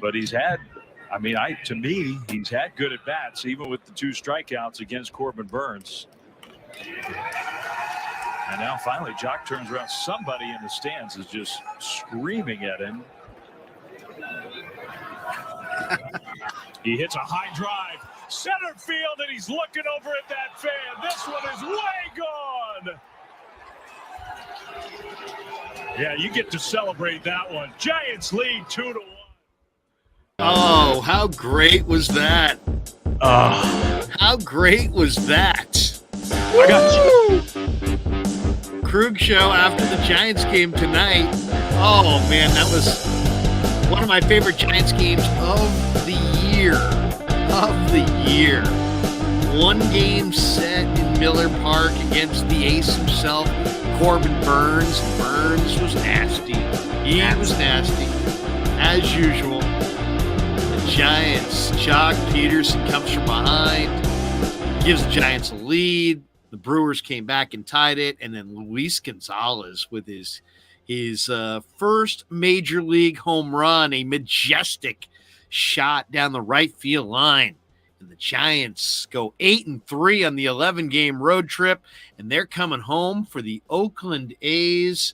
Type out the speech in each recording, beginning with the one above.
but he's had, to me, he's had good at bats, even with the 2 strikeouts against Corbin Burns. And now finally Jock turns around. Somebody in the stands is just screaming at him. He hits a high drive, center field, and he's looking over at that fan. This one is way gone. Yeah, you get to celebrate that one. Giants lead 2-1. Oh, how great was that? How great was that? I got you. Krueg show after the Giants game tonight. Oh, man, that was one of my favorite Giants games of the year. One game set in Miller Park against the ace himself, Corbin Burns. Burns was nasty. He was nasty, as usual. The Giants, Jock Peterson comes from behind, gives the Giants a lead. The Brewers came back and tied it, and then Luis Gonzalez with his first major league home run, a majestic shot down the right field line. And the Giants go 8-3 on the 11-game road trip, and they're coming home for the Oakland A's.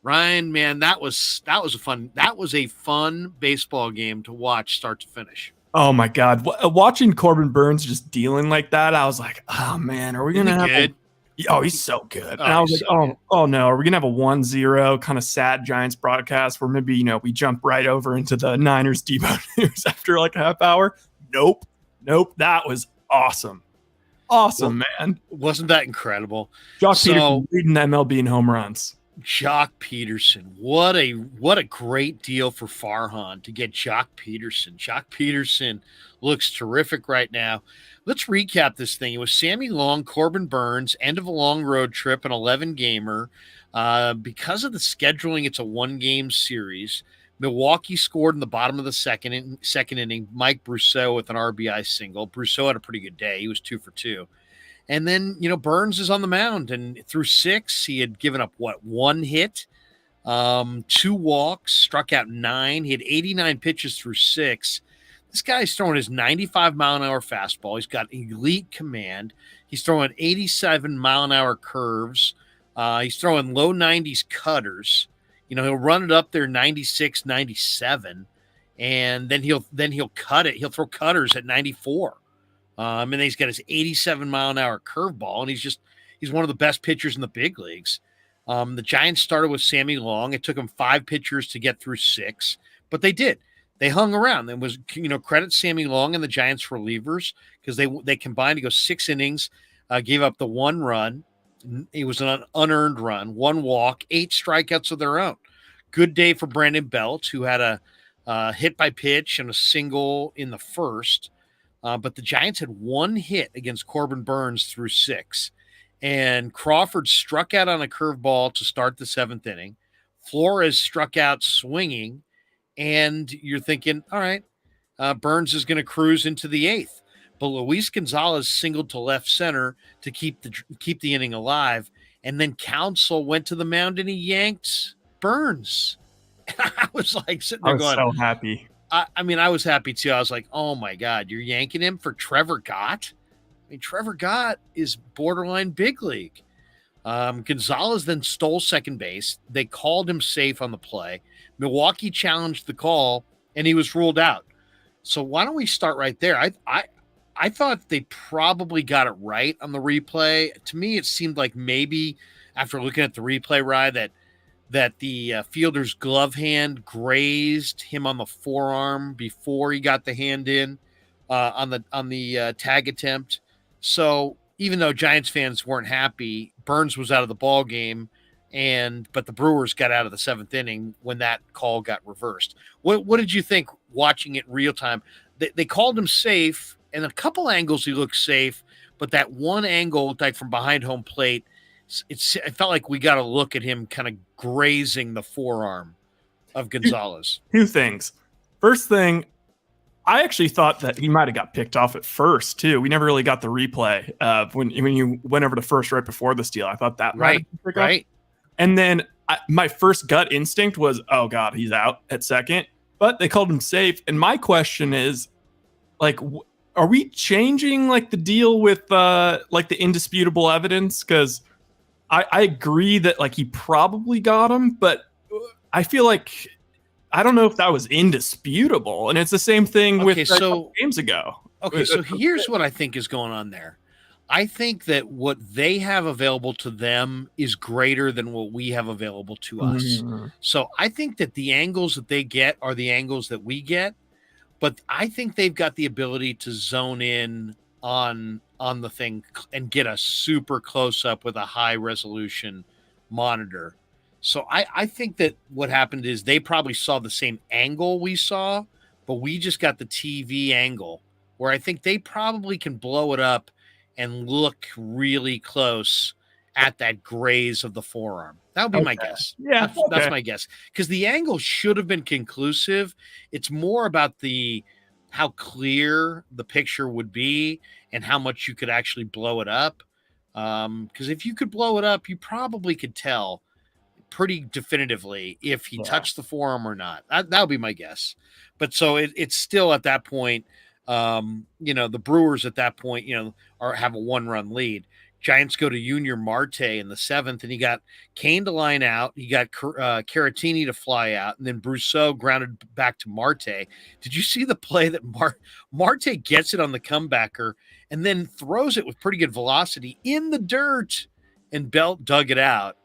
Ryan, man, that was a fun baseball game to watch start to finish. Oh my God. Watching Corbin Burns just dealing like that, I was like, oh man, are we going to have good? He's so good. And I was like, oh no, are we going to have a 1-0 kind of sad Giants broadcast where maybe, we jump right over into the Niners Debo news after like a half hour? Nope. That was awesome. Man. Wasn't that incredible? Jock Peterson leading MLB in home runs. Jock Peterson. What a great deal for Farhan to get Jock Peterson. Jock Peterson looks terrific right now. Let's recap this thing. It was Sammy Long, Corbin Burns, end of a long road trip, an 11-gamer. Because of the scheduling, it's a 1-game series. Milwaukee scored in the bottom of the second inning. Mike Brousseau with an RBI single. Brousseau had a pretty good day. He was 2 for 2. And then, Burns is on the mound, and through 6, he had given up, 1 hit, 2 walks, struck out 9. He had 89 pitches through 6. This guy's throwing his 95-mile-an-hour fastball. He's got elite command. He's throwing 87-mile-an-hour curves. He's throwing low 90s cutters. He'll run it up there 96, 97, and then he'll cut it. He'll throw cutters at 94. And then he's got his 87-mile-an-hour curveball, and he's one of the best pitchers in the big leagues. The Giants started with Sammy Long. It took them 5 pitchers to get through 6, but they did. They hung around. It was, credit Sammy Long and the Giants relievers because they combined to go 6 innings, gave up the 1 run. It was an unearned run, 1 walk, 8 strikeouts of their own. Good day for Brandon Belt, who had a hit by pitch and a single in the first. But the Giants had 1 hit against Corbin Burns through 6. And Crawford struck out on a curveball to start the 7th inning. Flores struck out swinging. And you're thinking, all right, Burns is going to cruise into the 8th. But Luis Gonzalez singled to left center to keep the inning alive. And then Counsell went to the mound and he yanked Burns. And I was like sitting there going, so happy. I was happy too. I was like, oh my God, you're yanking him for Trevor Gott? Trevor Gott is borderline big league. Gonzalez then stole second base. They called him safe on the play. Milwaukee challenged the call and he was ruled out. So why don't we start right there? I thought they probably got it right on the replay. To me, it seemed like maybe after looking at the replay, Rye, that the fielder's glove hand grazed him on the forearm before he got the hand in on the tag attempt. So even though Giants fans weren't happy, Burns was out of the ball game, but the Brewers got out of the 7th inning when that call got reversed. What did you think watching it real time? They called him safe. And a couple angles he looked safe, but that one angle, like from behind home plate, it felt like we got to look at him kind of grazing the forearm of Gonzalez. 2 things. First thing, I actually thought that he might have got picked off at first too. We never really got the replay when you went over to first right before the steal. I thought that right. And then my first gut instinct was, oh God, he's out at second. but they called him safe. And my question is, like, are we changing like the deal with like the indisputable evidence? Because I agree that like he probably got him, but I feel like I don't know if that was indisputable. And it's the same thing with a couple games ago. Okay, so here's what I think is going on there. I think that what they have available to them is greater than what we have available to us. Mm-hmm. So I think that the angles that they get are the angles that we get, but I think they've got the ability to zone in on the thing and get a super close up with a high resolution monitor. So I think that what happened is they probably saw the same angle we saw, but we just got the TV angle where I think they probably can blow it up and look really close at that graze of the forearm. That would be my guess. Yeah, that's my guess. Because the angle should have been conclusive. It's more about how clear the picture would be and how much you could actually blow it up. Because if you could blow it up, you probably could tell pretty definitively if he touched the forearm or not. That would be my guess. But so it's still at that point, the Brewers at that point, have a 1-run lead. Giants go to Junior Marte in the 7th, and he got Kane to line out. He got Caratini to fly out, and then Brousseau grounded back to Marte. Did you see the play that Marte gets it on the comebacker and then throws it with pretty good velocity in the dirt, and Belt dug it out.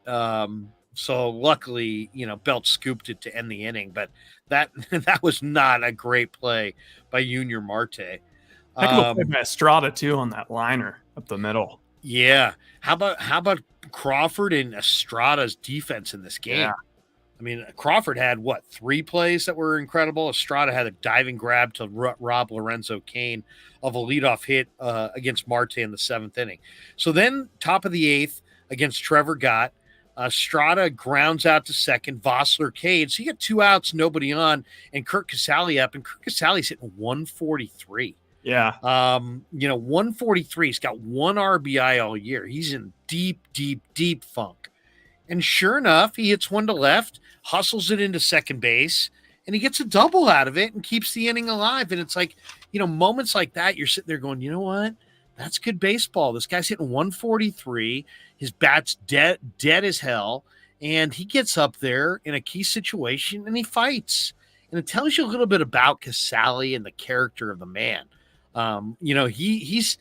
So luckily, Belt scooped it to end the inning, but that was not a great play by Junior Marte. Heck of a play by Estrada too on that liner up the middle. Yeah. How about Crawford and Estrada's defense in this game? Yeah. I mean, Crawford had 3 plays that were incredible. Estrada had a diving grab to rob Lorenzo Cain of a leadoff hit against Marte in the 7th inning. So then top of the 8th against Trevor Gott, Estrada grounds out to second. Vossler cades. So you got 2 outs, nobody on, and Kurt Casale up. And Kurt Casale's hitting 143. Yeah. 143. He's got 1 RBI all year. He's in deep funk. And sure enough, he hits one to left, hustles it into second base, and he gets a double out of it and keeps the inning alive. And it's like, moments like that, you're sitting there going, you know what? That's good baseball. This guy's hitting 143. His bat's dead as hell. And he gets up there in a key situation and he fights. And it tells you a little bit about Casale and the character of the man. He's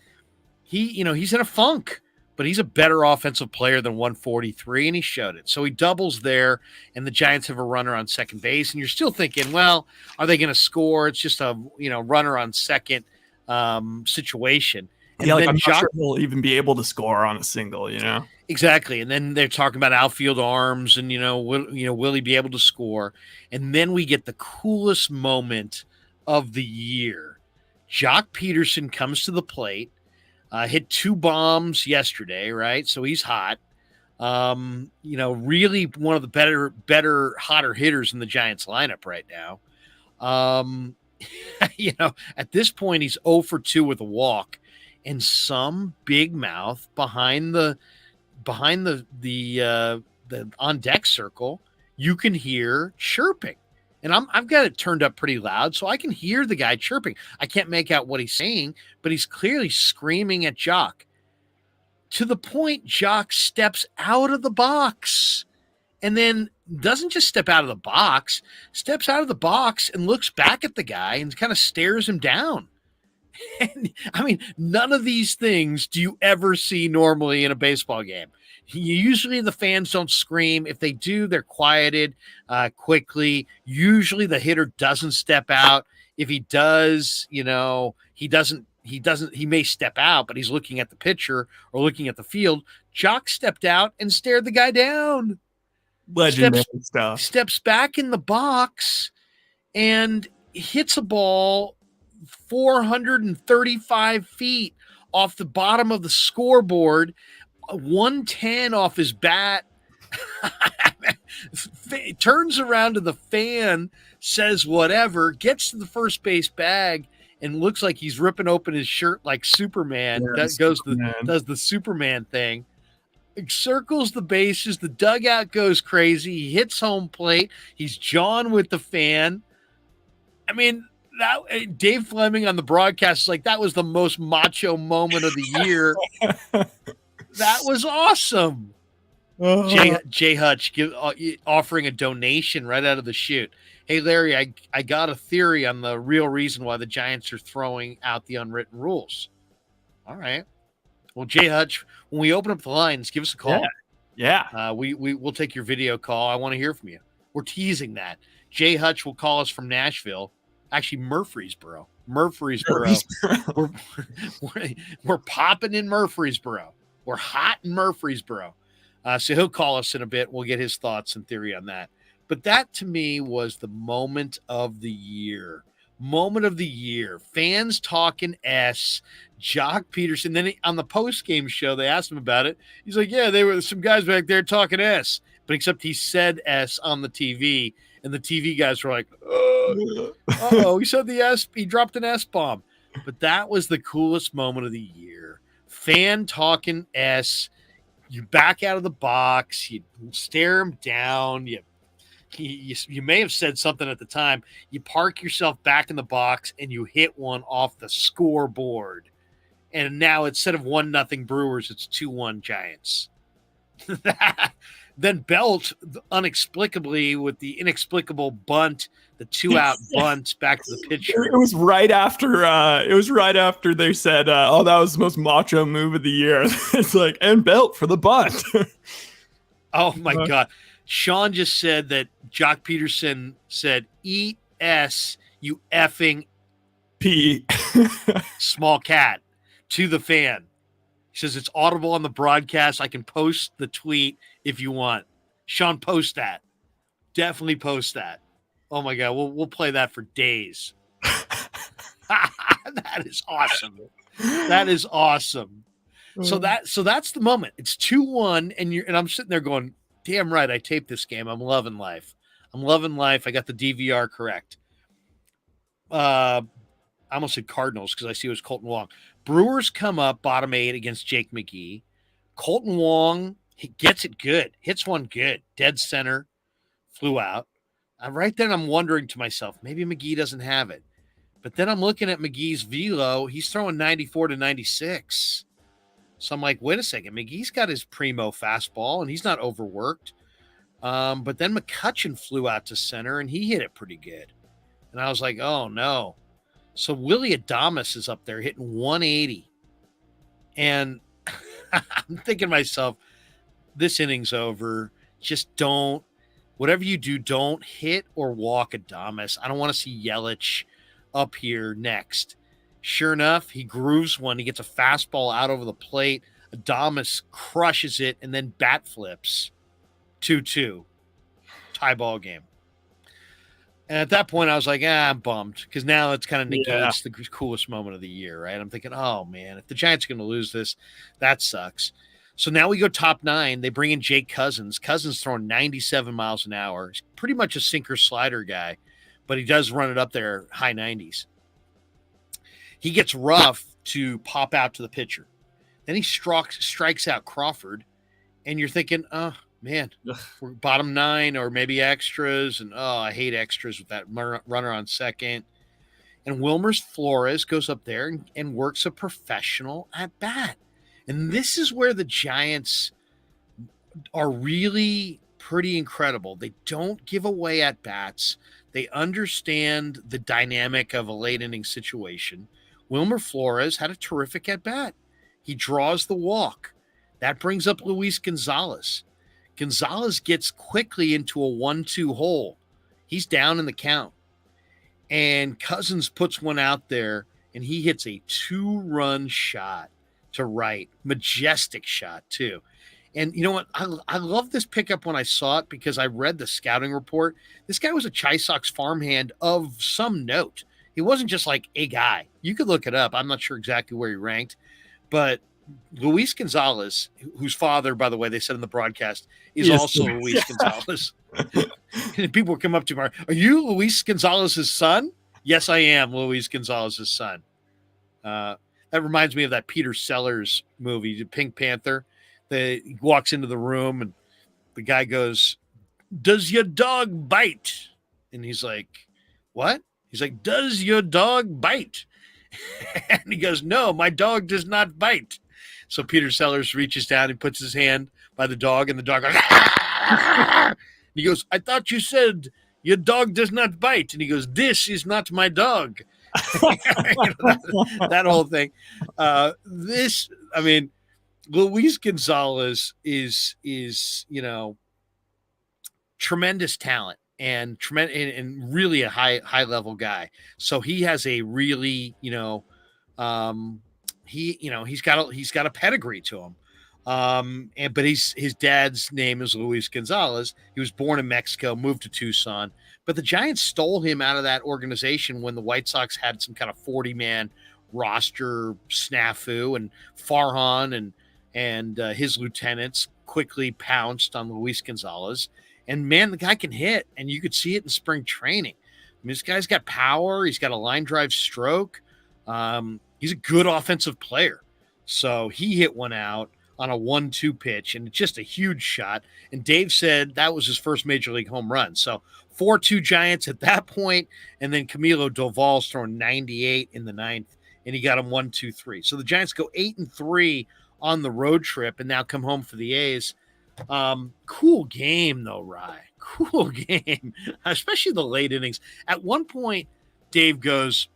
in a funk, but he's a better offensive player than 143, and he showed it. So he doubles there, and the Giants have a runner on second base, and you're still thinking, well, are they going to score? It's just a runner on second situation. And I'm not sure he'll even be able to score on a single, Exactly. And then they're talking about outfield arms and, will he be able to score? And then we get the coolest moment of the year. Jock Peterson comes to the plate, hit 2 bombs yesterday, right? So he's hot. Really one of the better, hotter hitters in the Giants lineup right now. At this point, he's 0 for 2 with a walk. And some big mouth behind the on deck circle, you can hear chirping. And I've got it turned up pretty loud, so I can hear the guy chirping. I can't make out what he's saying, but he's clearly screaming at Jock. To the point, Jock steps out of the box and then doesn't just step out of the box, steps out of the box and looks back at the guy and kind of stares him down. And, none of these things do you ever see normally in a baseball game. Usually the fans don't scream. If they do, they're quieted quickly. Usually the hitter doesn't step out. If he does, he may step out, but he's looking at the pitcher or looking at the field. Jock stepped out and stared the guy down. Legendary stuff. Steps back in the box and hits a ball 435 feet off the bottom of the scoreboard, 110 off his bat. Turns around to the fan, says whatever, gets to the first base bag, and looks like he's ripping open his shirt like Superman. Does the Superman thing. Circles the bases. The dugout goes crazy. He hits home plate. He's jawing with the fan. I mean, that Dave Fleming on the broadcast is like, that was the most macho moment of the year. That was awesome. Jay Hutch offering a donation right out of the chute. Hey, Larry, I got a theory on the real reason why the Giants are throwing out the unwritten rules. All right. Well, Jay Hutch, when we open up the lines, give us a call. Yeah. We'll take your video call. I want to hear from you. We're teasing that. Jay Hutch will call us from Nashville. Actually, Murfreesboro. We're popping in Murfreesboro. We're hot in Murfreesboro. So he'll call us in a bit. We'll get his thoughts and theory on that. But that, to me, was the moment of the year. Moment of the year. Fans talking S. Jock Peterson. Then on the post-game show, they asked him about it. He's like, yeah, there were some guys back there talking S. But except he said S on the TV. And the TV guys were like, uh-oh, he said the S. He dropped an S-bomb. But that was the coolest moment of the year. Fan talking S. You back out of the box. You stare him down. You may have said something at the time. You park yourself back in the box and you hit one off the scoreboard. And now instead of 1-0 Brewers, it's 2-1 Giants. Then Belt, inexplicably, with the inexplicable bunt, the 2-out bunt back to the pitcher. It was right after they said, "Oh, that was the most macho move of the year." It's like, and Belt for the bunt. Oh my God! Sean just said that Jock Peterson said, "Eat S, you effing P small cat," to the fan. He says it's audible on the broadcast. I can post the tweet if you want. Sean, post that. Definitely post that. Oh my God, we'll play that for days. That is awesome. That is awesome. So that's the moment. It's 2-1, and I'm sitting there going, damn right, I taped this game. I'm loving life. I got the DVR correct. I almost said Cardinals because I see it was Colton Wong. Brewers come up bottom 8 against Jake McGee. Colton Wong, he gets it good. Hits one good. Dead center. Flew out. Right then I'm wondering to myself, maybe McGee doesn't have it. But then I'm looking at McGee's velo. He's throwing 94 to 96. So I'm like, wait a second. McGee's got his primo fastball, and he's not overworked. But then McCutchen flew out to center, and he hit it pretty good. And I was like, oh, no. So Willie Adames is up there hitting 180. And I'm thinking to myself, this inning's over. Just don't. Whatever you do, don't hit or walk Adames. I don't want to see Yelich up here next. Sure enough, he grooves one. He gets a fastball out over the plate. Adames crushes it and then bat flips. 2-2. Tie ball game. And at that point, I was like, I'm bummed because now it's kind of negates the coolest moment of the year, right? I'm thinking, oh, man, if the Giants are going to lose this, that sucks. So now we go top 9. They bring in Jake Cousins. Cousins throwing 97 miles an hour. He's pretty much a sinker slider guy, but he does run it up there high 90s. He gets rough to pop out to the pitcher. Then he strikes out Crawford, and you're thinking, oh, man, we're bottom 9 or maybe extras, and I hate extras with that runner on second. And Wilmer Flores goes up there and works a professional at bat. And this is where the Giants are really pretty incredible. They don't give away at bats. They understand the dynamic of a late inning situation. Wilmer Flores had a terrific at bat. He draws the walk. That brings up Luis Gonzalez. Gonzalez gets quickly into a 1-2 hole. He's down in the count. And Cousins puts one out there, and he hits a 2-run shot to right. Majestic shot, too. And you know what? I love this pickup when I saw it because I read the scouting report. This guy was a Chi Sox farmhand of some note. He wasn't just like a guy. You could look it up. I'm not sure exactly where he ranked. But Luis Gonzalez, whose father, by the way, they said in the broadcast, is also Luis Gonzalez. And people come up to him, are you Luis Gonzalez's son? Yes, I am Luis Gonzalez's son. That reminds me of that Peter Sellers movie, Pink Panther. He walks into the room and the guy goes, "Does your dog bite?" And he's like, "What?" He's like, does your dog bite? And he goes, no, my dog does not bite. So Peter Sellers reaches down and puts his hand by the dog, and the dog goes, and he goes, I thought you said your dog does not bite. And he goes, this is not my dog. that whole thing. Luis Gonzalez is tremendous talent and really a high level guy. So he has a really, he's got a pedigree to him. But his dad's name is Luis Gonzalez. He was born in Mexico, moved to Tucson, but the Giants stole him out of that organization when the White Sox had some kind of 40-man roster snafu, and Farhan and his lieutenants quickly pounced on Luis Gonzalez. And man, the guy can hit, and you could see it in spring training. I mean, this guy's got power. He's got a line drive stroke. He's a good offensive player. So he hit one out on a 1-2 pitch, and just a huge shot. And Dave said that was his first major league home run. So 4-2 Giants at that point, and then Camilo Doval's throwing 98 in the ninth, and he got him 1-2-3. So the Giants go 8-3 on the road trip, and now come home for the A's. Cool game though, Rye. Cool game, especially the late innings. At one point, Dave goes,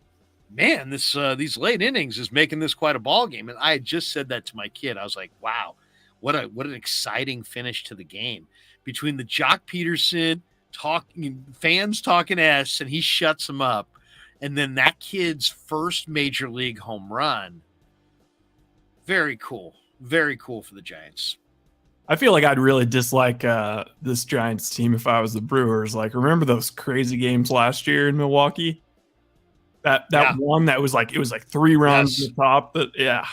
man, these late innings is making this quite a ball game. And I had just said that to my kid. I was like, wow, what an exciting finish to the game. Between the Jock Peterson fans talking S, and he shuts them up, and then that kid's first major league home run. Very cool. Very cool for the Giants. I feel like I'd really dislike this Giants team if I was the Brewers. Like, remember those crazy games last year in Milwaukee? That one that was like, it was like 3 runs at the top. But yeah.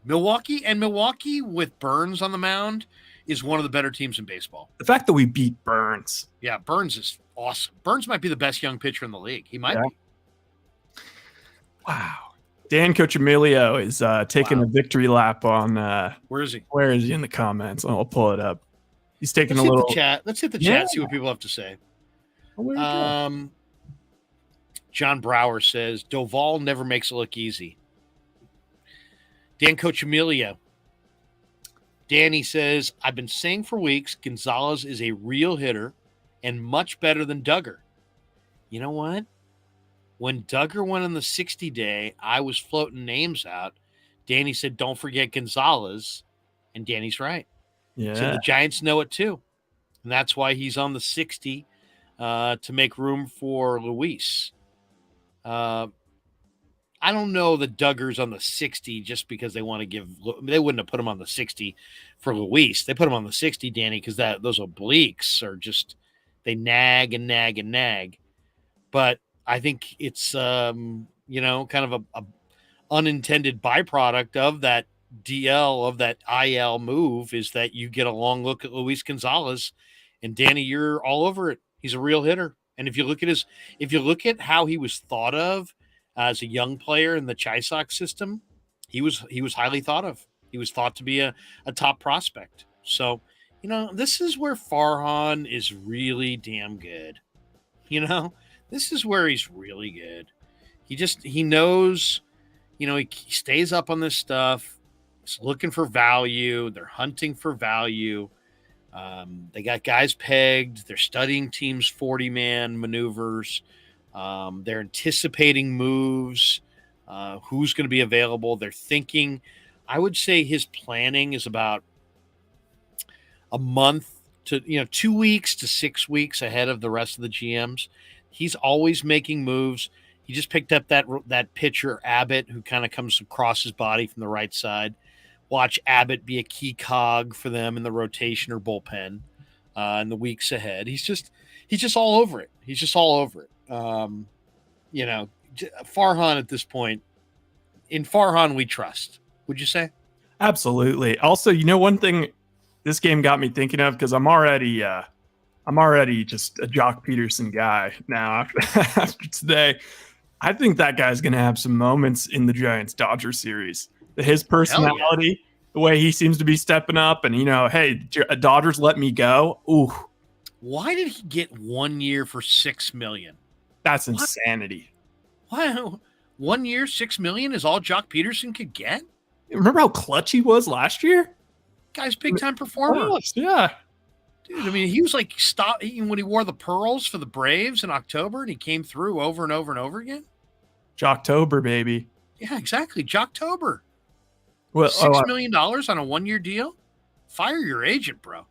Milwaukee with Burns on the mound is one of the better teams in baseball. The fact that we beat Burns. Yeah, Burns is awesome. Burns might be the best young pitcher in the league. He might be. Wow. Dan Cochimilio is taking a victory lap on where is he? Where is he in the comments? I'll pull it up. He's taking Let's a little chat. Let's hit the chat, see what people have to say. John Brower says Doval never makes it look easy. Dan Cochimilio. Danny says, I've been saying for weeks Gonzalez is a real hitter and much better than Duggar. You know what? When Duggar went on the 60-day, I was floating names out. Danny said, don't forget Gonzalez. And Danny's right. Yeah. So the Giants know it too. And that's why he's on the 60 to make room for Luis. I don't know that Duggar's on the 60 just because they want to they wouldn't have put him on the 60 for Luis. They put him on the 60, Danny, because those obliques are just, they nag and nag and nag. But I think it's, kind of a unintended byproduct of that DL, of that IL move, is that you get a long look at Luis Gonzalez. And Danny, you're all over it. He's a real hitter. And if you look at how he was thought of as a young player in the Chi Sox system, he was highly thought of. He was thought to be a top prospect. So, this is where Farhan is really damn good. This is where he's really good. He knows, he stays up on this stuff. He's looking for value. They're hunting for value. They got guys pegged. They're studying teams' 40-man maneuvers. They're anticipating moves, who's going to be available. They're thinking. I would say his planning is about a month to 2 weeks to 6 weeks ahead of the rest of the GMs. He's always making moves. He just picked up that pitcher Abbott, who kind of comes across his body from the right side. Watch Abbott be a key cog for them in the rotation or bullpen in the weeks ahead. He's just all over it. He's just all over it. Farhan at this point, in Farhan we trust. Would you say? Absolutely. Also, one thing this game got me thinking of, because I'm already just a Jock Peterson guy now after today. I think that guy's going to have some moments in the Giants-Dodgers series. His personality, the way he seems to be stepping up, and, hey, Dodgers let me go. Ooh. Why did he get 1 year for $6 million? That's insanity. Wow. 1 year, $6 million is all Jock Peterson could get? Remember how clutch he was last year? Guy's big time performer. Yeah. Dude, I mean, he was like when he wore the pearls for the Braves in October and he came through over and over and over again. Jocktober, baby. Yeah, exactly. Jocktober. Well, $6 million on a 1 year deal? Fire your agent, bro.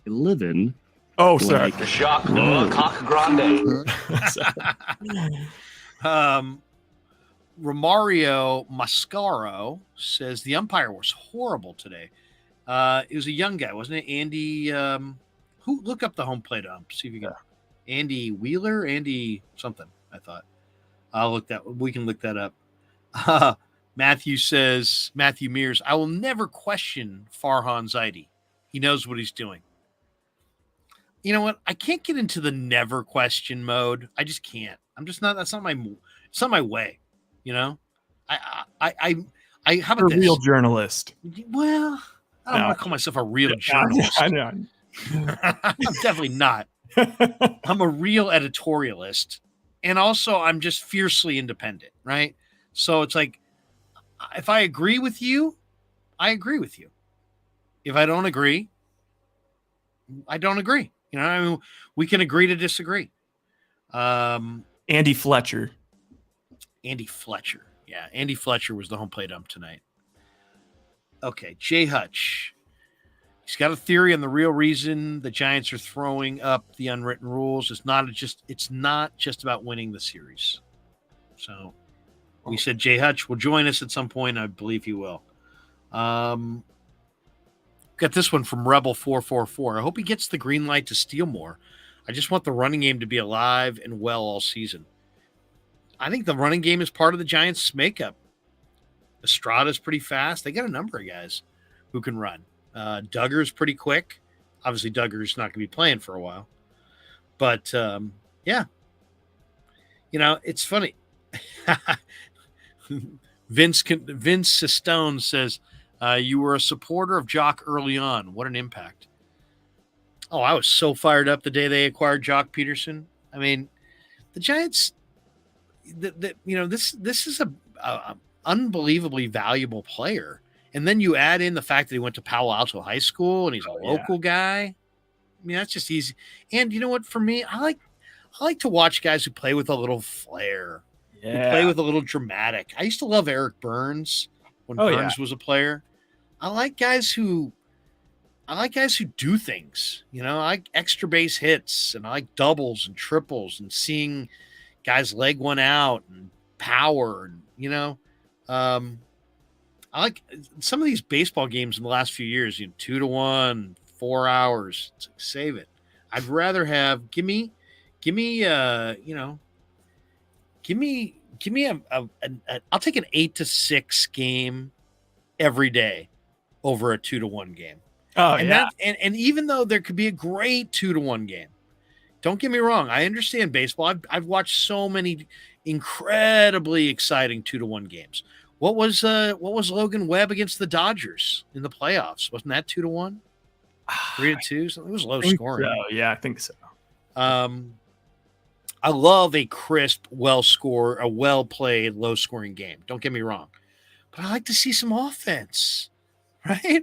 Living. Oh, sorry. The Jacques Coq Grande. Romario Mascaro says the umpire was horrible today. It was a young guy, wasn't it? Andy, who look up the home plate ump, see if you can. Andy Wheeler, Andy something, I thought. We can look that up. Matthew Mears, I will never question Farhan Zaidi. He knows what he's doing. You know what? I can't get into the never question mode. I just can't. It's not my way. You know, how about this? A real journalist. Well, I don't want to call myself a real journalist. I know. I'm definitely not. I'm a real editorialist. And also I'm just fiercely independent, right? So it's like, if I agree with you, I agree with you. If I don't agree, I don't agree. You know, I mean, we can agree to disagree. Andy Fletcher. Yeah, Andy Fletcher was the home plate ump tonight. Okay, Jay Hutch. He's got a theory on the real reason the Giants are throwing up the unwritten rules. It's not just about winning the series. So we said Jay Hutch will join us at some point. I believe he will. Got this one from Rebel 444. I hope he gets the green light to steal more. I just want the running game to be alive and well all season. I think the running game is part of the Giants' makeup. Estrada's pretty fast. They got a number of guys who can run. Duggar's pretty quick. Obviously, Duggar's not going to be playing for a while. But, yeah. You know, it's funny. Vince Sistone says, you were a supporter of Jock early on. What an impact. Oh, I was so fired up the day they acquired Jock Peterson. I mean, the Giants, this is a unbelievably valuable player. And then you add in the fact that he went to Palo Alto High School and he's a local guy. I mean, that's just easy. And you know what? For me, I like to watch guys who play with a little flair, who play with a little dramatic. I used to love Eric Burns when Burns was a player. I like guys who do things. You know, I like extra base hits and I like doubles and triples and seeing guys leg one out and power and, you know, I like some of these baseball games in the last few years, 2-1, 4 hours. Save it. I'd rather have give me I'll take an 8-6 game every day over a 2-1 game. Oh, and even though there could be a great 2-1 game, don't get me wrong. I understand baseball. I've watched so many incredibly exciting 2-1 games. What was Logan Webb against the Dodgers in the playoffs? Wasn't that 2-1? 3-2? It was low scoring. So. Yeah, I think so. I love a crisp, well played, low scoring game. Don't get me wrong, but I like to see some offense, right?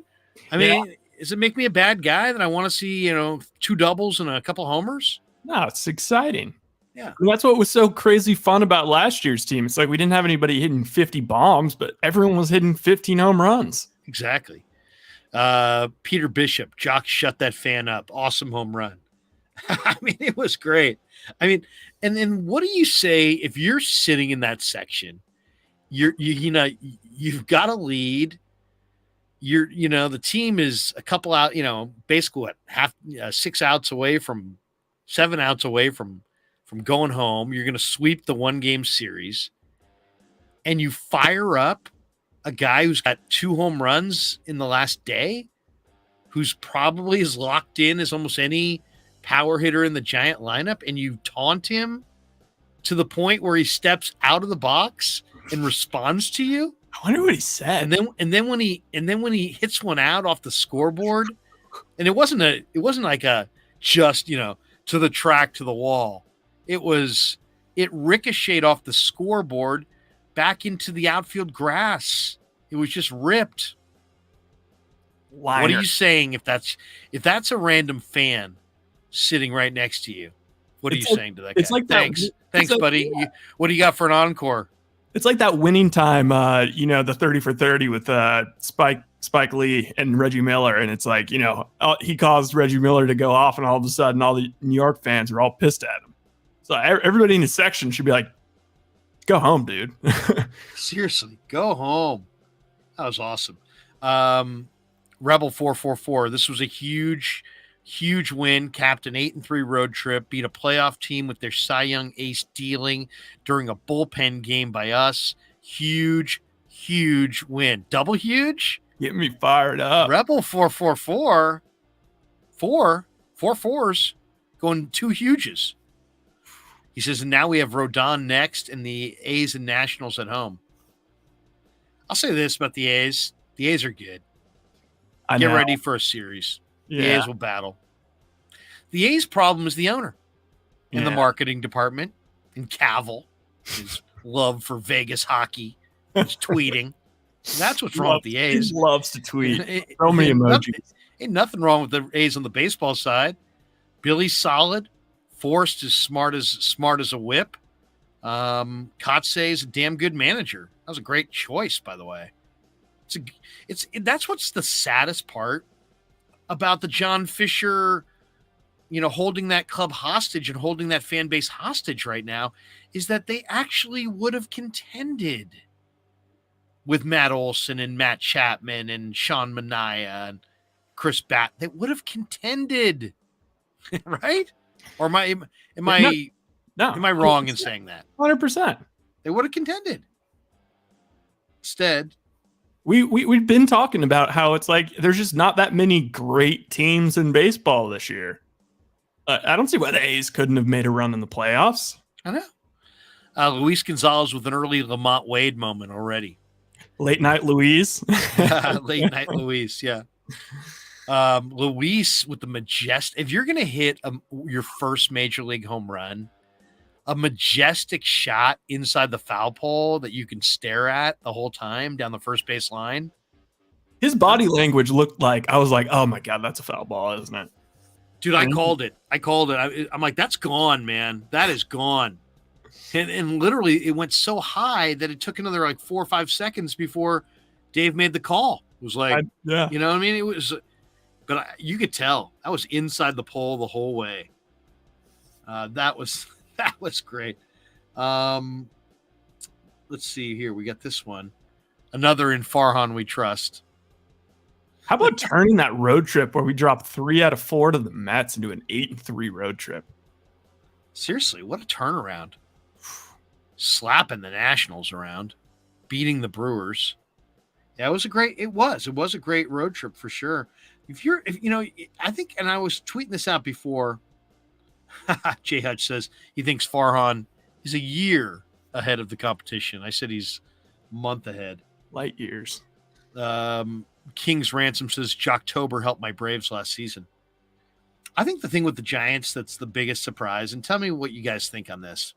I mean, does it make me a bad guy that I want to see 2 doubles and a couple homers? No, it's exciting. Yeah. And that's what was so crazy fun about last year's team. It's like we didn't have anybody hitting 50 bombs, but everyone was hitting 15 home runs. Exactly. Peter Bishop, Jock shut that fan up. Awesome home run. I mean, it was great. I mean, and then what do you say if you're sitting in that section? You've got a lead. The team is a couple out, basically what, 6 outs away from 7 outs away from going home. You're going to sweep the 1-game series, and you fire up a guy who's got 2 home runs in the last day, who's probably as locked in as almost any power hitter in the Giant lineup, and you taunt him to the point where he steps out of the box and responds to you. I wonder what he said. And then when he hits one out off the scoreboard, and it wasn't like a just to the track, to the wall. It was it ricocheted off the scoreboard back into the outfield grass. It was just ripped. Liner. What are you saying if that's a random fan sitting right next to you? What are you saying to that guy? It's like thanks, like, buddy. yeah. What do you got for an encore? It's like that winning time, the 30 for 30 with Spike Lee and Reggie Miller, and it's like, he caused Reggie Miller to go off, and all of a sudden, all the New York fans are all pissed at him. So everybody in his section should be like, "Go home, dude." Seriously, go home. That was awesome. Rebel 444. This was a huge win. Capped an 8-3 road trip. Beat a playoff team with their Cy Young ace dealing during a bullpen game by us. Huge win. Double huge. Get me fired up. Rebel 444. Four fours going 2 huges. He says, and now we have Rodon next and the A's and Nationals at home. I'll say this about the A's. The A's are good. Get ready for a series. Yeah. The A's will battle. The A's problem is the owner in the marketing department, and Cavill, his love for Vegas hockey, his tweeting. That's what's wrong with the A's. He loves to tweet. So many emojis. Ain't nothing wrong with the A's on the baseball side. Billy's solid. Forrest is smart as a whip. Kotsay is a damn good manager. That was a great choice, by the way. That's what's the saddest part about the John Fisher, holding that club hostage and holding that fan base hostage right now, is that they actually would have contended with Matt Olson and Matt Chapman and Sean Manaea and Chris Batt. They would have contended, right? Or am I wrong in saying that? 100%. They would have contended. Instead, we've been talking about how it's like there's just not that many great teams in baseball this year. I don't see why the A's couldn't have made a run in the playoffs. I know. Luis Gonzalez with an early Lamont Wade moment already. Late night Luis. Late night Luis, yeah. Luis with the majestic. If you're going to hit your first major league home run, a majestic shot inside the foul pole that you can stare at the whole time down the first base line. His body language looked like, I was like, oh my God, that's a foul ball, isn't it? Dude, I called it. I'm like, that's gone, man. That is gone. And literally it went so high that it took another 4 or 5 seconds before Dave made the call. It was like, you know what I mean? It was, but you could tell that was inside the pole the whole way. That was great. Let's see here. We got this one. Another in Farhan we trust. How about turning that road trip where we dropped 3 out of 4 to the Mets into an 8-3 road trip? Seriously, what a turnaround. Slapping the Nationals around, beating the Brewers. Yeah, it was a great road trip for sure. I think, and I was tweeting this out before. Jay Hutch says he thinks Farhan is a year ahead of the competition. I said he's a month ahead. Light years. King's Ransom says Jocktober helped my Braves last season. I think the thing with the Giants that's the biggest surprise, and tell me what you guys think on this.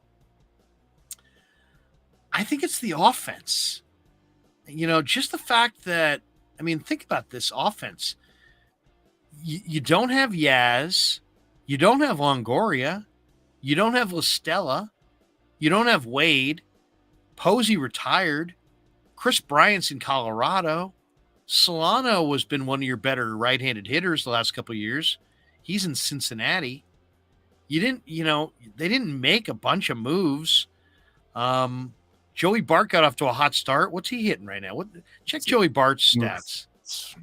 I think it's the offense. Just the fact that, think about this offense. You don't have Yaz. You don't have Longoria. You don't have La Stella. You don't have Wade. Posey retired. Chris Bryant's in Colorado. Solano has been one of your better right-handed hitters the last couple of years. He's in Cincinnati. They didn't make a bunch of moves. Joey Bart got off to a hot start. What's he hitting right now? Check Joey Bart's stats.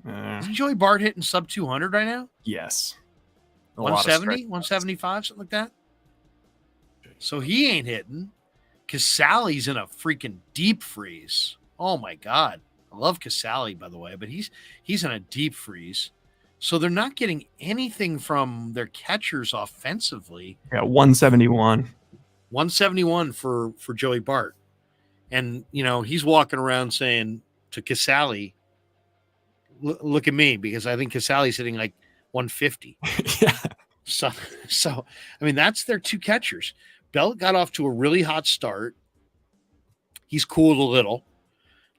Isn't Joey Bart hitting sub 200 right now? Yes. 170, 175, something like that. So he ain't hitting. Casali's in a freaking deep freeze. Oh my God. I love Casali, by the way, but he's in a deep freeze. So they're not getting anything from their catchers offensively. Yeah, 171. 171 for Joey Bart. And, he's walking around saying to Casali, look at me, because I think Casali's hitting like 150. Yeah. So, that's their 2 catchers. Belt got off to a really hot start. He's cooled a little.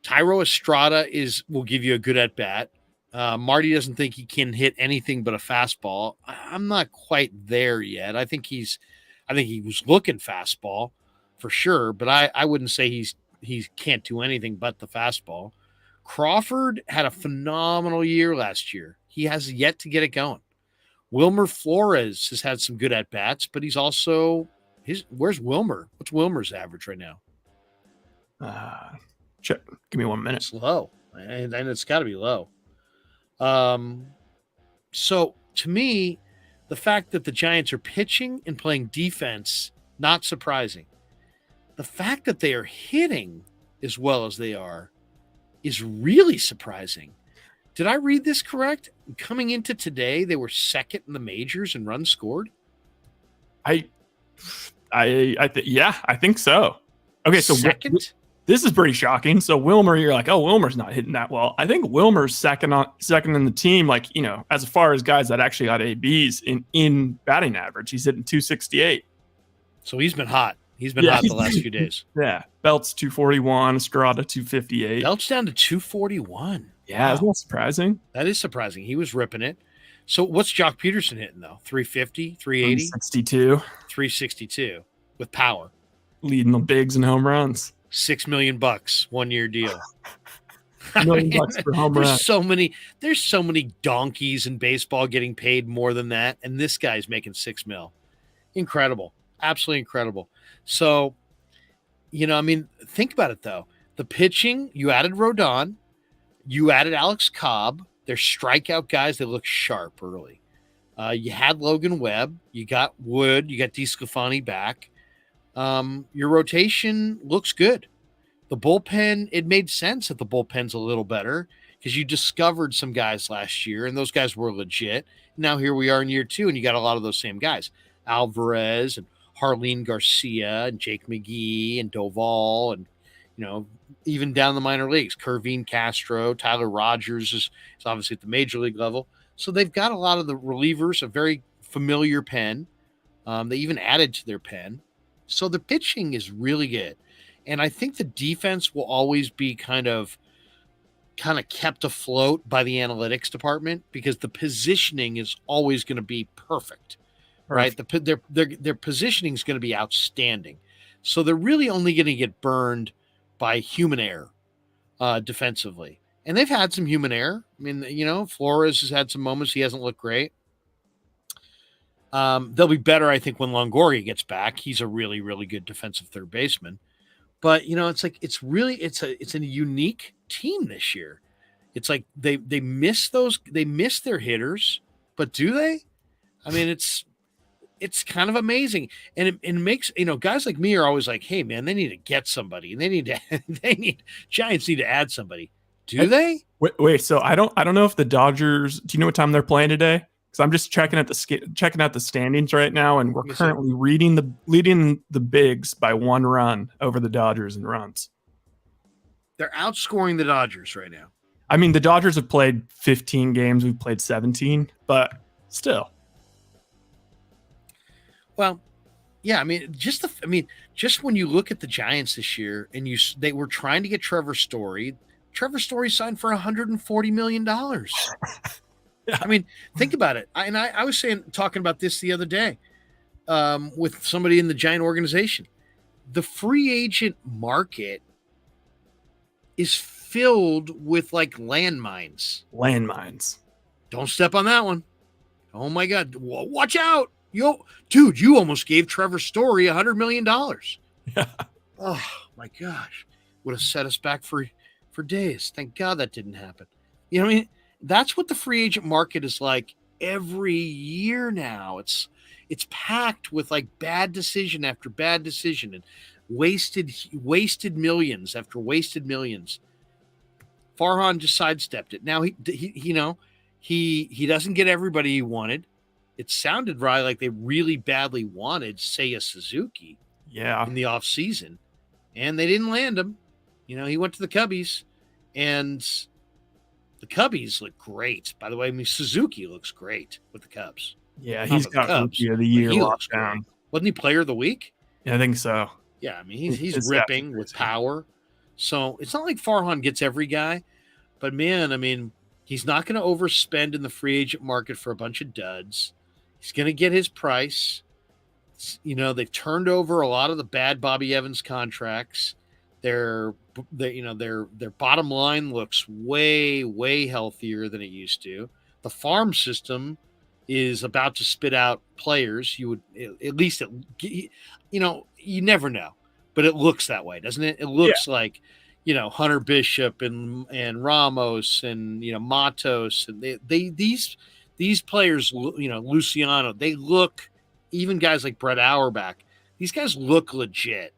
Tyro Estrada will give you a good at bat. Marty doesn't think he can hit anything but a fastball. I'm not quite there yet. I think he was looking fastball for sure, but I wouldn't say he can't do anything but the fastball. Crawford had a phenomenal year last year. He has yet to get it going. Wilmer Flores has had some good at bats, but he's also where's Wilmer? What's Wilmer's average right now? Check. Give me 1 minute. It's low, and it's got to be low. So to me, the fact that the Giants are pitching and playing defense, not surprising. The fact that they are hitting as well as they are is really surprising. Did I read this correct? Coming into today, they were second in the majors in runs scored. I think so. Okay, so second. This is pretty shocking. So Wilmer, you're like, oh, Wilmer's not hitting that well. I think Wilmer's second in the team, like, as far as guys that actually got ABs in batting average. He's hitting 268. So he's been hot. He's been hot the last few days. Yeah. Belt's 241, Estrada 258. Belt's down to 241. Yeah, isn't that surprising? That is surprising. He was ripping it. So what's Jock Peterson hitting, though? 350, 380? 362 with power. Leading the bigs and home runs. $6 million, 1 year deal. $1 million for home run. There's so many donkeys in baseball getting paid more than that, and this guy's making $6 million. Incredible. Absolutely incredible. So, think about it, though. The pitching, you added Rodon, you added Alex Cobb. They're strikeout guys. They look sharp early. You had Logan Webb. You got Wood. You got DeSclafani back. Your rotation looks good. The bullpen, it made sense that the bullpen's a little better because you discovered some guys last year, and those guys were legit. Now here we are in year 2, and you got a lot of those same guys. Alvarez and Harleen Garcia and Jake McGee and Doval and, even down the minor leagues, Kervin Castro, Tyler Rogers is obviously at the major league level. So they've got a lot of the relievers, a very familiar pen. They even added to their pen. So the pitching is really good. And I think the defense will always be kind of kept afloat by the analytics department because the positioning is always going to be perfect. Right? Their positioning is going to be outstanding. So they're really only going to get burned by human error defensively. And they've had some human error. I mean, Flores has had some moments. He hasn't looked great. They'll be better, I think, when Longoria gets back. He's a really, really good defensive third baseman. But, it's a unique team this year. It's like they miss their hitters, but do they? I mean, it's kind of amazing. And it makes, guys like me are always like, hey man, they need to get somebody and Giants need to add somebody. Do they? Wait, so I don't know if the Dodgers, do you know what time they're playing today? Because I'm just checking out the standings right now, and we're currently leading the Bigs by 1 run over the Dodgers in runs. They're outscoring the Dodgers right now. I mean, the Dodgers have played 15 games. We've played 17, but still. Well, yeah. I mean, just when you look at the Giants this year, and they were trying to get Trevor Story. Trevor Story signed for $140 million. Yeah. I mean, think about it. I was talking about this the other day with somebody in the Giant organization. The free agent market is filled with like landmines. Don't step on that one. Oh my God. Watch out. Dude, you almost gave Trevor Story $100 million. Yeah. Oh my gosh. Would have set us back for days. Thank God that didn't happen. You know what I mean? That's what the free agent market is like every year now. It's packed with like bad decision after bad decision and wasted millions after wasted millions. Farhan just sidestepped it. Now he doesn't get everybody he wanted. It sounded right like they really badly wanted Seiya Suzuki in the offseason, and they didn't land him. He went to the Cubbies, and the Cubbies look great. By the way, Suzuki looks great with the Cubs. Yeah, he's got Rookie of the Year locked down. Wasn't he Player of the Week? Yeah, I think so. Yeah, I mean, he's It's ripping with crazy. power. So it's not like Farhan gets every guy, but man, I mean, he's not going to overspend in the free agent market for a bunch of duds. He's going to get his price. They've turned over a lot of the bad Bobby Evans contracts. Their bottom line looks way, way healthier than it used to. The farm system is about to spit out players. You would at least, you never know, but it looks that way, doesn't it? It looks like, Hunter Bishop and Ramos and, Matos, and these players, Luciano, they look, even guys like Brett Auerbach, these guys look legit.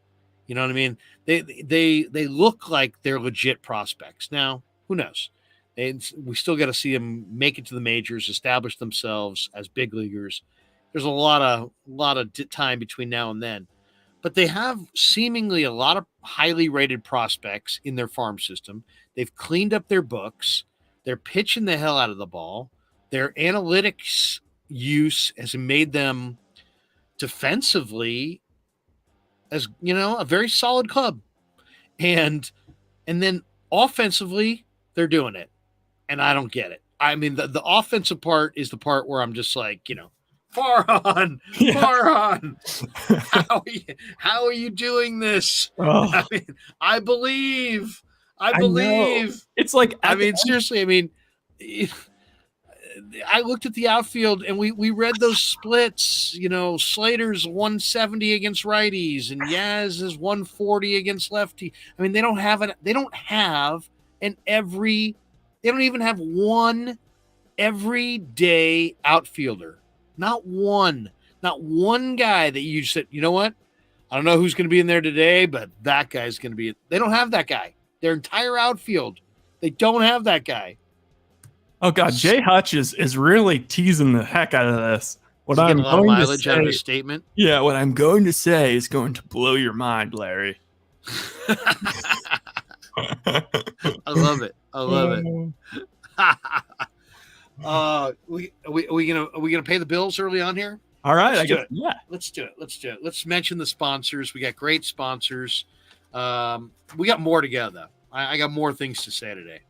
You know what I mean? They look like they're legit prospects. Now, who knows? We still got to see them make it to the majors, establish themselves as big leaguers. There's a lot of time between now and then, but they have seemingly a lot of highly rated prospects in their farm system. They've cleaned up their books. They're pitching the hell out of the ball. Their analytics use has made them defensively as a very solid club, and then offensively they're doing it, and I don't get it. I mean, the offensive part is the part where I'm just like, Farhan, how are you doing this? Oh. I mean, I believe. It's like, I mean, seriously, I mean, I looked at the outfield and we read those splits. Slater's 170 against righties and Yaz is 140 against lefty. I mean, they don't even have one everyday outfielder. Not one guy that you said, you know what? I don't know who's going to be in there today, but that guy's going to be. They don't have that guy. Their entire outfield, they don't have that guy. Oh God, Jay Hutch is really teasing the heck out of this. What I'm getting a lot of going to mileage out of say, his statement. yeah, what I'm going to say is going to blow your mind, Larry. I love it. Are we gonna pay the bills early on here? All right, Let's I do guess. it. Yeah, Let's do it. Let's mention the sponsors. We got great sponsors. We got more to go though. I got more things to say today.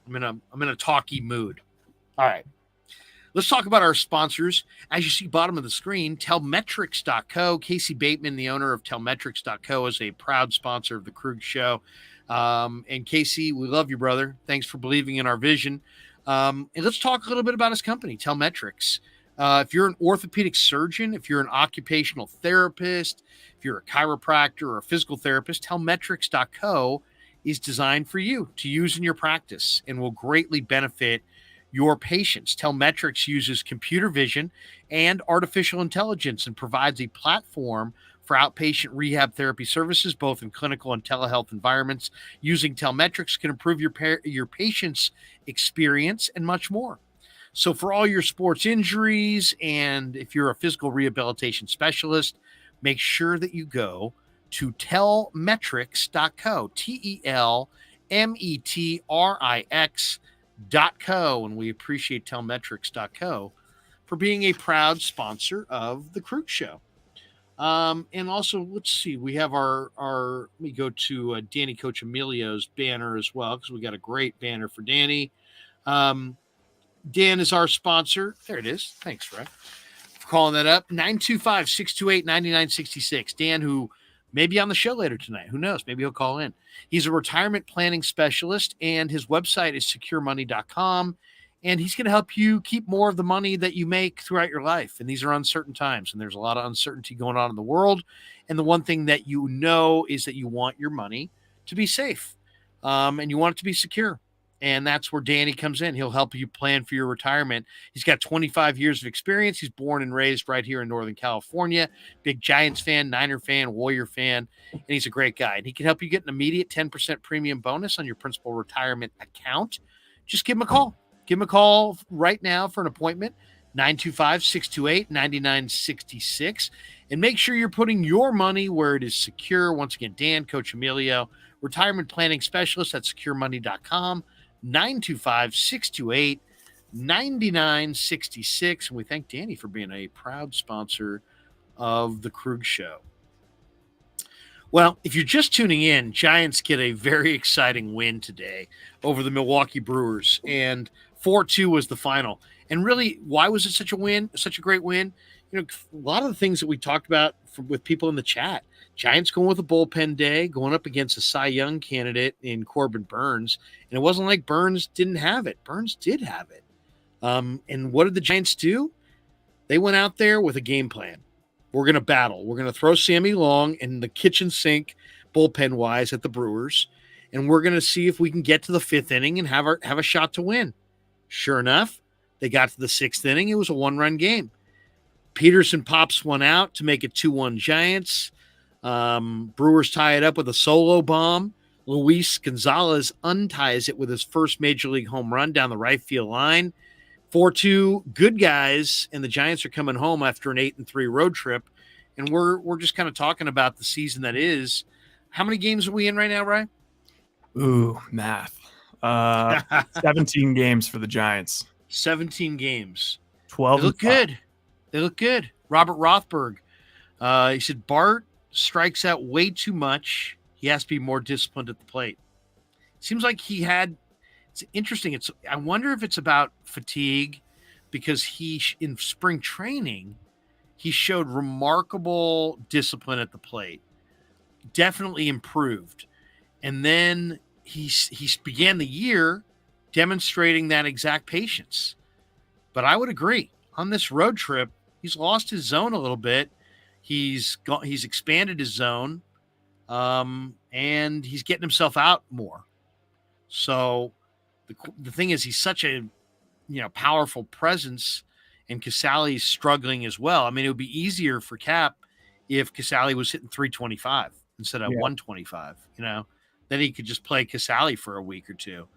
I'm in a talky mood. All right. Let's talk about our sponsors. As you see bottom of the screen, Telmetrics.co. Casey Bateman, the owner of Telmetrics.co, is a proud sponsor of the Krueg Show. And Casey, we love you, brother. Thanks for believing in our vision. And let's talk a little bit about his company, Telmetrics. If you're an orthopedic surgeon, if you're an occupational therapist, if you're a chiropractor or a physical therapist, Telmetrics.co is designed for you to use in your practice and will greatly benefit your patients. Telmetrics uses computer vision and artificial intelligence and provides a platform for outpatient rehab therapy services, both in clinical and telehealth environments. Using Telmetrics can improve your patient's experience and much more. So for all your sports injuries, and if you're a physical rehabilitation specialist, make sure that you go to telmetrics.co, Telmetrix.co. And we appreciate Telmetrics.co for being a proud sponsor of the Krueg Show. And also, let's see, we have let me go to Danny Coach Emilio's banner as well, because we got a great banner for Danny. Dan is our sponsor. There it is. Thanks, Fred, for calling that up. 925-628-9966. Dan, who may be on the show later tonight. Who knows? Maybe he'll call in. He's a retirement planning specialist, and his website is securemoney.com. And he's going to help you keep more of the money that you make throughout your life. And these are uncertain times, and there's a lot of uncertainty going on in the world. And the one thing that you know is that you want your money to be safe, and you want it to be secure. And that's where Danny comes in. He'll help you plan for your retirement. He's got 25 years of experience. He's born and raised right here in Northern California. Big Giants fan, Niner fan, Warrior fan, and he's a great guy. And he can help you get an immediate 10% premium bonus on your principal retirement account. Just give him a call. Give him a call right now for an appointment, 925-628-9966. And make sure you're putting your money where it is secure. Once again, Dan, Coach Emilio, retirement planning specialist at securemoney.com. 925-628-9966. And we thank Danny for being a proud sponsor of the Krueg Show. Well, if you're just tuning in, Giants get a very exciting win today over the Milwaukee Brewers, and 4-2 was the final. And really, why was it such a win, such a great win? A lot of the things that we talked about with people in the chat. Giants going with a bullpen day, going up against a Cy Young candidate in Corbin Burns, and it wasn't like Burns didn't have it. Burns did have it. And what did the Giants do? They went out there with a game plan. We're going to battle. We're going to throw Sammy Long in the kitchen sink bullpen-wise at the Brewers, and we're going to see if we can get to the fifth inning and have a shot to win. Sure enough, they got to the sixth inning. It was a one-run game. Peterson pops one out to make it 2-1 Giants. Brewers tie it up with a solo bomb. Luis Gonzalez unties it with his first Major League home run down the right field line. 4-2, good guys, and the Giants are coming home after an 8-3 road trip, and we're just kind of talking about the season that is. How many games are we in right now, Ryan? Ooh, math. 17 games for the Giants. 17 games. 12. They look good. They look good. Robert Rothberg, he said Bart strikes out way too much. He has to be more disciplined at the plate. Seems like he had. It's interesting. I wonder if it's about fatigue, because in spring training, he showed remarkable discipline at the plate, definitely improved. And then he began the year demonstrating that exact patience. But I would agree, on this road trip, he's lost his zone a little bit. He's expanded his zone, and he's getting himself out more. So the thing is, he's such a powerful presence, and Casali's struggling as well. I mean, it would be easier for Cap if Casali was hitting 325 instead of 125. Then he could just play Casali for a week or two,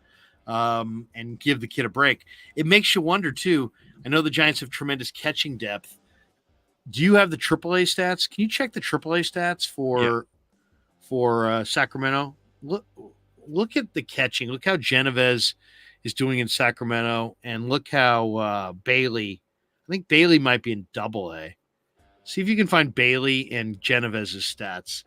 and give the kid a break. It makes you wonder too. I know the Giants have tremendous catching depth. Do you have the AAA stats? Can you check the AAA stats for Sacramento? Look at the catching. Look how Genovez is doing in Sacramento, and look how Bailey. I think Bailey might be in AA. See if you can find Bailey and Genovez's stats.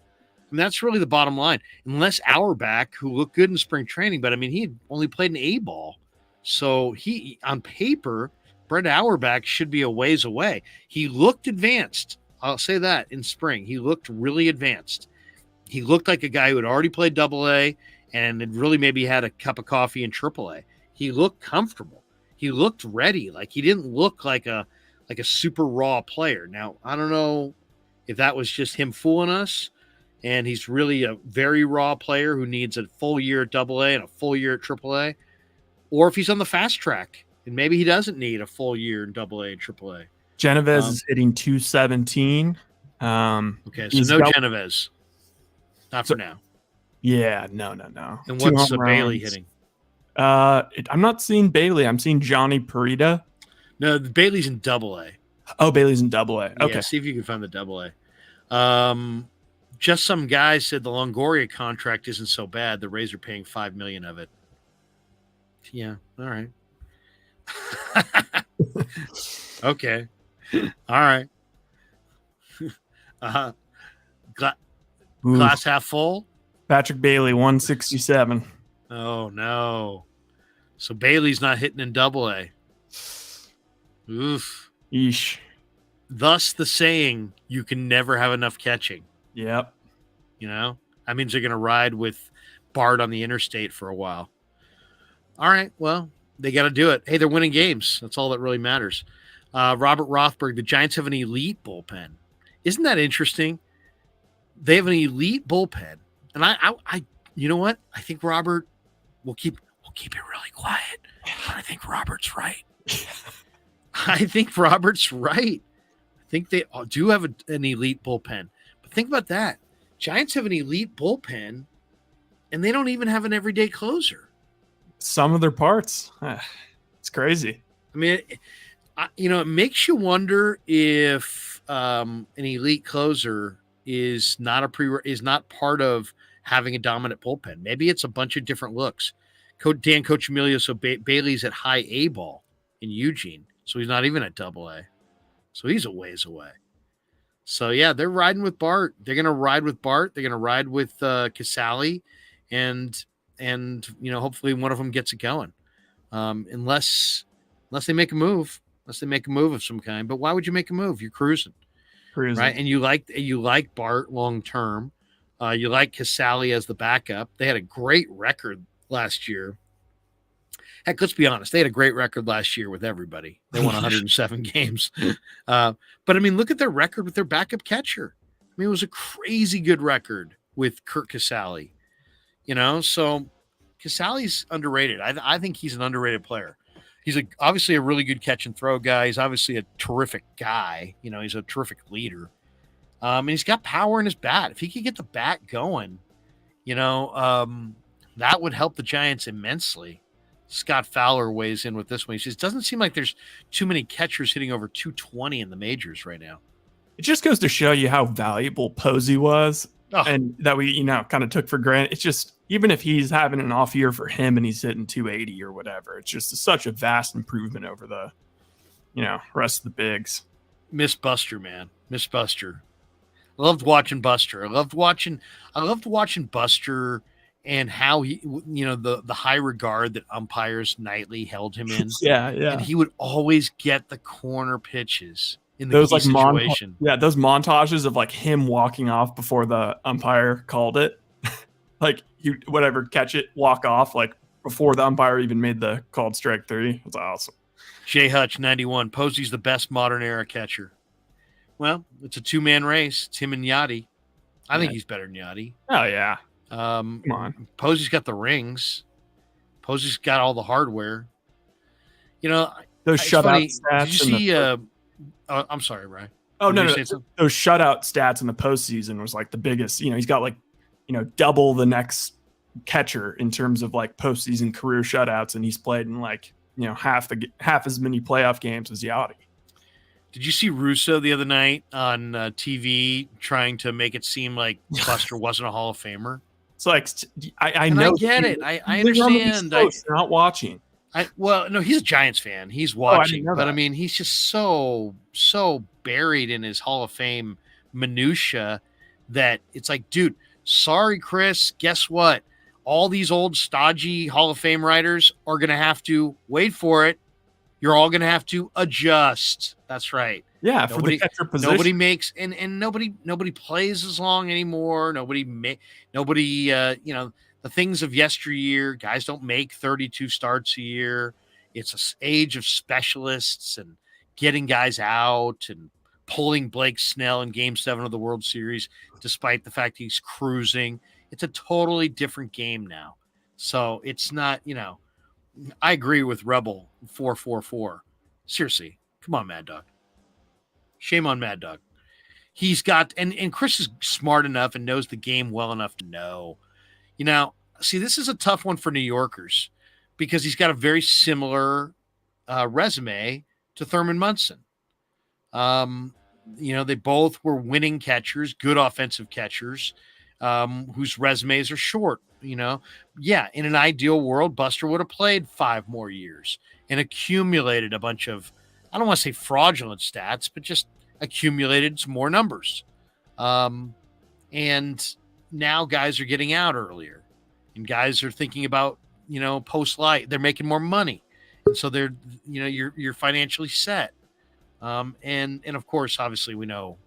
And that's really the bottom line. Unless Auerbach, who looked good in spring training, but I mean, he had only played an A ball. So he, on paper, Brett Auerbach should be a ways away. He looked advanced. I'll say that in spring. He looked really advanced. He looked like a guy who had already played AA and had really maybe had a cup of coffee in AAA. He looked comfortable. He looked ready. Like, he didn't look like a super raw player. Now, I don't know if that was just him fooling us, and he's really a very raw player who needs a full year at AA and a full year at AAA, or if he's on the fast track and maybe he doesn't need a full year in AA and AAA. Genovez is hitting 217. Okay, so no Genovez. Not for now. Yeah, no. And what's Bailey hitting? I'm not seeing Bailey. I'm seeing Johnny Parita. No, Bailey's in AA. Oh, Bailey's in AA. Okay. Yeah, see if you can find the AA. Just some guy said the Longoria contract isn't so bad. The Rays are paying $5 million of it. Yeah, all right. Okay. All right. Glass half full. Patrick Bailey, 167. Oh no! So Bailey's not hitting in AA. Oof. Yeesh. Thus the saying, you can never have enough catching. Yep. That means they're going to ride with Bart on the interstate for a while. All right. Well, they got to do it. Hey, they're winning games. That's all that really matters. Robert Rothberg, the Giants have an elite bullpen. Isn't that interesting? They have an elite bullpen. And I you know what? I think Robert will keep it really quiet. But I think Robert's right. I think Robert's right. I think they do have an elite bullpen. But think about that. Giants have an elite bullpen, and they don't even have an everyday closer. Some of their parts. It's crazy. I mean, it makes you wonder if an elite closer is not part of having a dominant bullpen. Maybe it's a bunch of different looks. Dan Coach Emilio, so Bailey's at high A ball in Eugene, so he's not even at AA. So he's a ways away. So yeah, they're riding with Bart. They're going to ride with Bart. They're going to ride with Casale, and hopefully one of them gets it going. Unless they make a move, of some kind. But why would you make a move? You're cruising. Right? And you like Bart long term. You like Casale as the backup. They had a great record last year. Heck, let's be honest. They had a great record last year with everybody. They won 107 games. But I mean, look at their record with their backup catcher. I mean, it was a crazy good record with Kurt Casale. So Casale's underrated. I think he's an underrated player. He's obviously a really good catch and throw guy. He's obviously a terrific guy. He's a terrific leader. And he's got power in his bat. If he could get the bat going, that would help the Giants immensely. Scott Fowler weighs in with this one. He says, doesn't seem like there's too many catchers hitting over 220 in the majors right now. It just goes to show you how valuable Posey was and that we, kind of took for granted. It's just, even if he's having an off year for him and he's hitting 280 or whatever, it's just such a vast improvement over the, rest of the bigs. Miss Buster, man. Miss Buster. I loved watching Buster. I loved watching Buster and how he, the high regard that umpires nightly held him in. Yeah. And he would always get the corner pitches in the key situation. Those montages of him walking off before the umpire called it. Catch it, walk off, before the umpire even made the called strike 3. It's awesome. Jay Hutch, 91. Posey's the best modern era catcher. Well, it's a 2-man race. It's him and Yachty. I think he's better than Yachty. Oh, yeah. Come on. Posey's got the rings. Posey's got all the hardware. Those shutout stats. Did you see? I'm sorry, Ryan. Oh, no. Those shutout stats in the postseason was the biggest. He's got double the next catcher in terms of postseason career shutouts, and he's played in half as many playoff games as Yachty. Did you see Russo the other night on TV trying to make it seem like Buster wasn't a Hall of Famer? It's I know. I get it. I understand. Not watching. No, he's a Giants fan. He's watching, but I mean, he's just so buried in his Hall of Fame minutia that it's dude, sorry, Chris. Guess what? All these old stodgy Hall of Fame writers are going to have to wait for it. You're all going to have to adjust. That's right. Yeah, for the catcher position. Nobody makes and nobody plays as long anymore. The things of yesteryear, guys don't make 32 starts a year. It's an age of specialists and getting guys out and pulling Blake Snell in Game 7 of the World Series, despite the fact he's cruising. It's a totally different game now. So it's not, I agree with Rebel 444. Seriously, come on, Mad Dog. Shame on Mad Dog. He's got, and Chris is smart enough and knows the game well enough to know. See, this is a tough one for New Yorkers because he's got a very similar resume to Thurman Munson. They both were winning catchers, good offensive catchers, whose resumes are short. In an ideal world, Buster would have played 5 more years and accumulated a bunch of, I don't want to say fraudulent stats, but just accumulated some more numbers. And now guys are getting out earlier and guys are thinking about, post-light, they're making more money. And so they're, you're financially set. And of course, obviously we know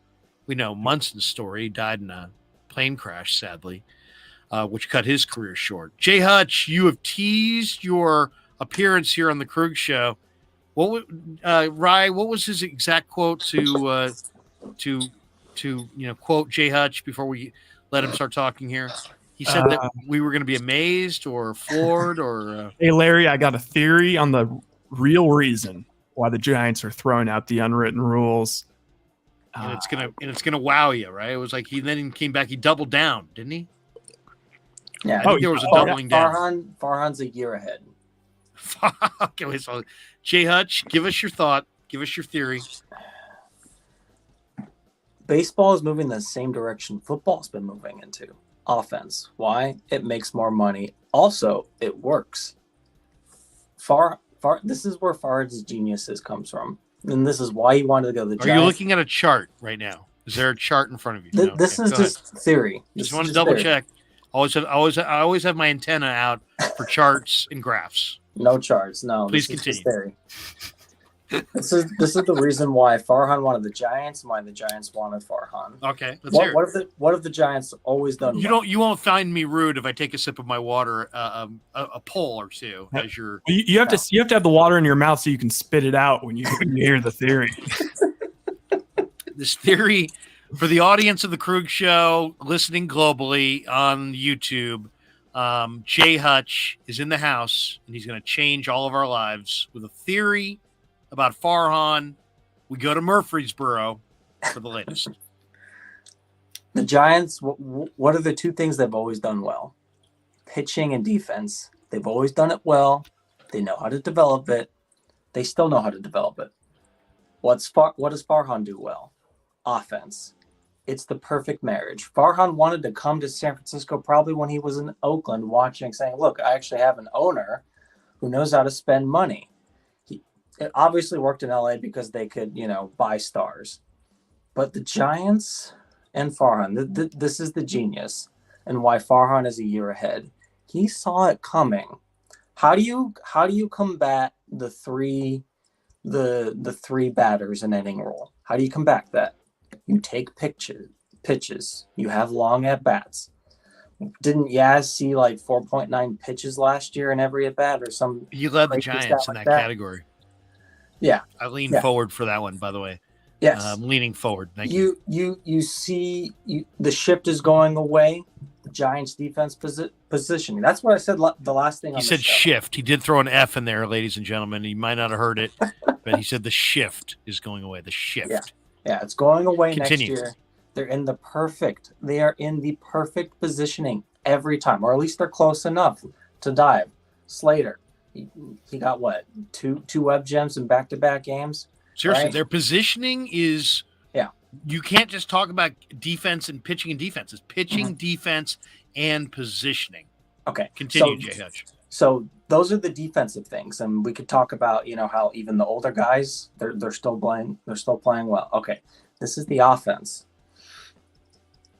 Munson's story. He died in a plane crash, sadly, which cut his career short. Jay Hutch, you have teased your appearance here on the Krueg Show. Rye, what was his exact quote to quote Jay Hutch before we let him start talking here? He said that we were going to be amazed or floored or. Hey, Larry, I got a theory on the real reason why the Giants are throwing out the unwritten rules. And it's gonna wow you, right? It was like he came back. He doubled down, didn't he? Yeah, I think there was a doubling down. Farhan's a year ahead. Okay, so Jay Hutch, give us your thought. Give us your theory. Baseball is moving the same direction football's been moving into. Offense. Why? It makes more money. Also, it works. This is where Farhan's geniuses comes from. And this is why he wanted to go to the Giants. Are you looking at a chart right now? Is there a chart in front of you? No, This okay, is just theory. Just want to double check. I always have my antenna out for charts and graphs. No charts. No. Please this continue. Is theory. This is the reason why Farhan wanted the Giants and why the Giants wanted Farhan. Okay, let's hear it. What have the Giants always done? You won't find me rude if I take a sip of my water, a pull or two as you're. You have to have the water in your mouth so you can spit it out when you hear the theory. This theory for the audience of the Krueg Show listening globally on YouTube. Jay Hutch is in the house and he's going to change all of our lives with a theory about Farhan. We go to Murfreesboro for the latest. The Giants, what are the two things they've always done well? Pitching and defense. They've always done it well. They know how to develop it. They still know how to develop it. What does Farhan do well? Offense. It's the perfect marriage. Farhan wanted to come to San Francisco probably when he was in Oakland watching, saying, look, I actually have an owner who knows how to spend money. It obviously worked in LA because they could, buy stars. But the Giants and Farhan, this is the genius and why Farhan is a year ahead. He saw it coming. How do you combat the three batters in inning rule? How do you combat that? You take pitches. You have long at bats. Didn't Yaz see like 4.9 pitches last year in every at bat or some? You led the Giants in that category. Yeah, I leaned forward for that one, by the way. Yes, leaning forward. Thank you. You see, the shift is going away. The Giants' defense positioning. That's what I said. The last thing he said shift. He did throw an F in there, ladies and gentlemen. You might not have heard it, but he said the shift is going away. The shift. Yeah, it's going away Continue. next year. They are in the perfect positioning every time, or at least they're close enough to dive. Slater, he got what? Two web gems in back-to-back games? Seriously, right? Their positioning is you can't just talk about defense and pitching and defense. It's pitching, defense, and positioning. Okay. Continue, Jay Hutch. So those are the defensive things, and we could talk about how even the older guys they're still playing well. Okay, this is the offense.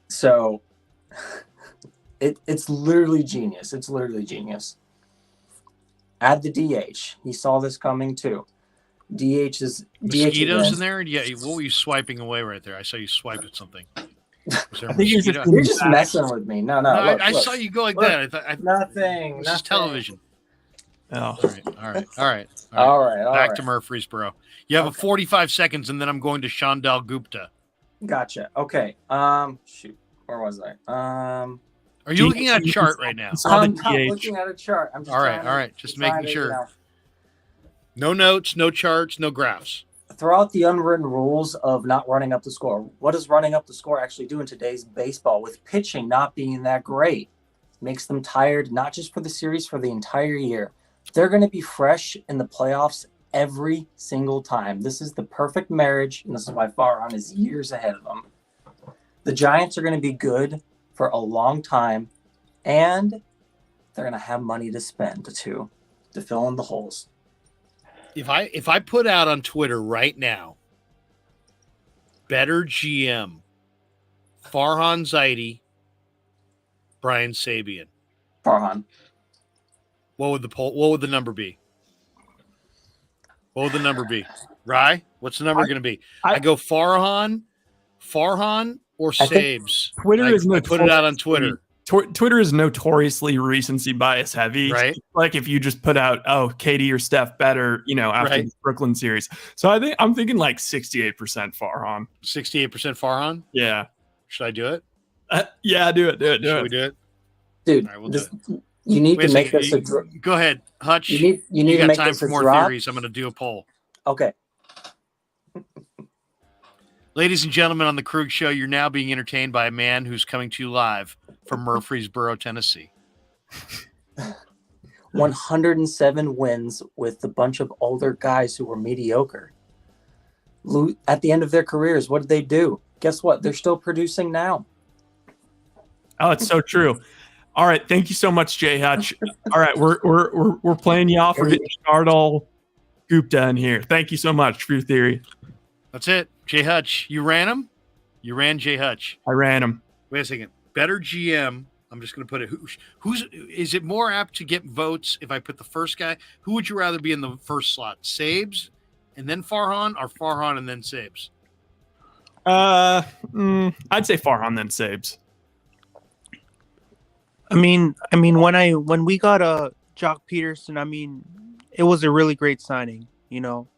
So it's literally genius. It's literally genius. Add the DH. He saw this coming too. DH is mosquitoes in there. Yeah, what were you swiping away right there? I saw you swipe at something. Was there a mosquito? You're just messing with me. No. Look, I saw you go like that. I thought nothing. This is television. Oh, all right. Back to Murfreesboro. You have a 45 seconds, and then I'm going to Chandal Gupta. Gotcha. Okay. Shoot. Where was I? Are you looking at a chart right now? I'm not looking at a chart. I'm just all right. Just making sure. No notes, no charts, no graphs. Throughout the unwritten rules of not running up the score, what does running up the score actually do in today's baseball with pitching not being that great? Makes them tired, not just for the series, for the entire year. They're going to be fresh in the playoffs every single time. This is the perfect marriage, and this is why Farhan is years ahead of them. The Giants are going to be good for a long time, and they're going to have money to spend to fill in the holes. If I put out on Twitter right now, better GM, Farhan Zaidi, Brian Sabian. Farhan. What would the number be? What would the number be? Rye? What's the number going to be? I go Farhan or Sabes. Twitter is I put it out on Twitter. Twitter is notoriously recency bias heavy. Right. Like if you just put out, KD or Steph better, after the Brooklyn series. So I'm thinking like 68% Farhan. 68% Farhan? Yeah. Should I do it? Yeah, do it. Should we do it? Dude, all right, we'll do it. You need to make this go ahead, Hutch. You need to got make time this for more drop. theories. I'm going to do a poll. Okay. Ladies and gentlemen, on the Krueg Show, you're now being entertained by a man who's coming to you live from Murfreesboro, Tennessee. 107 wins with a bunch of older guys who were mediocre. At the end of their careers, what did they do? Guess what? They're still producing now. Oh, it's so true. All right, thank you so much, Jay Hutch. All right, we're playing you off. We're getting Chandal Gupta in here. Thank you so much for your theory. That's it, Jay Hutch. You ran him. You ran Jay Hutch. I ran him. Wait a second. Better GM. I'm just going to put it. Who's is it more apt to get votes if I put the first guy? Who would you rather be in the first slot? Sabes and then Farhan, or Farhan and then Sabes? I'd say Farhan then Sabes. I mean, when we got Jock Peterson, I mean, it was a really great signing. You know.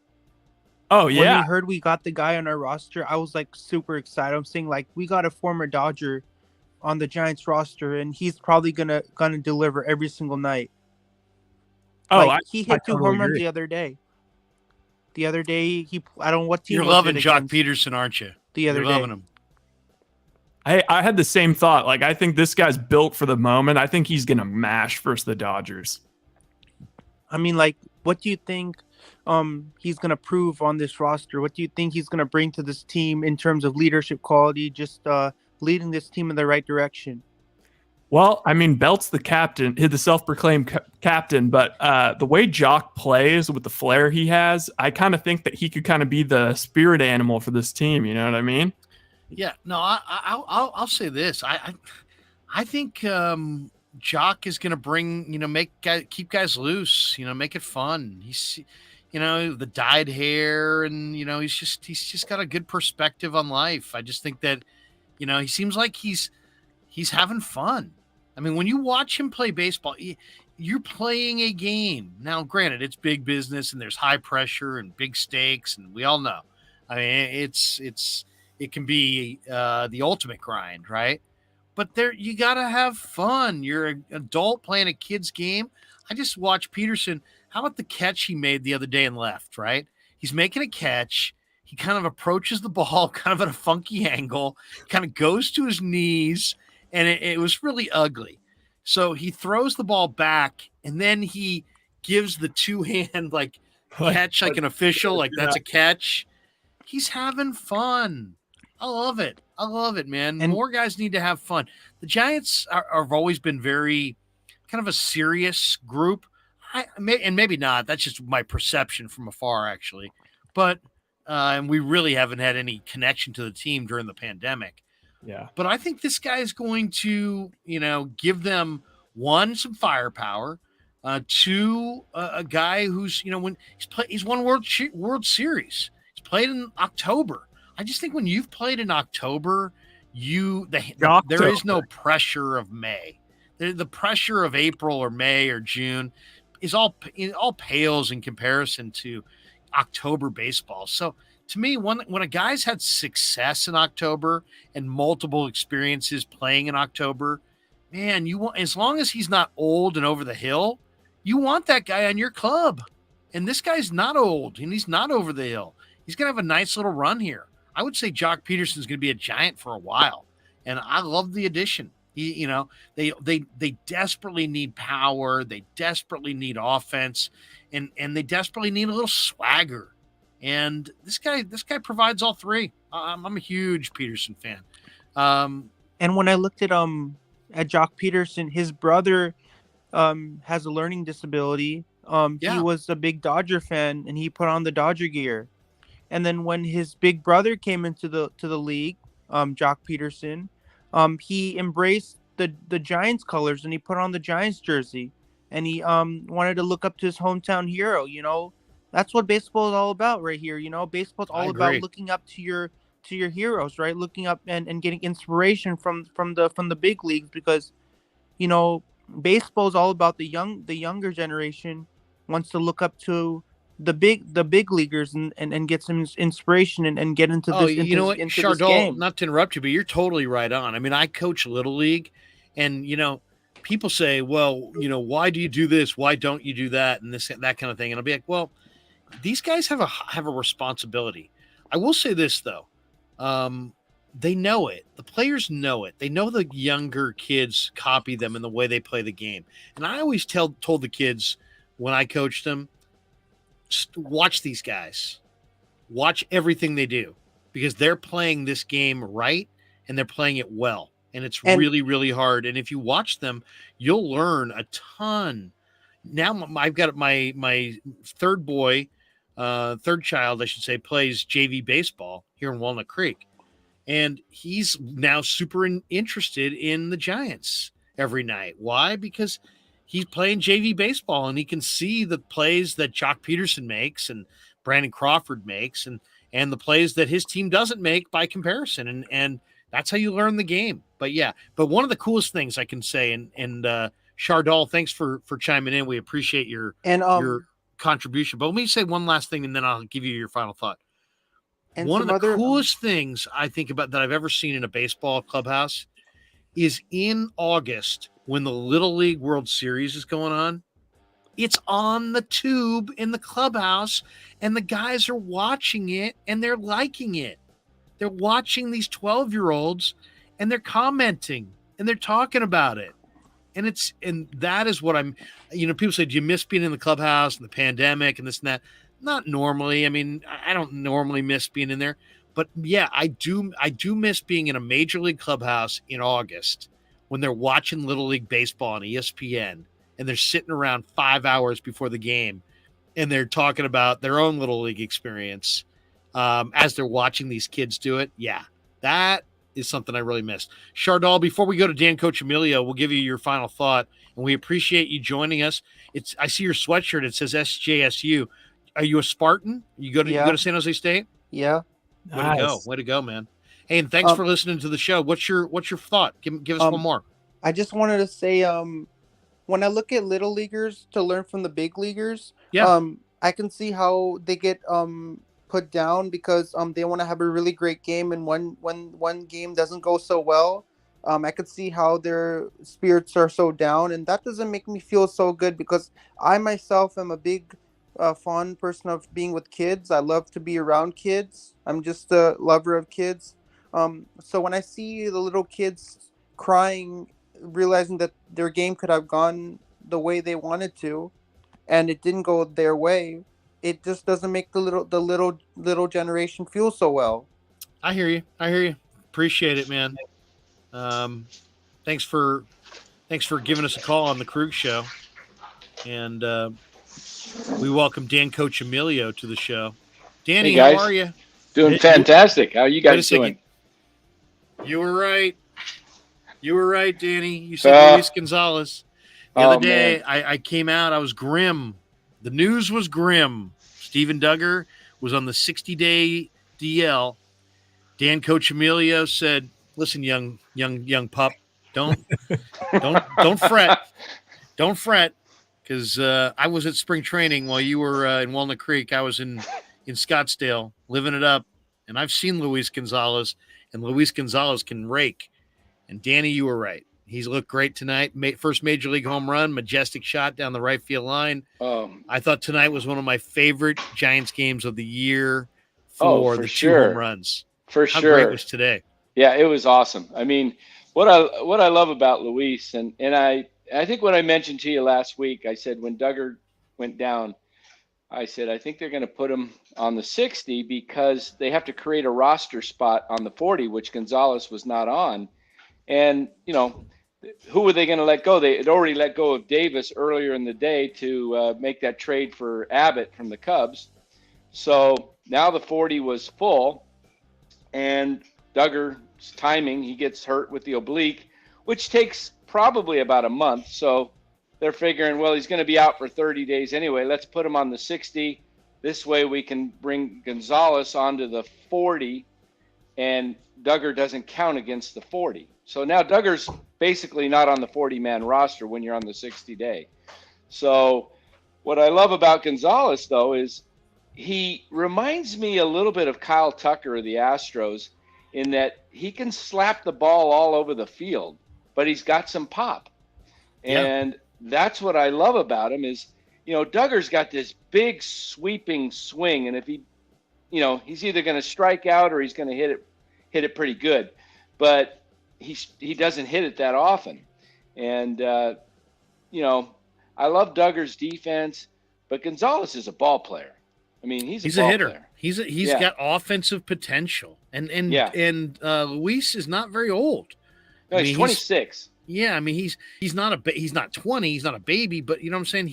Oh When yeah. we heard we got the guy on our roster, I was like super excited. I'm saying like we got a former Dodger on the Giants roster, and he's probably gonna deliver every single night. Oh, Like, he hit I two totally home runs agree. the other day. The other day, I don't know what team. You're was loving it Jock against Peterson, aren't you? The other You're day. loving him. I had the same thought. Like, I think this guy's built for the moment. I think he's gonna mash versus the Dodgers. I mean, like, what do you think he's gonna prove on this roster? What do you think he's gonna bring to this team in terms of leadership quality? Just leading this team in the right direction. Well, I mean, Belt's the captain, the self-proclaimed captain, but the way Jock plays with the flair he has, I kind of think that he could kind of be the spirit animal for this team. You know what I mean? Yeah. No, I'll say this. I think Jock is going to bring, keep guys loose, make it fun. He's, the dyed hair, and he's just got a good perspective on life. I just think that, he seems like he's having fun. I mean, when you watch him play baseball, you're playing a game. Now, granted, it's big business and there's high pressure and big stakes, and we all know. I mean, it can be the ultimate grind, right? But you got to have fun. You're an adult playing a kid's game. I just watched Peterson. How about the catch he made the other day and left, right? He's making a catch. He kind of approaches the ball kind of at a funky angle, kind of goes to his knees, and it was really ugly. So he throws the ball back, and then he gives the two-hand catch like an official, like that's a catch. He's having fun. I love it, man. And more guys need to have fun. The Giants have always been very kind of a serious group. And maybe not. That's just my perception from afar, actually. But and we really haven't had any connection to the team during the pandemic. Yeah. But I think this guy is going to, give them, one, some firepower, two, a guy who's, when he's won World Series. He's played in October. I just think when you've played in October, there is no pressure of May. The pressure of April or May or June is all pales in comparison to October baseball. So to me, when a guy's had success in October and multiple experiences playing in October, man, you want, as long as he's not old and over the hill, you want that guy on your club. And this guy's not old and he's not over the hill. He's going to have a nice little run here. I would say Jock Peterson's going to be a Giant for a while. And I love the addition. They desperately need power. They desperately need offense, and they desperately need a little swagger. And this guy provides all three. I'm a huge Peterson fan. And when I looked at Jock Peterson, his brother has a learning disability. He was a big Dodger fan, and he put on the Dodger gear. And then when his big brother came into the league, Jock Peterson, he embraced the Giants colors, and he put on the Giants jersey, and he wanted to look up to his hometown hero. That's what baseball is all about right here. Baseball is all about looking up to your heroes, right? Looking up and getting inspiration from the big leagues, because baseball is all about the younger generation wants to look up to the big leaguers and get some inspiration and get into this. You know what, into Chardol, this game. not to interrupt you, but you're totally right on. I mean, I coach Little League, and people say, well, why do you do this? Why don't you do that? And that kind of thing. And I'll be like, well, these guys have a responsibility. I will say this though. They know it. The players know it. They know the younger kids copy them in the way they play the game. And I always told the kids when I coached them, watch these guys. Watch everything they do, because they're playing this game right and they're playing it well. And it's really, really hard. And if you watch them, you'll learn a ton. Now I've got my third child, I should say, plays JV baseball here in Walnut Creek. And he's now super interested in the Giants every night. Why? Because he's playing JV baseball and he can see the plays that Jock Peterson makes and Brandon Crawford makes and the plays that his team doesn't make by comparison. And that's how you learn the game. But one of the coolest things I can say, and Chardal, thanks for chiming in. We appreciate your contribution. But let me say one last thing and then I'll give you your final thought. And one of the coolest things I think about that I've ever seen in a baseball clubhouse is in August when the Little League World Series is going on. It's on the tube in the clubhouse and the guys are watching it and they're liking it. They're watching these 12-year-olds and they're commenting and they're talking about it. And that is what I'm, people say, do you miss being in the clubhouse and the pandemic and this and that? Not normally. I mean, I don't normally miss being in there, but yeah, I do miss being in a major league clubhouse in August when they're watching Little League baseball on ESPN and they're sitting around 5 hours before the game and they're talking about their own Little League experience as they're watching these kids do it. Yeah, that is something I really missed. Chardal, before we go to Dan Coach Emilio, we'll give you your final thought, and we appreciate you joining us. I see your sweatshirt. It says SJSU. Are you a Spartan? You go to San Jose State? Yeah. Way to go, man. Hey, and thanks for listening to the show. What's your thought? Give us one more. I just wanted to say, when I look at little leaguers to learn from the big leaguers, I can see how they get put down because they want to have a really great game, and when one game doesn't go so well, I could see how their spirits are so down, and that doesn't make me feel so good because I myself am a big fond person of being with kids. I love to be around kids. I'm just a lover of kids. So when I see the little kids crying, realizing that their game could have gone the way they wanted to, and it didn't go their way, it just doesn't make the little generation feel so well. I hear you. Appreciate it, man. Thanks for giving us a call on the Krueg show, and we welcome Dan Coach Emilio to the show. Danny, hey, how are you? Doing fantastic. How are you guys doing? You were right, Danny. You said Luis Gonzalez. The other day, I came out. I was grim. The news was grim. Steven Duggar was on the 60-day DL. Dan Coach Emilio said, "Listen, young pup, don't fret. Don't fret, because I was at spring training while you were in Walnut Creek. I was in Scottsdale living it up, and I've seen Luis Gonzalez, and Luis Gonzalez can rake. And Danny, you were right. He's looked great tonight. First major league home run, majestic shot down the right field line. I thought tonight was one of my favorite Giants games of the year for the two home runs. For How sure. great was today? Yeah, it was awesome. I mean, what I love about Luis, and I think what I mentioned to you last week, I said when Duggar went down, I said I think they're going to put him on the 60 because they have to create a roster spot on the 40, which Gonzalez was not on. And, who were they going to let go? They had already let go of Davis earlier in the day to make that trade for Abbott from the Cubs. So now the 40 was full, and Duggar's timing, he gets hurt with the oblique, which takes probably about a month. So they're figuring, well, he's going to be out for 30 days anyway. Let's put him on the 60. This way we can bring Gonzalez onto the 40, and Duggar doesn't count against the 40. So now Duggar's basically not on the 40-man roster when you're on the 60-day. So what I love about Gonzalez, though, is he reminds me a little bit of Kyle Tucker of the Astros in that he can slap the ball all over the field, but he's got some pop. And that's what I love about him is, Duggar's got this big sweeping swing, and if he, he's either going to strike out or he's going to hit it pretty good. But he doesn't hit it that often. And, I love Duggar's defense, but Gonzalez is a ball player. I mean, he's a hitter. Player. He's got offensive potential. And Luis is not very old. No, he's 26. He's not he's not 20. He's not a baby, but you know what I'm saying?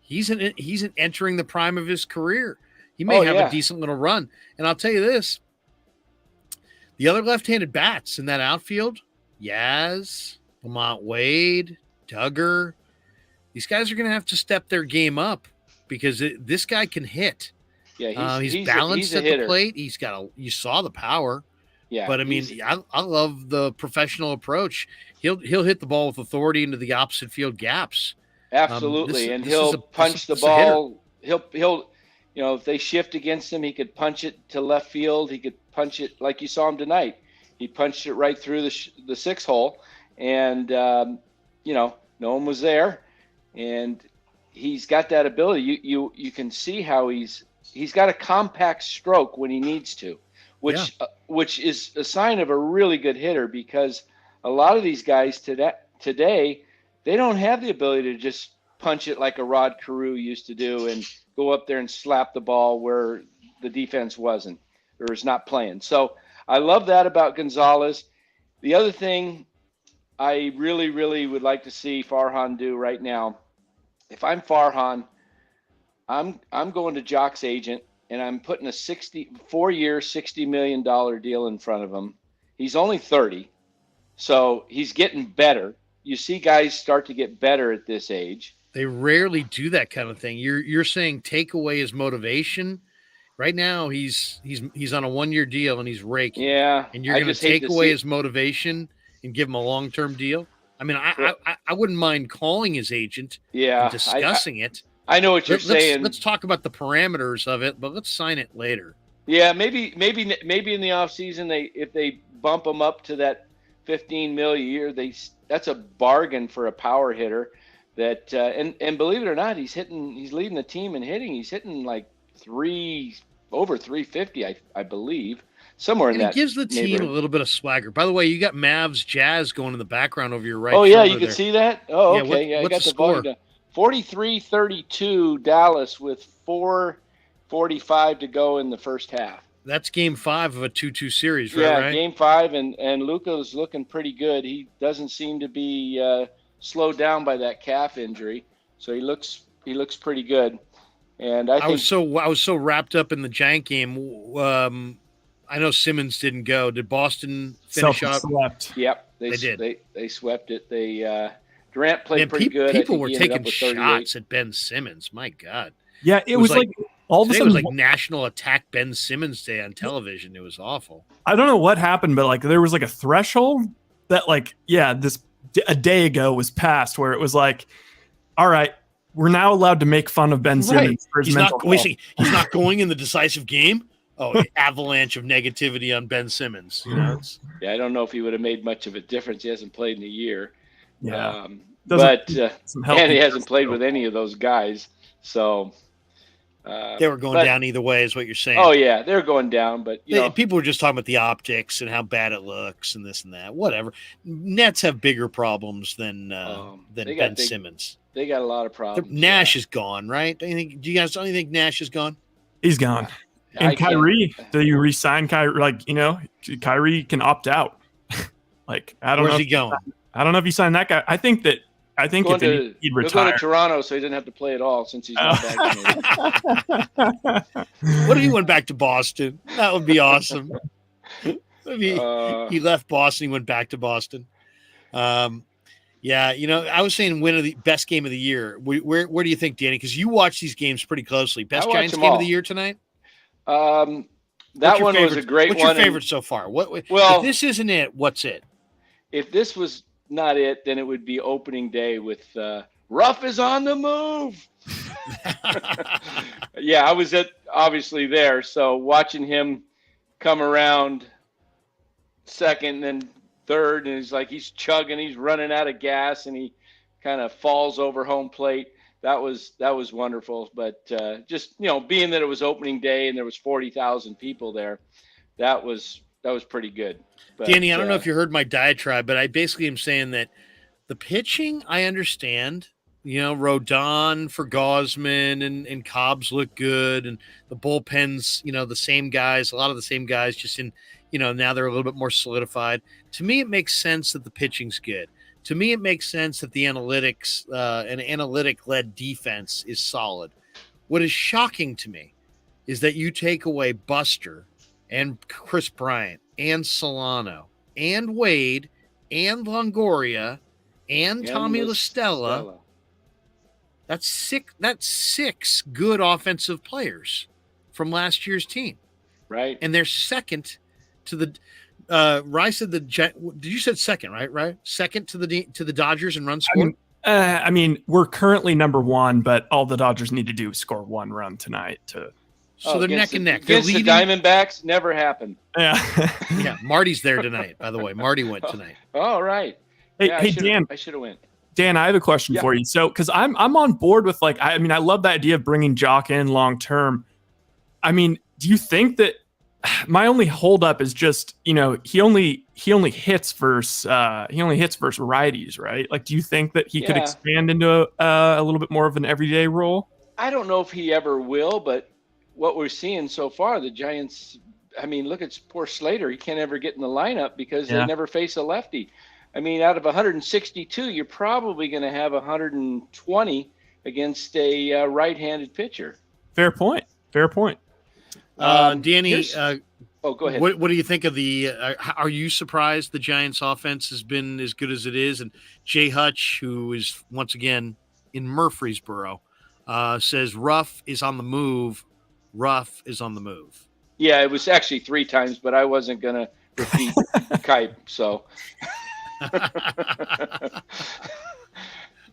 He's entering the prime of his career. He may have a decent little run. And I'll tell you this, The other left-handed bats in that outfield, Yaz, Lamont Wade, Duggar, these guys are going to have to step their game up because this guy can hit. Yeah, he's balanced he's a at hitter. the plate. He's got you saw the power. Yeah, but I mean, I love the professional approach. He'll hit the ball with authority into the opposite field gaps. Absolutely, and he'll punch the ball. He'll if they shift against him, he could punch it to left field. He could punch it like you saw him tonight. He punched it right through the 6 hole, and no one was there, and he's got that ability. You can see how he's got a compact stroke when he needs to, which is a sign of a really good hitter, because a lot of these guys today they don't have the ability to just punch it like a Rod Carew used to do and go up there and slap the ball where the defense wasn't or is not playing. So I love that about Gonzalez. The other thing I really, really would like to see Farhan do right now, if I'm Farhan, I'm going to Jock's agent and I'm putting a 4-year, $60 million deal in front of him. He's only 30, so he's getting better. You see guys start to get better at this age. They rarely do that kind of thing. You're saying take away his motivation. Right now, he's on a 1-year deal and he's raking. Yeah, and you're going to take away his motivation and give him a long-term deal. I mean, I wouldn't mind calling his agent. And discussing it. I know what you're saying. Let's talk about the parameters of it, but let's sign it later. Yeah, maybe in the offseason if they bump him up to that $15 million a year, that's a bargain for a power hitter. That and believe it or not, he's leading the team in hitting. He's hitting like over 350, I believe, somewhere in that. It gives the team a little bit of swagger. By the way, you got Mavs Jazz going in the background over your right. Oh yeah, you can see that. Oh okay, yeah. I got the score? 43-32 Dallas with 4:45 to go in the first half. That's game 5 of a 2-2 series, right? Yeah, right? game 5, and Luka's looking pretty good. He doesn't seem to be slowed down by that calf injury, so he looks pretty good. And I was so wrapped up in the Giant game. I know Simmons didn't go. Did Boston finish up? Swept. Yep, they did. They swept it. Durant played pretty good. People were taking shots at Ben Simmons. My God. Yeah, it was like all of a sudden it was like National Attack Ben Simmons Day on television. It was awful. I don't know what happened, but like there was like a threshold that a day ago was passed where it was like, all right, we're now allowed to make fun of Ben Simmons for his mental health. He's not going in the decisive game. Oh, avalanche of negativity on Ben Simmons. Yeah, I don't know if he would have made much of a difference. He hasn't played in a year. Yeah, and he hasn't played with any of those guys. So they were going down either way, is what you're saying. Oh yeah, they're going down. But people were just talking about the optics and how bad it looks and this and that. Whatever. Nets have bigger problems than Ben Simmons. They got a lot of problems. Nash is gone, right? Do you guys think Nash is gone? He's gone. And Kyrie, do you re-sign Kyrie? Kyrie can opt out. I don't know. Where's he going? I don't know if you sign that guy. I think he'd retire. He'll go to Toronto, so he didn't have to play at all since he's not back. What if he went back to Boston? That would be awesome. He left Boston, he went back to Boston. Yeah, I was saying win of the best game of the year. Where do you think, Danny? Because you watch these games pretty closely. Best Giants game of the year tonight? That one was a great one. What's your favorite so far? If this isn't it, what's it? If this was not it, then it would be opening day with Ruff is on the move. Yeah, I was obviously there, so watching him come around second and third, and he's chugging, he's running out of gas, and he kind of falls over home plate. That was wonderful. But just being that it was opening day and there was 40,000 people there, that was pretty good. But, Danny, I don't know if you heard my diatribe, but I basically am saying that the pitching, I understand. Rodon for Gosman and Cobbs look good, and the bullpens, the same guys, a lot of the same guys, just in, now they're a little bit more solidified. To me, it makes sense that the pitching's good. To me, it makes sense that the analytics, an analytic-led defense is solid. What is shocking to me is that you take away Buster and Chris Bryant and Solano and Wade and Longoria and Tommy La Stella. That's six good offensive players from last year's team. Right. And they're second to the Rye said you said second, right? Right? Second to the Dodgers in run score. I mean, we're currently number one, but all the Dodgers need to do is score one run tonight so they're neck and neck. Against the Diamondbacks, never happened. Yeah. Yeah, Marty's there tonight, by the way. Marty went tonight. Oh, right. Hey, Dan. I should have went. Dan, I have a question for you. So, because I'm on board with I love the idea of bringing Jock in long term. I mean, do you think that my only holdup is just he only hits versus righties, right? Like, do you think that he could expand into a little bit more of an everyday role? I don't know if he ever will, but what we're seeing so far, the Giants. I mean, look at poor Slater. He can't ever get in the lineup because they never face a lefty. I mean, out of 162, you're probably going to have 120 against a right-handed pitcher. Fair point. Danny, go ahead. What do you think of the? Are you surprised the Giants' offense has been as good as it is? And Jay Hutch, who is once again in Murfreesboro, says Ruff is on the move. Ruff is on the move. Yeah, it was actually 3 times, but I wasn't going to repeat Kipe, so.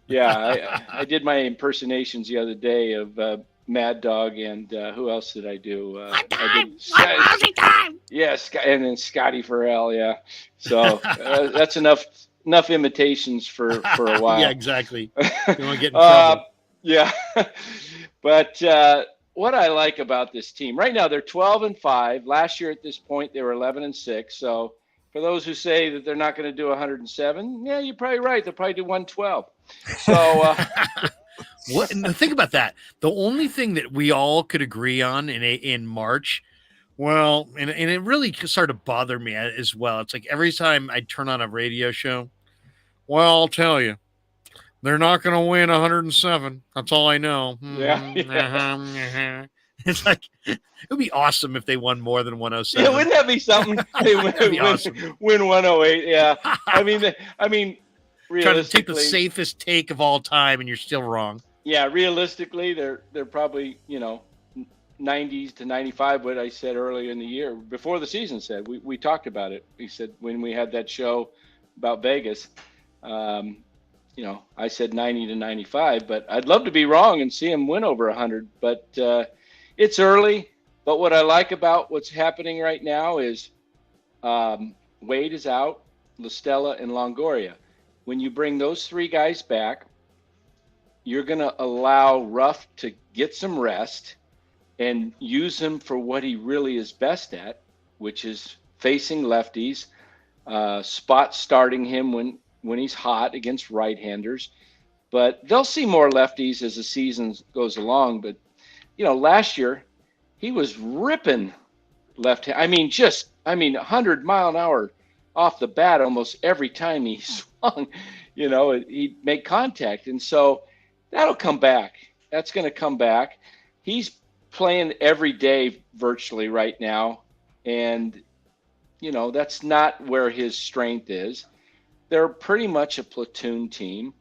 Yeah, I did my impersonations the other day of Mad Dog and who else did I do? Time. Yes, and then Scotty Farrell. Yeah, so that's enough imitations for a while. Yeah, exactly. You want to get in trouble. Yeah, but what I like about this team right now, they're 12-5. Last year at this point, they were 11-6. So. For those who say that they're not going to do 107, yeah, you're probably right. They'll probably do 112. So, think about that. The only thing that we all could agree on in March, well, and it really started to bother me as well. It's like every time I turn on a radio show, well, I'll tell you, they're not going to win 107. That's all I know. Yeah. It's like it would be awesome if they won more than 107. Yeah, wouldn't that be something? They win 108. Yeah, I mean, realistically, trying to take the safest take of all time, and you're still wrong. Yeah, realistically, they're probably 90s to 95. What I said earlier in the year, before the season, said we talked about it. We said when we had that show about Vegas, I said 90 to 95, but I'd love to be wrong and see them win over 100, but. It's early, but what I like about what's happening right now is Wade is out, La Stella, and Longoria. When you bring those 3 guys back, you're going to allow Ruff to get some rest and use him for what he really is best at, which is facing lefties, spot starting him when he's hot against right-handers. But they'll see more lefties as the season goes along, but last year he was ripping left hand. 100 mile an hour off the bat almost every time he swung. He'd make contact, and so that'll come back. That's going to come back. He's playing every day virtually right now, and that's not where his strength is. They're pretty much a platoon team.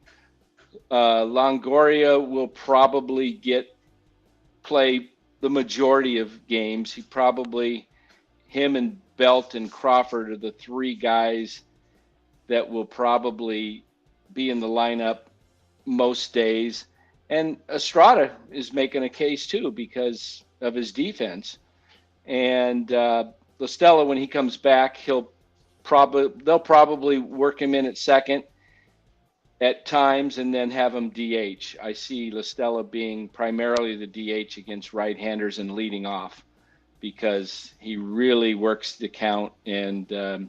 Longoria will probably play the majority of games. Him and Belt and Crawford are the 3 guys that will probably be in the lineup most days. And Estrada is making a case too because of his defense. And La Stella, when he comes back, they'll probably work him in at second at times and then have him DH. I see La Stella being primarily the DH against right-handers and leading off because he really works the count and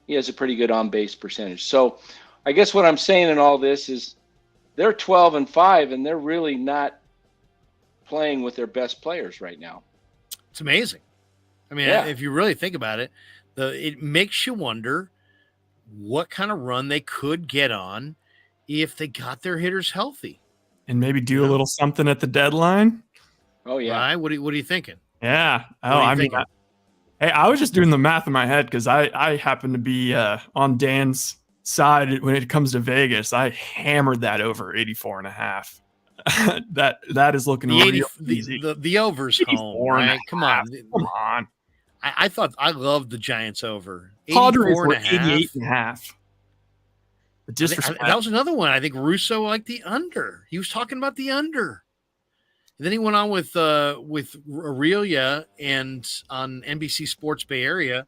he has a pretty good on-base percentage. So I guess what I'm saying in all this is they're 12-5 and they're really not playing with their best players right now. It's amazing. I mean, if you really think about it, it makes you wonder what kind of run they could get on if they got their hitters healthy and maybe do a little something at the deadline. Oh yeah. Right? What are you thinking? Yeah. I mean, Hey, I was just doing the math in my head because I happen to be on Dan's side when it comes to Vegas. I hammered that over 84.5. that is looking real easy. The over's home, right? Come on. Come on. I thought I loved the Giants over. Padres were 88.5. The disrespect. That was another one. I think Russo liked the under. He was talking about the under. And then he went on with Aurelia and on NBC Sports Bay Area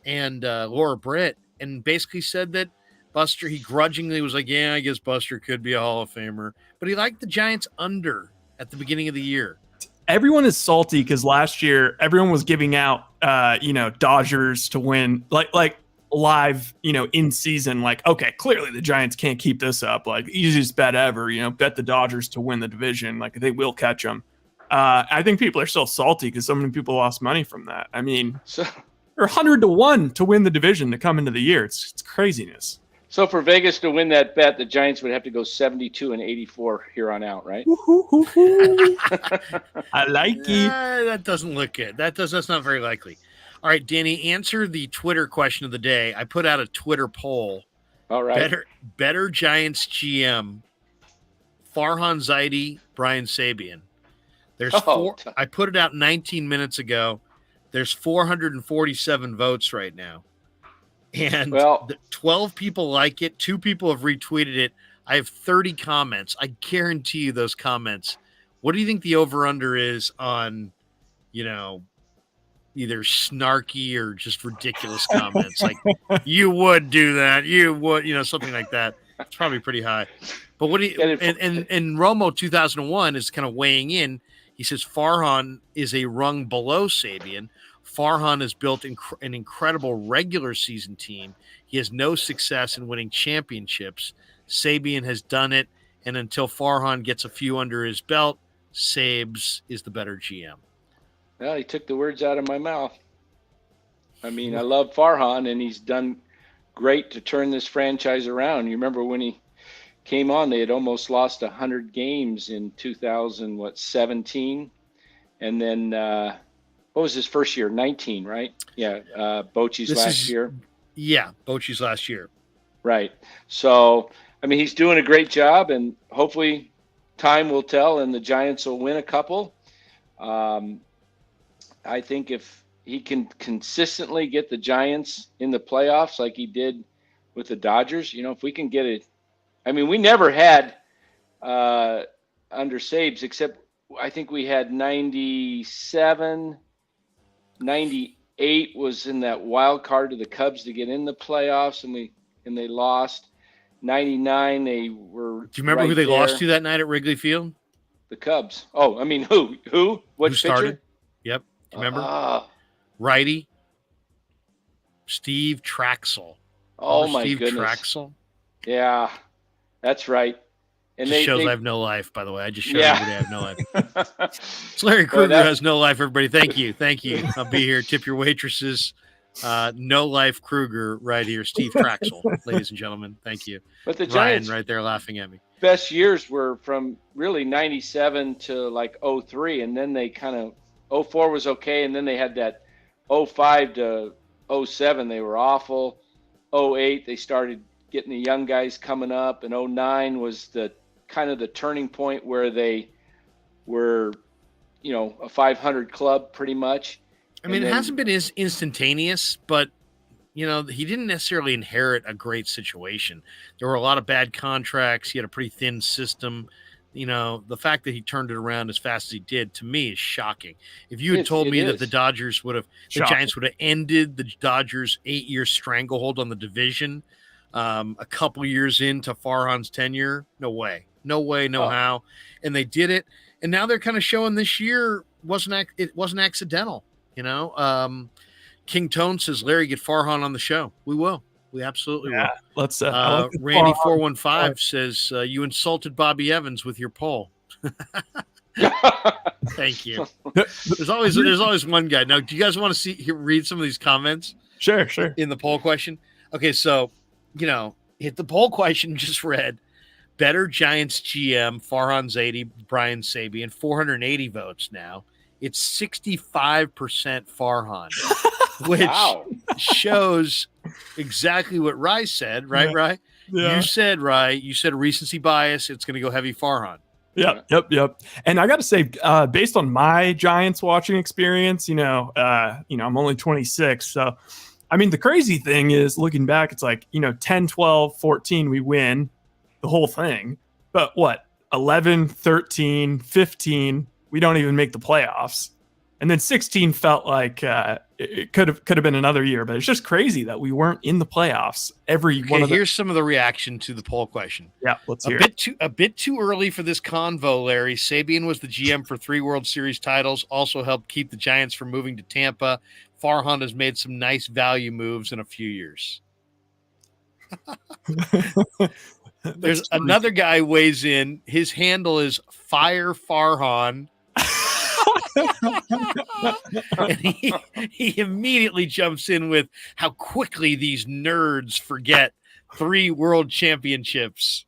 and Laura Britt, and basically said that Buster, he grudgingly was like, yeah, I guess Buster could be a Hall of Famer. But he liked the Giants under at the beginning of the year. Everyone is salty because last year everyone was giving out Dodgers to win like live, in season, like, okay, clearly the Giants can't keep this up. Like, easiest bet ever, bet the Dodgers to win the division. Like, they will catch them. I think people are still salty because so many people lost money from that. I mean, they're 100-1 to win the division to come into the year. It's craziness. So for Vegas to win that bet, the Giants would have to go 72-84 here on out, right? I like it. That doesn't look good. That's not very likely. All right, Danny, answer the Twitter question of the day. I put out a Twitter poll. All right. Better Giants GM, Farhan Zaidi, Brian Sabian. There's four. I put it out 19 minutes ago. There's 447 votes right now. And 12 people like it. 2 people have retweeted it. I have 30 comments. I guarantee you those comments. What do you think the over-under is on, either snarky or just ridiculous comments? Like, you would do that. You would, something like that. It's probably pretty high. But what do you, and Romo 2001 is kind of weighing in. He says Farhan is a rung below Sabian. Farhan has built an incredible regular season team. He has no success in winning championships. Sabian has done it. And until Farhan gets a few under his belt, Sabes is the better GM. Well, he took the words out of my mouth. I mean, I love Farhan, and he's done great to turn this franchise around. You remember when he came on, they had almost lost 100 games in 2017. And then what was his first year? 19, right? Yeah, Bochy's last year. Yeah, Bochy's last year. Right. So, I mean, he's doing a great job, and hopefully time will tell, and the Giants will win a couple. I think if he can consistently get the Giants in the playoffs like he did with the Dodgers, if we can get it. I mean, we never had under Sabes, except I think we had 97, 98 was in that wild card to the Cubs to get in the playoffs, and they lost. 99, they were. Do you remember who they lost to that night at Wrigley Field? The Cubs. Oh, I mean, who? What who pitcher? Started? Yep. Remember? Righty. Steve Traxel. Oh, remember my Steve goodness. Traxel? Yeah, that's right. And just shows I have no life, by the way. I just showed everybody I have no life. It's Larry Krueger has no life, everybody. Thank you. I'll be here. Tip your waitresses. No life Krueger right here. Steve Traxel, ladies and gentlemen. Thank you. But the Ryan Giants right there laughing at me. Best years were from really 97 to like 03, and then they kind of 04 was okay, and then they had that 05 to 07 they were awful. 08 they started getting the young guys coming up, and 09 was the kind of the turning point where they were, a 500 club pretty much. I mean, it hasn't been as instantaneous, but he didn't necessarily inherit a great situation. There were a lot of bad contracts. He had a pretty thin system. The fact that he turned it around as fast as he did, to me, is shocking. If you had told me that the Giants would have ended the Dodgers' 8-year stranglehold on the division a couple years into Farhan's tenure, no way, no how. And they did it. And now they're kind of showing this year it wasn't accidental. King Tone says, Larry, get Farhan on the show. We will. We absolutely will. Let's. Randy 415 says you insulted Bobby Evans with your poll. Thank you. There's always one guy. Now, do you guys want to read some of these comments? Sure. In the poll question. Okay, so hit the poll question just read. Better Giants GM Farhan Zaidi, Brian Sabian, 480 votes now. It's 65% Farhan, which shows exactly what Rye said, right, Rye? Yeah. You said recency bias. It's going to go heavy Farhan. Yep. And I got to say, based on my Giants watching experience, I'm only 26. So, I mean, the crazy thing is looking back, it's like, 10, 12, 14, we win the whole thing. But what, 11, 13, 15, we don't even make the playoffs. And then 16 felt like it could have been another year, but it's just crazy that we weren't in the playoffs every one of them. Here's some of the reaction to the poll question. Yeah, let's hear it. A bit too early for this convo, Larry. Sabian was the GM for 3 World Series titles, also helped keep the Giants from moving to Tampa. Farhan has made some nice value moves in a few years. There's another guy weighs in. His handle is Fire Farhan. And he immediately jumps in with how quickly these nerds forget 3 world championships.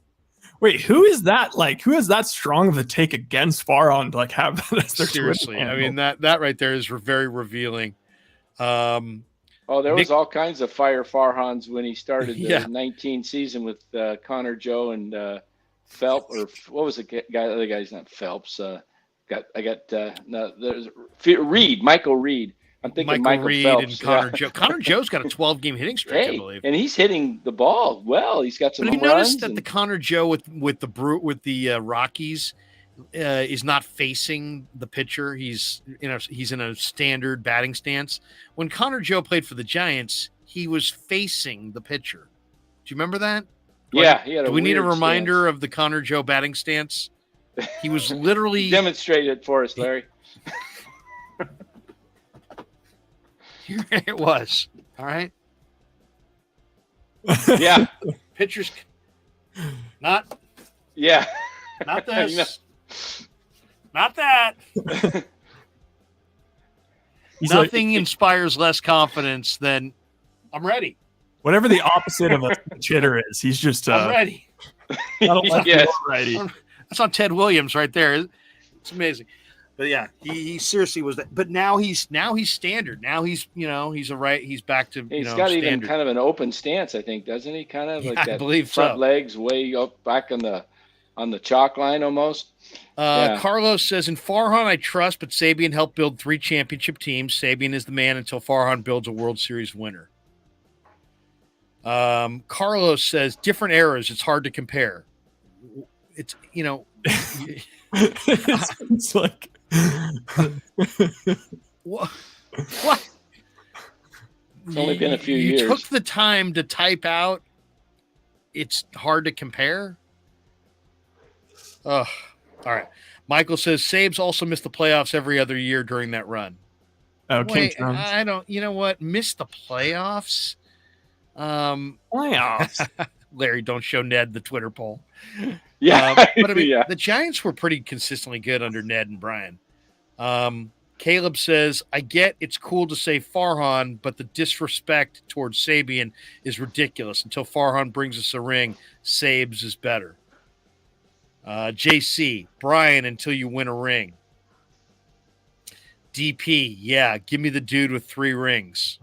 Wait, who is that? Like, who is that strong of a take against Farhan to like have that as their seriously? I mean, that right there is very revealing. There was all kinds of Fire Farhans when he started the 19 season with Connor Joe and Phelps, or what was the guy? The other guy's not Phelps. There's Reed, Michael Reed. I'm thinking Michael Reed Phelps. And Connor Joe. Connor Joe's got a 12-game hitting streak, I believe. And he's hitting the ball well. He's got some But home have you noticed runs. that the Connor Joe with the Rockies is not facing the pitcher? He's in a standard batting stance. When Connor Joe played for the Giants, he was facing the pitcher. Do you remember that? Yeah, he had Do we need a weird reminder stance. of the Connor Joe batting stance? He was literally Demonstrate it for us, Larry. Here it was. All right. Yeah. Pitchers not Yeah. Not this. Not that. Nothing inspires less confidence than I'm ready. Whatever the opposite of a hitter is, he's just I'm ready. Ready. That's on Ted Williams right there. It's amazing. But yeah, he seriously was that. But now he's standard. Now he's he's back to He's got standard. even kind of an open stance, I think, doesn't he? Kind of like that. I believe front so. Legs way up back on the chalk line almost. Carlos says, in Farhan I trust, but Sabian helped build 3 championship teams. Sabian is the man until Farhan builds a World Series winner. Carlos says, different eras. It's hard to compare. It's it's like what? It's only been a few you years. You took the time to type out. It's hard to compare. Oh, all right. Michael says Sabes also missed the playoffs every other year during that run. Oh, wait, I don't. You know what? Missed the playoffs. Playoffs. Larry, don't show Ned the Twitter poll. Yeah, but I mean, yeah. The Giants were pretty consistently good under Ned and Brian. Caleb says, I get it's cool to say Farhan, but the disrespect towards Sabian is ridiculous. Until Farhan brings us a ring, Sabes is better. JC, Brian, until you win a ring. DP, yeah, give me the dude with 3 rings.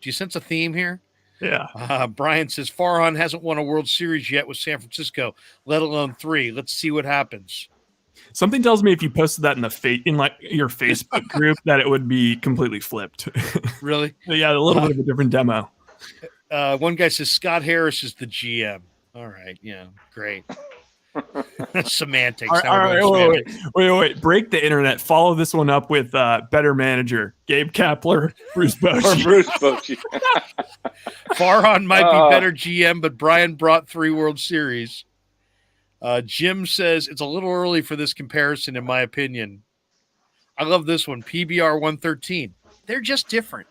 Do you sense a theme here? Yeah. Brian says Farhan hasn't won a World Series yet with San Francisco, let alone 3. Let's see what happens. Something tells me if you posted that in your Facebook group that it would be completely flipped. Really? Yeah, a little bit of a different demo. One guy says Scott Harris is the GM. All right, yeah, great. Semantics. All right, wait. Break the internet. Follow this one up with better manager. Gabe Kapler, Bruce Bochy. Bruce Bochy. Farhan might be better GM, but Brian brought 3 World Series. Jim says it's a little early for this comparison, in my opinion. I love this one. PBR 113. They're just different.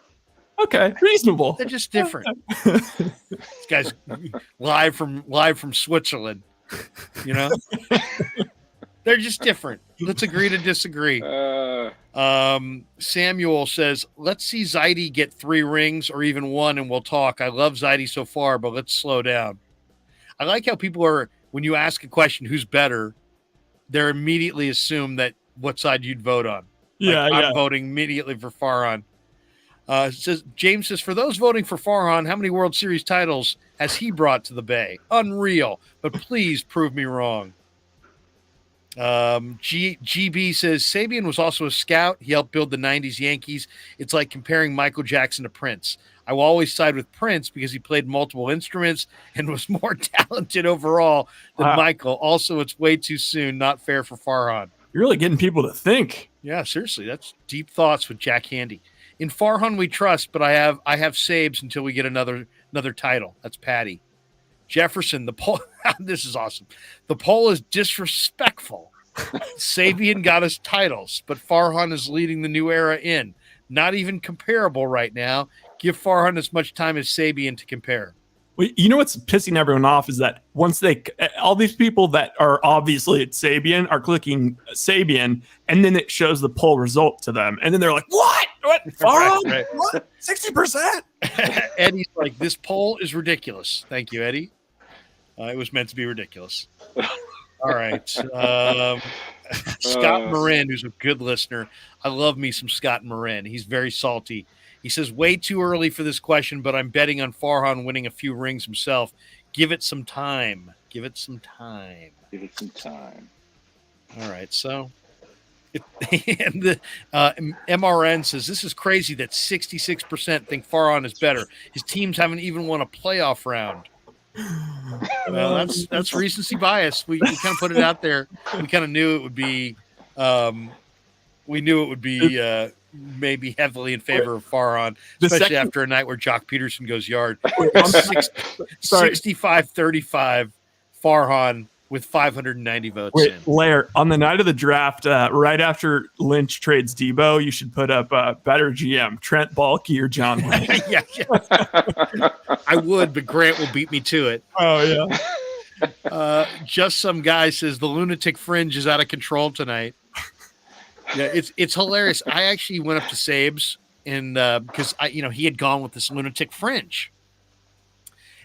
Okay, reasonable. They're just different. This guy's live from Switzerland. You know, they're just different. Let's agree to disagree. Samuel says, let's see Zaidi get 3 rings or even 1 and we'll talk. I love Zaidi so far, but let's slow down. I like how people are, when you ask a question, who's better, they're immediately assume that what side you'd vote on. I'm voting immediately for Farhan. James says, for those voting for Farhan, how many World Series titles has he brought to the Bay? Unreal, but please prove me wrong. GB says, Sabian was also a scout. He helped build the 90s Yankees. It's like comparing Michael Jackson to Prince. I will always side with Prince because he played multiple instruments and was more talented overall than Michael. Also, it's way too soon. Not fair for Farhan. You're really getting people to think. Yeah, seriously. That's deep thoughts with Jack Handy. In Farhan we trust, but I have Sabes until we get another title. That's Patty. Jefferson, the poll. This is awesome. The poll is disrespectful. Sabian got us titles, but Farhan is leading the new era in. Not even comparable right now. Give Farhan as much time as Sabian to compare. Well, you know what's pissing everyone off is that once all these people that are obviously at Sabian are clicking Sabian, and then it shows the poll result to them, and then they're like, "What? Farhan? Right. What? 60%?" Eddie's like, "This poll is ridiculous." Thank you, Eddie. It was meant to be ridiculous. All right. Scott Marin, who's a good listener. I love me some Scott Marin. He's very salty. He says, way too early for this question, but I'm betting on Farhan winning a few rings himself. Give it some time. Give it some time. Give it some time. All right. So, and the MRN says, this is crazy that 66% think Farhan is better. His teams haven't even won a playoff round. Well, that's recency bias. We kind of put it out there. We kind of knew it would be. We knew it would be maybe heavily in favor of Farhan, especially after a night where Jock Peterson goes yard. 65-35 Farhan with 590 votes. Wait, Lair, on the night of the draft, right after Lynch trades Debo, you should put up better GM, Trent Baalke or John Wayne. yeah. I would, but Grant will beat me to it. Oh, yeah. Just some guy says the lunatic fringe is out of control tonight. Yeah, it's hilarious. I actually went up to Sabes and because he had gone with this lunatic fringe,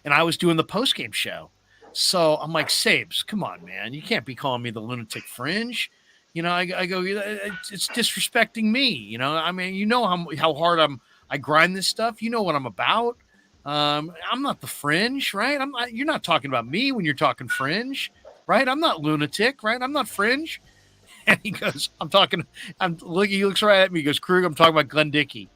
and I was doing the postgame show. So I'm like, Sabes, come on, man, you can't be calling me the lunatic fringe. I go, it's disrespecting me. I mean, how hard I grind this stuff. You know what I'm about. I'm not the fringe, right? You're not talking about me when you're talking fringe, right? I'm not lunatic, right? I'm not fringe. And he goes, he looks right at me. He goes, Krueg, I'm talking about Glenn Dickey.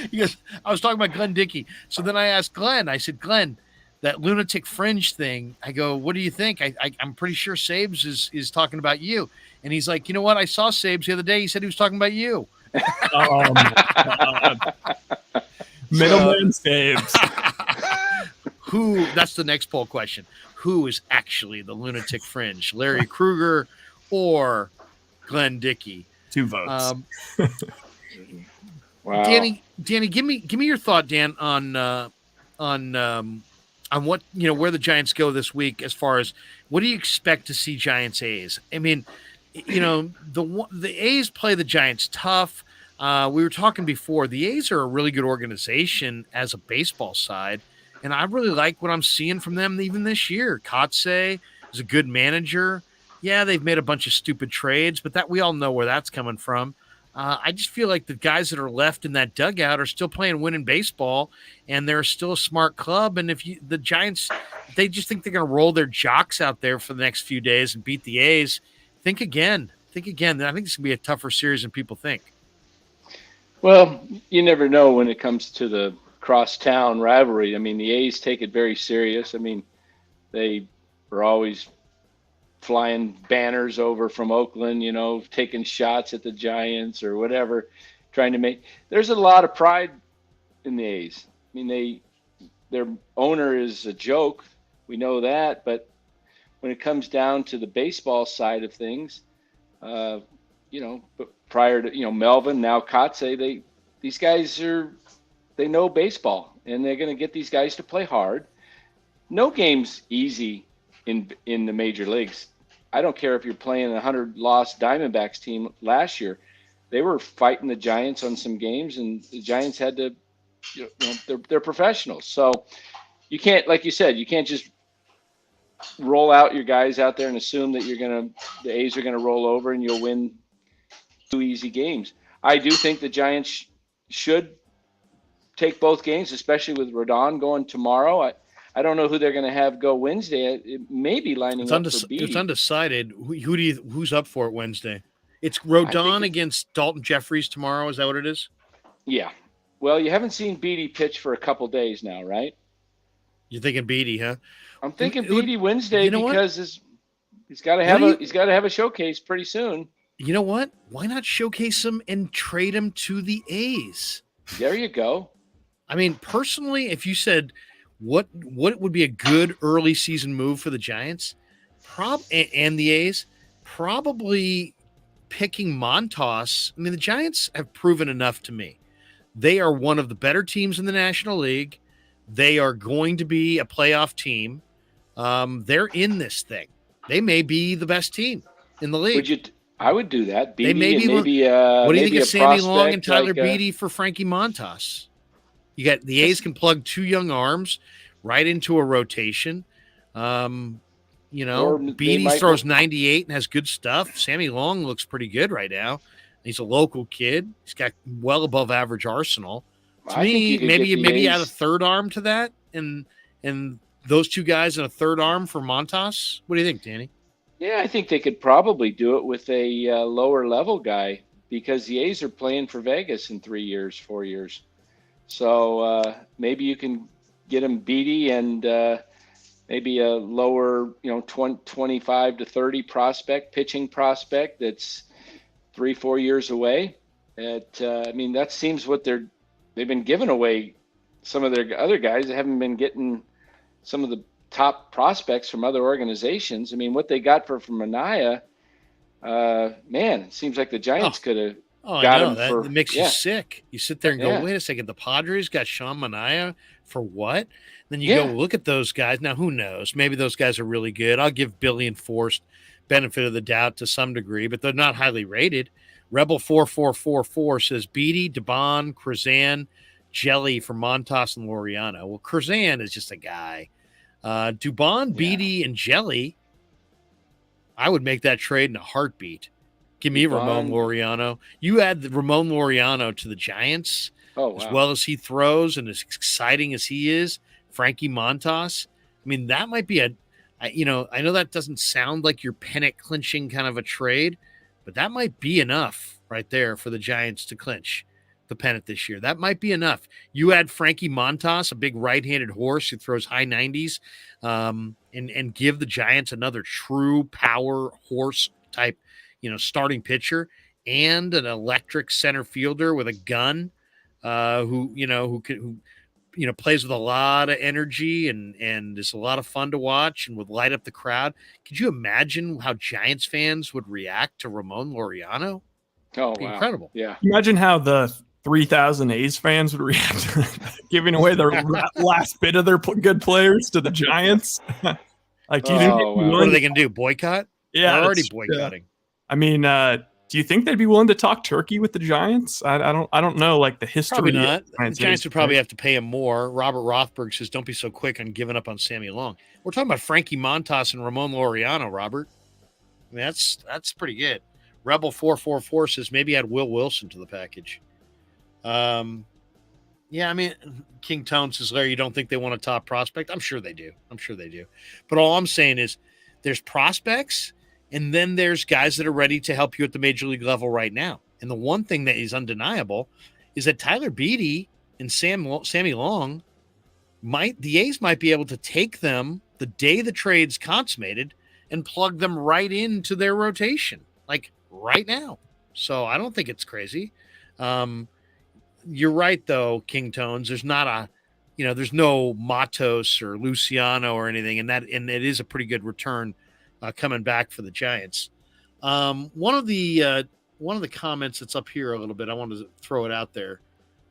He goes, I was talking about Glenn Dickey. So then I asked Glenn, I said, Glenn, that lunatic fringe thing, I go, what do you think? I'm pretty sure Sabes is talking about you. And he's like, you know what? I saw Sabes the other day. He said he was talking about you. Oh, my God. Middleman Sabes. That's the next poll question. Who is actually the lunatic fringe, Larry Krueger or Glenn Dickey? 2 votes. Wow. Danny, give me your thought, Dan, on what where the Giants go this week as far as what do you expect to see Giants A's? I mean, the A's play the Giants tough. We were talking before. The A's are a really good organization as a baseball side. And I really like what I'm seeing from them even this year. Kotsay is a good manager. Yeah, they've made a bunch of stupid trades, but we all know where that's coming from. I just feel like the guys that are left in that dugout are still playing winning baseball, and they're still a smart club. And the Giants, they just think they're going to roll their jocks out there for the next few days and beat the A's. Think again. I think it's going to be a tougher series than people think. Well, you never know when it comes to the crosstown rivalry. I mean, the A's take it very serious. I mean, they are always flying banners over from Oakland, taking shots at the Giants or whatever, trying to make. There's a lot of pride in the A's. I mean, their owner is a joke. We know that, but when it comes down to the baseball side of things, but prior to Melvin, now Kotsay, these guys they know baseball, and they're going to get these guys to play hard. No game's easy in the major leagues. I don't care if you're playing a 100-loss Diamondbacks team last year. They were fighting the Giants on some games, and the Giants had to, they're professionals. So you can't, like you said, you can't just roll out your guys out there and assume that the A's are going to roll over and you'll win 2 easy games. I do think the Giants should take both games, especially with Rodon going tomorrow. I don't know who they're going to have go Wednesday. It may be lining up for Beatty. It's undecided. Who's up for it Wednesday? It's Rodon against Dalton Jeffries tomorrow. Is that what it is? Yeah. Well, you haven't seen Beatty pitch for a couple days now, right? You're thinking Beatty, huh? I'm thinking Beatty Wednesday because he's got to have a showcase pretty soon. You know what? Why not showcase him and trade him to the A's? There you go. I mean, personally, if you said what would be a good early season move for the Giants, and the A's, probably picking Montas. I mean, the Giants have proven enough to me. They are one of the better teams in the National League. They are going to be a playoff team. They're in this thing. They may be the best team in the league. I would do that. Beatty, what do you think of Sammy Long and Tyler Beatty for Frankie Montas? You got the A's can plug 2 young arms right into a rotation. Beatty throws 98 and has good stuff. Sammy Long looks pretty good right now. He's a local kid. He's got well above average arsenal. To me, maybe add a third arm to that, and those 2 guys and a third arm for Montas. What do you think, Danny? Yeah, I think they could probably do it with a lower level guy because the A's are playing for Vegas in 3 years, 4 years. So maybe you can get him Beatty and maybe a lower, 25 to 30 pitching prospect that's 3-4 years away. That seems what they've been giving away. Some of their other guys that haven't been getting some of the top prospects from other organizations. I mean, what they got from Manaea, it seems like the Giants could have got him for. It makes you sick. You sit there and go, wait a second, the Padres got Sean Manaea for what? Then you go look at those guys. Now, who knows? Maybe those guys are really good. I'll give Billy and Forrest benefit of the doubt to some degree, but they're not highly rated. Rebel 4444 says Beatty, Dubon, Cruzan, Jelly for Montas and Laureano. Well, Cruzan is just a guy. Dubon, Beatty, and Jelly, I would make that trade in a heartbeat. Give me Ramon Laureano. You add the Ramon Laureano to the Giants, as well as he throws and as exciting as he is, Frankie Montas. I mean, that might be I know that doesn't sound like your pennant clinching kind of a trade, but that might be enough right there for the Giants to clinch the pennant this year. That might be enough. You add Frankie Montas, a big right-handed horse who throws high 90s, and give the Giants another true power horse type, starting pitcher and an electric center fielder with a gun, who plays with a lot of energy and is a lot of fun to watch and would light up the crowd. Could you imagine how Giants fans would react to Ramon Laureano? Oh, wow. Incredible. Yeah. Imagine how the 3,000 A's fans would react to giving away their last bit of their good players to the Giants. Do you think what are they going to do? Boycott? Yeah, they're already boycotting. I mean, do you think they'd be willing to talk turkey with the Giants? I don't know, like the history. Probably not. The Giants would probably have to pay him more. Robert Rothberg says, "Don't be so quick on giving up on Sammy Long." We're talking about Frankie Montas and Ramon Laureano, Robert. I mean, that's pretty good. Rebel 444 says maybe add Will Wilson to the package. Yeah, I mean, King Tone says, Larry, you don't think they want a top prospect? I'm sure they do. But all I'm saying is there's prospects, and then there's guys that are ready to help you at the major league level right now. And the one thing that is undeniable is that Tyler Beatty and Sammy Long the A's might be able to take them the day the trade's consummated and plug them right into their rotation, like right now. So I don't think it's crazy. You're right, though, King Tones. There's not there's no Matos or Luciano or anything, and it is a pretty good return coming back for the Giants. One of the comments that's up here a little bit, I wanted to throw it out there,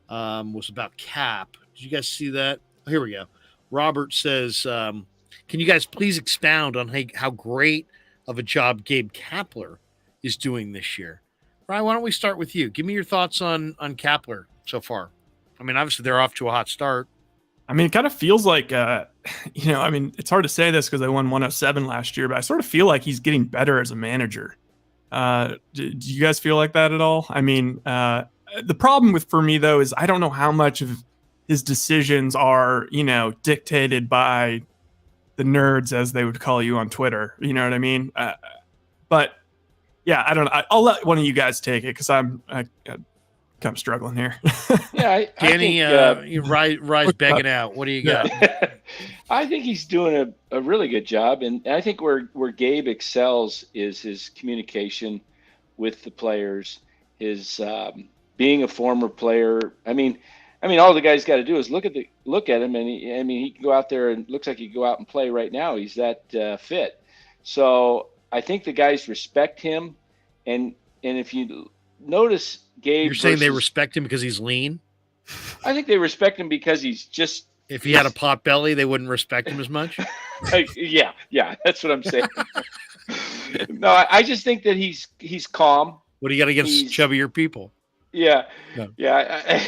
was about Cap. Did you guys see that? Oh, here we go. Robert says, can you guys please expound on how great of a job Gabe Kapler is doing this year? Ryan, why don't we start with you? Give me your thoughts on Kapler so far. I mean, obviously they're off to a hot start. I mean, it kind of feels like, it's hard to say this because they won 107 last year, but I sort of feel like he's getting better as a manager. Do you guys feel like that at all? I mean, the problem for me though is I don't know how much of his decisions are, dictated by the nerds, as they would call you on Twitter. You know what I mean? But yeah, I don't know. I'll let one of you guys take it because I'm kind of struggling here. Yeah, Danny, I think, rise begging out. What do you got? I think he's doing a really good job, and I think where Gabe excels is his communication with the players, his being a former player. I mean, all the guy's got to do is look at him, and he can go out there and looks like he can go out and play right now. He's that fit. So I think the guys respect him, and if you notice, Gabe. You're saying they respect him because he's lean? I think they respect him because he's just. If he had a pot belly, they wouldn't respect him as much. Yeah, that's what I'm saying. No, I just think that he's calm. What do you got against chubbier people? Yeah, no. Yeah.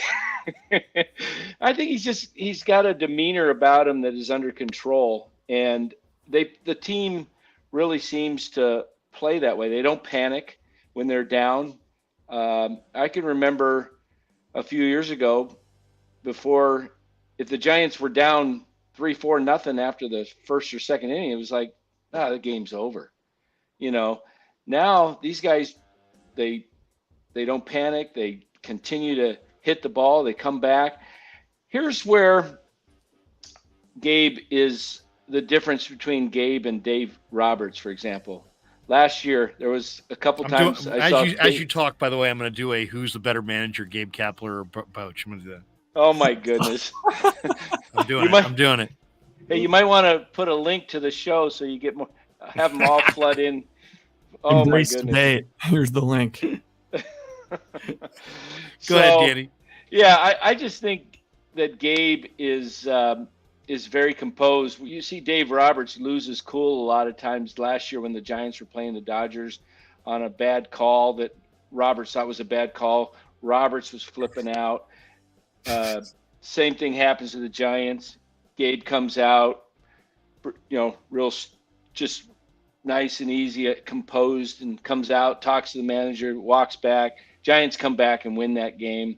I think he's got a demeanor about him that is under control, and the team really seems to play that way. They don't panic when they're down. I can remember a few years ago, before, if the Giants were down 3-4-0 after the first or second inning, it was like, the game's over. Now these guys, they don't panic. They continue to hit the ball. They come back. Here's where Gabe is the difference between Gabe and Dave Roberts, for example. Last year, there was a couple times as you talk, by the way, I'm going to do a who's the better manager, Gabe Kapler or Boach. I'm going to do that. Oh, my goodness. I'm doing it. Hey, you might want to put a link to the show so you get more, have them all flood in. Oh, Embrace my goodness. Debate. Here's the link. Go ahead, Danny. Yeah, I just think that Gabe is very composed. You see Dave Roberts lose his cool a lot of times last year when the Giants were playing the Dodgers on a bad call that Roberts thought was a bad call. Roberts was flipping out. Same thing happens to the Giants. Gabe comes out, real just nice and easy, composed, and comes out, talks to the manager, walks back. Giants come back and win that game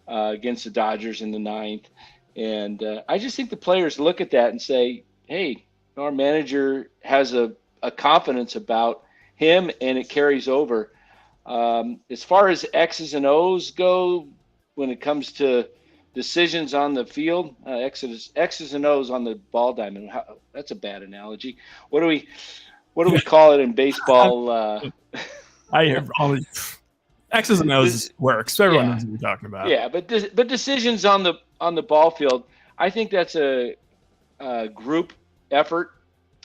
against the Dodgers in the ninth. And I just think the players look at that and say, hey, our manager has a confidence about him, and it carries over. As far as X's and O's go, when it comes to decisions on the field, X's and O's on the ball diamond. That's a bad analogy. What do we call it in baseball? I hear all these X's and O's works. Everyone knows what you're talking about. Yeah, but decisions on the ball field, I think that's a group effort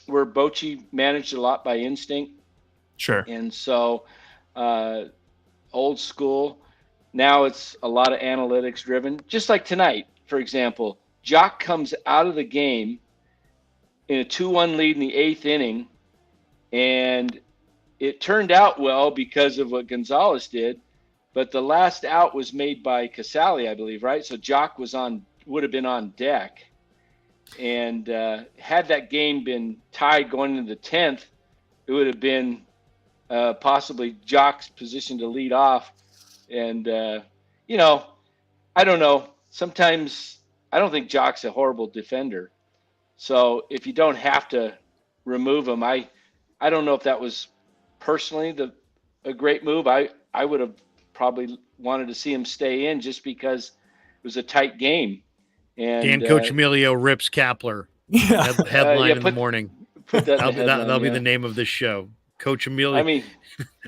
where Bochy managed a lot by instinct. Sure. And so old school. Now it's a lot of analytics driven. Just like tonight, for example, Jock comes out of the game in a 2-1 lead in the 8th inning, and it turned out well because of what Gonzalez did, but the last out was made by Casale, I believe, right? So Jock would have been on deck. And had that game been tied going into the 10th, it would have been possibly Jock's position to lead off. And, I don't know. Sometimes I don't think Jock's a horrible defender. So if you don't have to remove him, I don't know if that was personally a great move. I would have probably wanted to see him stay in just because it was a tight game. And Coach Emilio rips Kapler. Headline in the morning. That'll be the name of this show. Coach Emilio.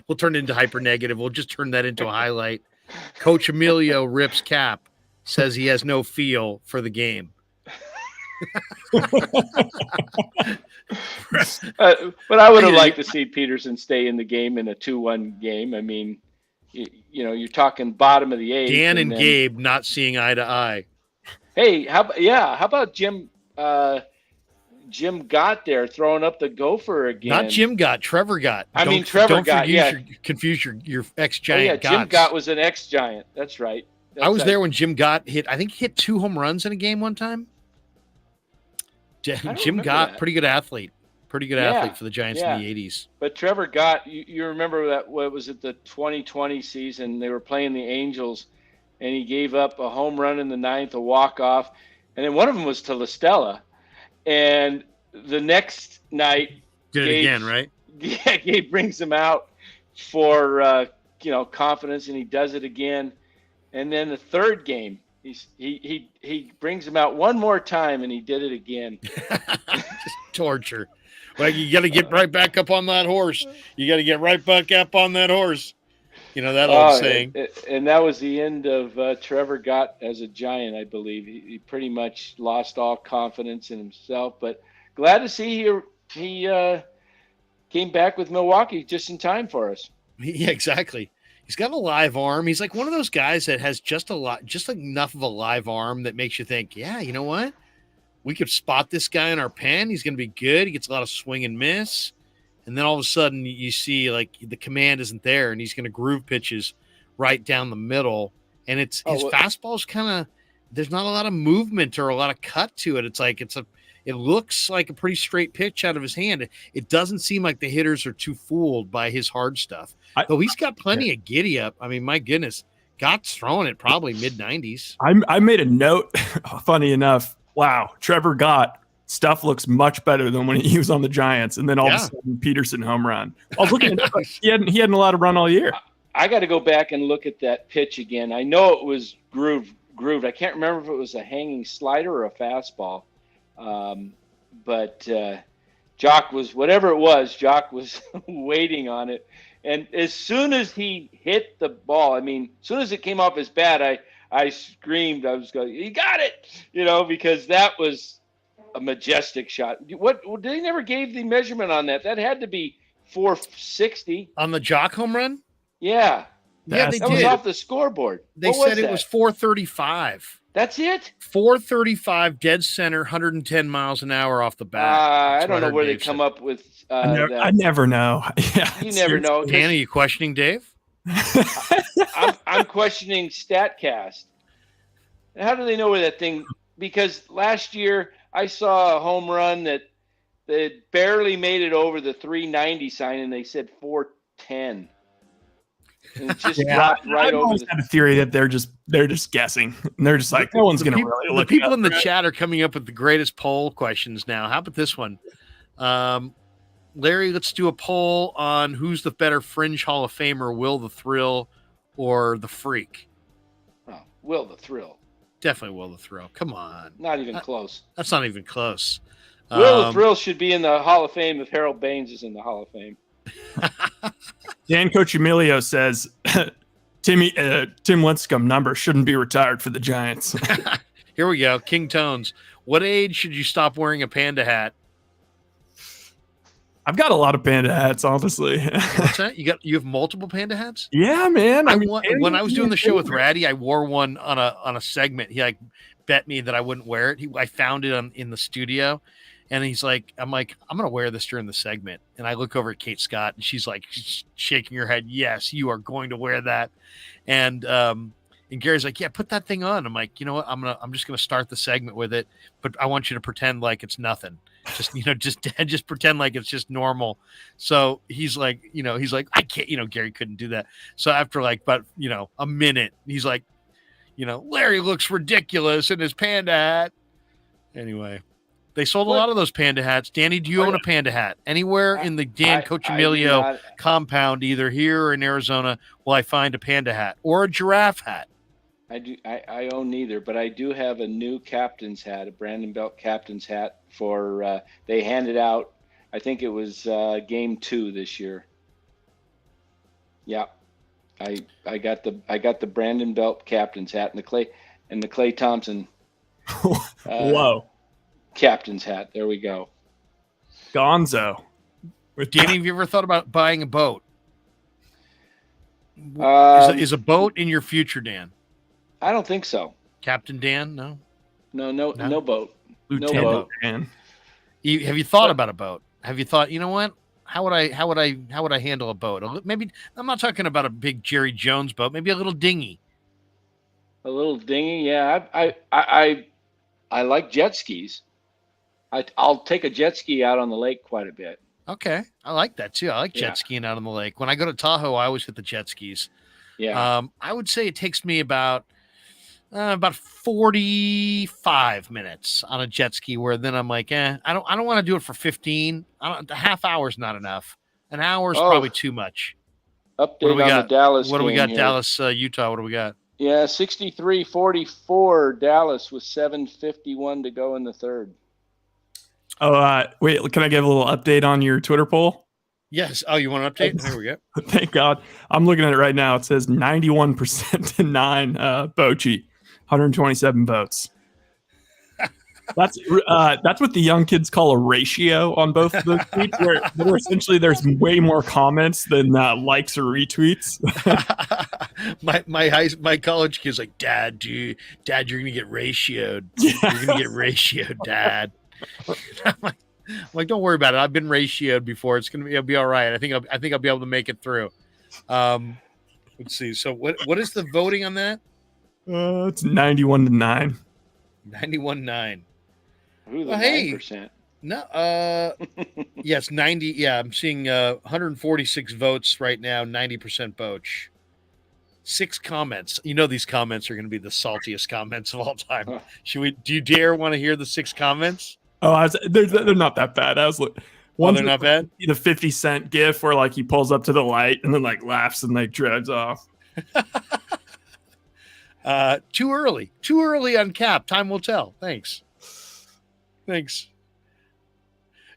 We'll turn it into hyper negative. We'll just turn that into a highlight. Coach Emilio rips Cap, says he has no feel for the game. But I would have liked to see Peterson stay in the game in a 2-1 game. You're talking bottom of the 8th. Dan and Gabe not seeing eye to eye. Hey, how about Jim? Jim Gott there throwing up the gopher again. Not Jim Gott, Trevor Gott. Trevor Gott. Confuse your ex-Giant. Jim Gott was an ex-Giant. That's right. I was there when Jim Gott hit 2 home runs in a game one time. Jim Gott, pretty good athlete. Pretty good athlete for the Giants in the 80s. But Trevor Gott, you remember that, what was it, the 2020 season? They were playing the Angels, and he gave up a home run in the ninth, a walk-off, and then one of them was to LaStella. And the next night, did it again, right? Yeah, Gabe brings him out for confidence, and he does it again. And then the third game, he brings him out one more time, and he did it again. Just torture. Like, you got to get right back up on that horse. You got to get right back up on that horse. You know that old saying. And that was the end of Trevor Gott as a Giant, I believe. He pretty much lost all confidence in himself. But glad to see he came back with Milwaukee just in time for us. Yeah, exactly. He's got a live arm. He's like one of those guys that has just enough of a live arm that makes you think, yeah, you know what? We could spot this guy in our pen. He's going to be good. He gets a lot of swing and miss. And then all of a sudden you see like the command isn't there, and he's going to groove pitches right down the middle. And his fastball's kind of, there's not a lot of movement or a lot of cut to it. It's like, it looks like a pretty straight pitch out of his hand. It doesn't seem like the hitters are too fooled by his hard stuff. Though he's got plenty of giddy up. I mean, my goodness, Gott's throwing it probably mid-90s. I made a note, funny enough. Wow, Trevor Gott, stuff looks much better than when he was on the Giants. And then all of a sudden, Peterson home run. I was looking at it, he hadn't allowed a run all year. I got to go back and look at that pitch again. I know it was grooved. I can't remember if it was a hanging slider or a fastball. But Jock was, whatever it was, Jock was waiting on it. And as soon as he hit the ball, I mean, as soon as it came off his bat, I screamed. I was going, "He got it!" Because that was a majestic shot. What they never gave the measurement on that. That had to be 460 on the Jock home run. Yeah, they did. That was off the scoreboard. They said it was 435. That's it? 435 dead center, 110 miles an hour off the bat. I don't know where they come up with that. I never know. Yeah, you never know. Dan, are you questioning Dave? I'm questioning StatCast. How do they know where that thing? Because last year I saw a home run that barely made it over the 390 sign, and they said 410. And it just dropped right over. I've had a theory that they're just guessing. And they're just like, no one's going to really look. The people in the chat are coming up with the greatest poll questions now. How about this one? Larry, let's do a poll on who's the better fringe Hall of Famer, Will the Thrill or the Freak? Oh, Will the Thrill. Definitely Will the Thrill. Come on. Not even close. That's not even close. Will the Thrill should be in the Hall of Fame if Harold Baines is in the Hall of Fame. Dan Cochimilio says Tim Lincecum number shouldn't be retired for the Giants. Here we go. King Tones. What age should you stop wearing a panda hat? I've got a lot of panda hats, honestly. What's that? You have multiple panda hats? Yeah, man. When I was doing the show with Ratty, I wore one on a segment. He like bet me that I wouldn't wear it. I found it in the studio, and I'm like, I'm gonna wear this during the segment. And I look over at Kate Scott, and she's like shaking her head. Yes, you are going to wear that. And Gary's like, yeah, put that thing on. I'm like, you know what? I'm just gonna start the segment with it, but I want you to pretend like it's nothing. Just pretend like it's just normal. So he's like, I can't, Gary couldn't do that. So after a minute, he's like, Larry looks ridiculous in his panda hat. Anyway, they sold a lot of those panda hats. Danny, do you own a panda hat anywhere in the Dan Cochimilio compound, either here or in Arizona? Will I find a panda hat or a giraffe hat? I own neither, but I do have a new captain's hat, a Brandon Belt captain's hat for they handed out. I think it was game 2 this year. Yeah, I got the Brandon Belt captain's hat and the Clay Thompson. Whoa, captain's hat. There we go. Gonzo. Danny, have you ever thought about buying a boat? Is a boat in your future, Dan? I don't think so. Captain Dan, no. No boat. Lieutenant no boat. Dan. Have you thought about a boat? Have you thought, what? How would I handle a boat? Maybe I'm not talking about a big Jerry Jones boat. Maybe a little dinghy. A little dinghy, yeah. I like jet skis. I'll take a jet ski out on the lake quite a bit. Okay. I like that too. I like jet skiing out on the lake. When I go to Tahoe, I always hit the jet skis. Yeah. I would say it takes me about 45 minutes on a jet ski, where then I'm like, I don't want to do it for 15. The half hour is not enough. An hour is probably too much. Update on the Dallas What do we game got? here. Dallas, Utah. What do we got? Yeah, 63-44 Dallas with 7:51 to go in the third. Oh, wait, can I give a little update on your Twitter poll? Yes. Oh, you want an update? Here we go. Thank God. I'm looking at it right now. It says 91% to 9 Bochy, 127 votes. That's what the young kids call a ratio on both of those tweets, where essentially there's way more comments than likes or retweets. my college kid's like, Dad, you're gonna get ratioed. You're gonna get ratioed, Dad. I'm like, don't worry about it. I've been ratioed before. It'll be all right. I think I'll be able to make it through. Let's see. So what is the voting on that? It's 91 to 9. 91-9. Ooh, the 9%. No, yes, 90. Yeah, I'm seeing 146 votes right now, 90% Boch. 6 comments. You know these comments are going to be the saltiest comments of all time. Do you dare want to hear the 6 comments? Oh, they're not that bad. I was like, they're not bad. The 50 Cent gif where like he pulls up to the light and then like laughs and like drives off. Too early on Cap. Time will tell. Thanks.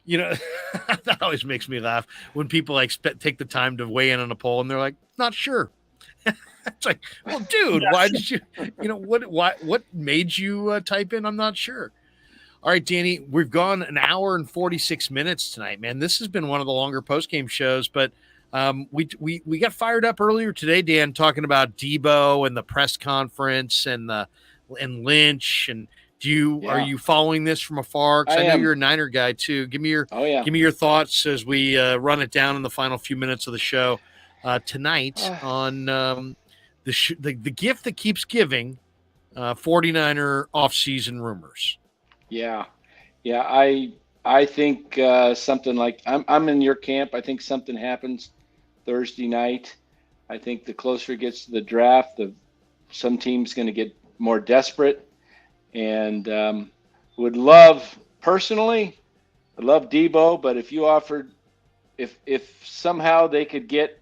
You know, that always makes me laugh when people like take the time to weigh in on a poll and they're like, not sure. It's like, well, dude, why did you, what made you type in? I'm not sure. All right, Danny, we've gone an hour and 46 minutes tonight, man. This has been one of the longer post-game shows, but we got fired up earlier today, Dan, talking about Debo and the press conference and Lynch. And are you following this from afar? Because I know you're a Niner guy too. Give me your thoughts as we run it down in the final few minutes of the show tonight on the gift that keeps giving, 49er offseason rumors. Yeah. I think something like I'm in your camp. I think something happens Thursday night. I think the closer it gets to the draft, some team's going to get more desperate, and would love personally. I love Debo, but if you offered, if somehow they could get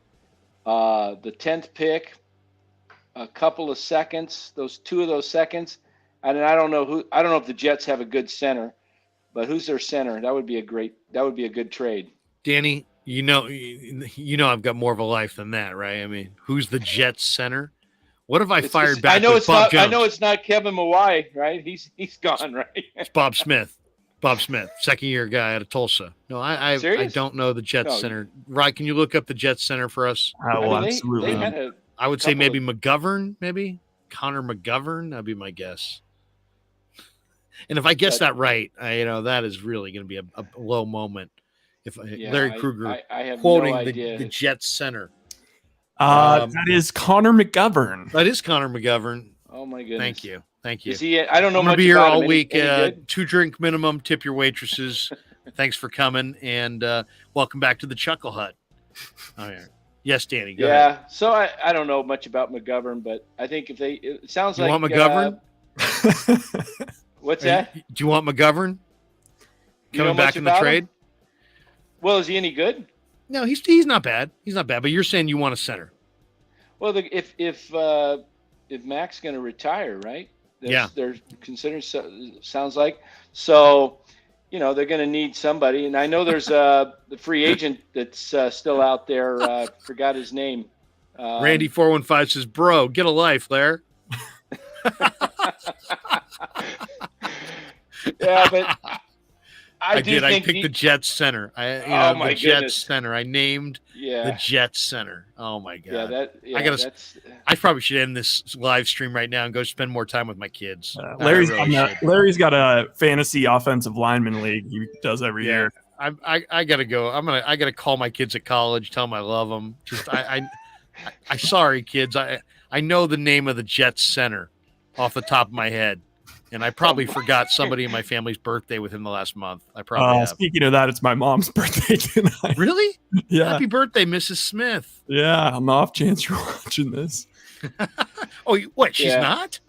the 10th pick, a couple of seconds, two of those seconds, and I don't know if the Jets have a good center. But who's their center? That would be a good trade. Danny, you know I've got more of a life than that, right? I mean, who's the Jets center? What if I fired back with Bob Jones? I know it's not Kevin Mawai, right? He's gone, right? It's Bob Smith. Second-year guy out of Tulsa. No, I don't know the Jets center. Right, can you look up the Jets center for us? Absolutely. I would say maybe McGovern, maybe Connor McGovern. That'd be my guess. And if I guess that right, that is really going to be a low moment. If Larry Krueger quoting the Jets center. That is Connor McGovern. That is Connor McGovern. Oh my goodness! Thank you. Is he? I don't know. I'm much gonna be here about all him. week. Any 2-drink minimum. Tip your waitresses. Thanks for coming, and welcome back to the Chuckle Hut. Oh yeah. Yes, Danny. Go ahead. So I don't know much about McGovern, but I think it sounds like want McGovern. What's that? Do you want McGovern coming back in the trade? Him? Well, is he any good? No, he's not bad. He's not bad. But you're saying you want a center. Well, if Mac's going to retire, right? They're considering. Sounds like so. They're going to need somebody, and I know there's the free agent that's still out there. Forgot his name. Randy 415 says, "Bro, get a life, Lair." Yeah, but I picked the Jets center. The Jets center. I named the Jets center. Oh my god! I probably should end this live stream right now and go spend more time with my kids. Larry's got a fantasy offensive lineman league he does every year. I gotta go. I gotta call my kids at college, tell them I love them. Just I sorry kids. I know the name of the Jets center off the top of my head. And I probably forgot somebody in my family's birthday within the last month. I probably have. Speaking of that, it's my mom's birthday tonight. Really? Yeah. Happy birthday, Mrs. Smith. Yeah, on the off chance you're watching this. Oh, what? She's Yeah. not?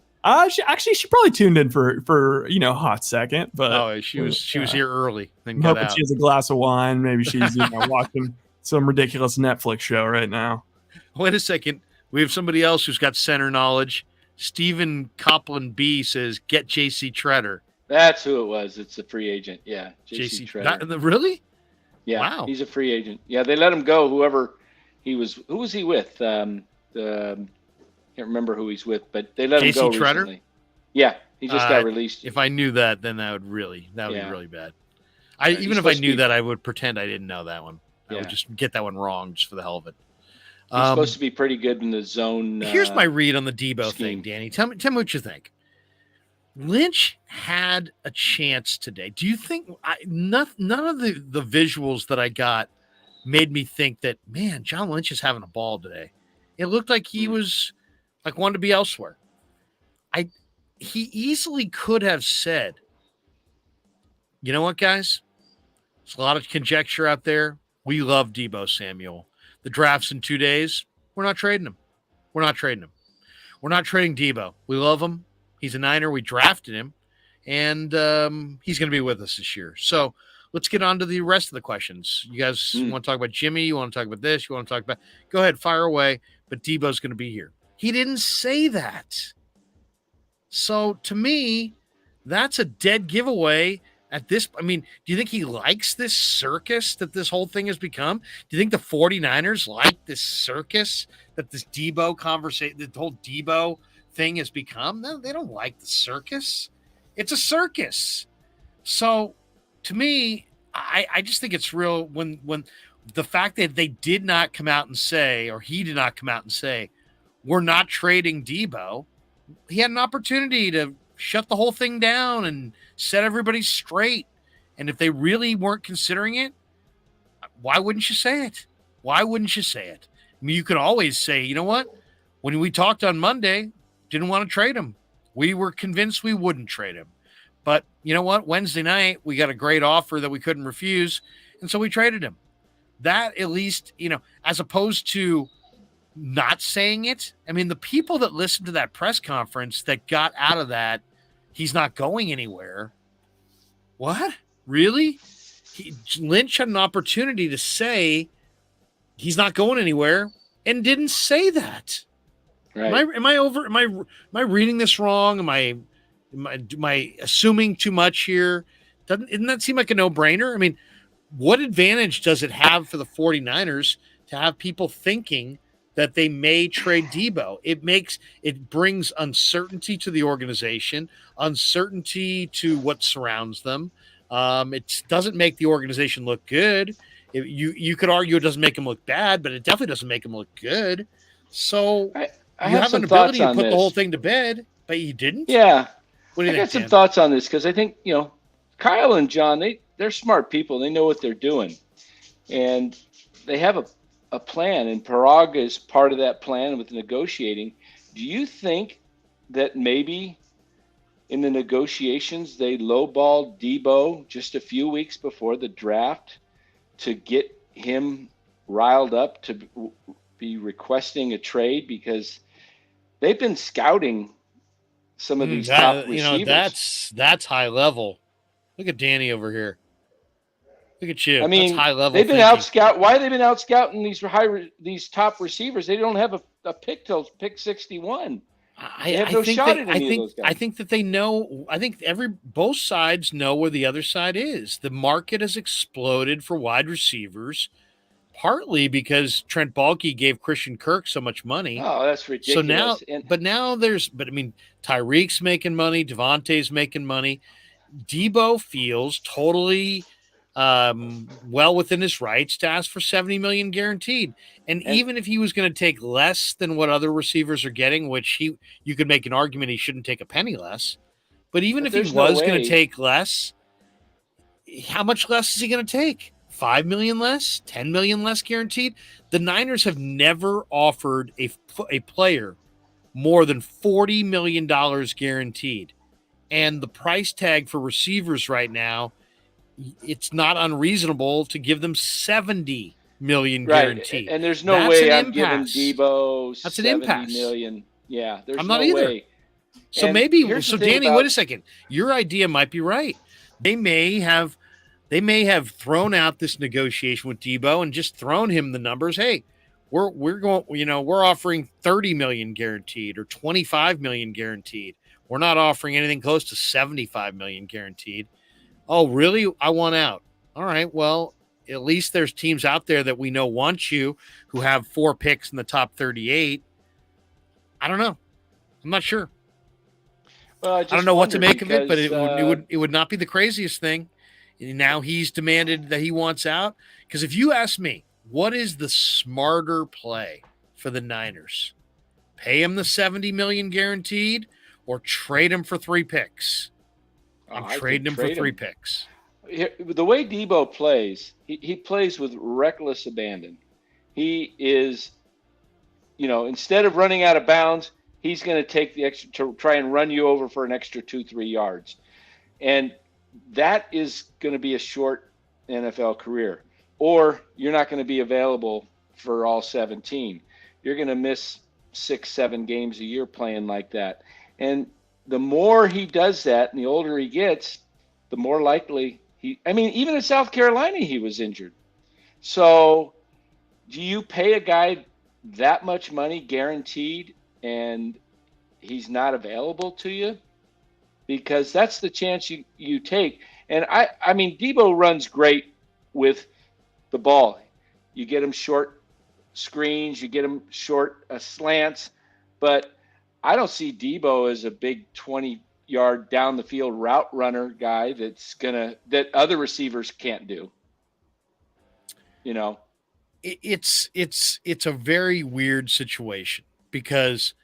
She probably tuned in for a hot second, but she was here early. Then I'm got hoping out. she has a glass of wine. Maybe she's watching some ridiculous Netflix show right now. Wait a second. We have somebody else who's got center knowledge. Stephen Copland B says, "Get J.C. Treader." That's who it was. It's a free agent. Yeah, J.C. Treader. Really? Yeah, wow. He's a free agent. Yeah, they let him go. Who was he with? Can't remember who he's with, but they let him go Treader? recently. Yeah, he just got released. If I knew that, then that would be really bad. Even if I knew that, I would pretend I didn't know that one. I would just get that one wrong just for the hell of it. He's supposed to be pretty good in the zone. Here's my read on the Debo scheme. thing, Danny. Tell me what you think. Lynch had a chance today. Do you think none of the visuals that I got made me think that, man, John Lynch is having a ball today? It looked like he was wanted to be elsewhere. He easily could have said, you know what, guys? There's a lot of conjecture out there. We love Debo Samuel. The draft's in 2 days. We're not trading him. We're not trading Debo. We love him. He's a Niner. We drafted him, and he's going to be with us this year. So let's get on to the rest of the questions. You guys want to talk about Jimmy? You want to talk about this? You want to talk about – go ahead, fire away, but Debo's going to be here. He didn't say that. So to me, that's a dead giveaway at this. I mean, do you think he likes this circus that this whole thing has become? Do you think the 49ers like this circus that this Debo conversation, the whole Debo thing has become? No, they don't like the circus. It's a circus. So to me, I just think it's real when the fact that they did not come out and say, or he did not come out and say, we're not trading Debo. He had an opportunity to shut the whole thing down and set everybody straight. And if they really weren't considering it, why wouldn't you say it? Why wouldn't you say it? I mean, you could always say, you know what? When we talked on Monday, didn't want to trade him. We were convinced we wouldn't trade him. But you know what? Wednesday night, we got a great offer that we couldn't refuse. And so we traded him. That at least, as opposed to not saying it. I mean, the people that listened to that press conference that got out of that, he's not going anywhere. What? Really? Lynch had an opportunity to say he's not going anywhere and didn't say that. Right. Am I reading this wrong? Am I assuming too much here? Doesn't that seem like a no-brainer? I mean, what advantage does it have for the 49ers to have people thinking that they may trade Debo? It brings uncertainty to the organization, uncertainty to what surrounds them. It doesn't make the organization look good. You could argue it doesn't make them look bad, but it definitely doesn't make them look good. So I you have have some an ability to thoughts on put this. the whole thing to bed, but you didn't. Yeah, What do you I think, got some Dan? thoughts on this because I think Kyle and John, they're smart people. They know what they're doing, and they have a plan. And Parag is part of that plan with negotiating. Do you think that maybe in the negotiations they lowballed Debo just a few weeks before the draft to get him riled up to be requesting a trade because they've been scouting some of these top receivers? That's high level. Look at Danny over here. Look at you. I mean, that's high level. they've been thinking. out scout. Why have they been out scouting these top receivers? They don't have a pick till pick 61. They have no shot at any of those guys. I think that they know. I think both sides know where the other side is. The market has exploded for wide receivers, partly because Trent Baalke gave Christian Kirk so much money. Oh, that's ridiculous. So now, but I mean, Tyreek's making money, Devontae's making money. Debo feels totally well within his rights to ask for $70 million guaranteed. And even if he was going to take less than what other receivers are getting, which you could make an argument he shouldn't take a penny less. But even if he was going to take less, how much less is he going to take? 5 million less, 10 million less guaranteed. The Niners have never offered a player more than $40 million guaranteed And the price tag for receivers right now, it's not unreasonable to give them $70 million guaranteed. And there's no way I'm giving Debo That's an $70 million. Yeah, there's I'm not no either. way. So Danny, wait a second. Your idea might be right. They may have thrown out this negotiation with Debo and just thrown him the numbers. Hey, we're going, we're offering 30 million guaranteed or 25 million guaranteed. We're not offering anything close to 75 million guaranteed. Oh, really? I want out. All right. Well, at least there's teams out there that we know want you who have 4 picks in the top 38. I don't know. I'm not sure. Well, I don't know what to make of it, but it would not be the craziest thing. Now he's demanded that he wants out. Because if you ask me, what is the smarter play for the Niners? Pay him the 70 million guaranteed or trade him for 3 picks? I'm trading him for 3 picks. The way Debo plays, he plays with reckless abandon. He is, instead of running out of bounds, he's going to take the extra to try and run you over for an extra 2-3 yards. And that is going to be a short NFL career. Or you're not going to be available for all 17. You're going to miss 6-7 games a year playing like that. And the more he does that and the older he gets, the more likely even in South Carolina, he was injured. So do you pay a guy that much money guaranteed and he's not available to you? Because that's the chance you take. And Debo runs great with the ball. You get him short screens, you get him short slants, but I don't see Debo as a big 20-yard down the field route runner guy that other receivers can't do. It's a very weird situation because,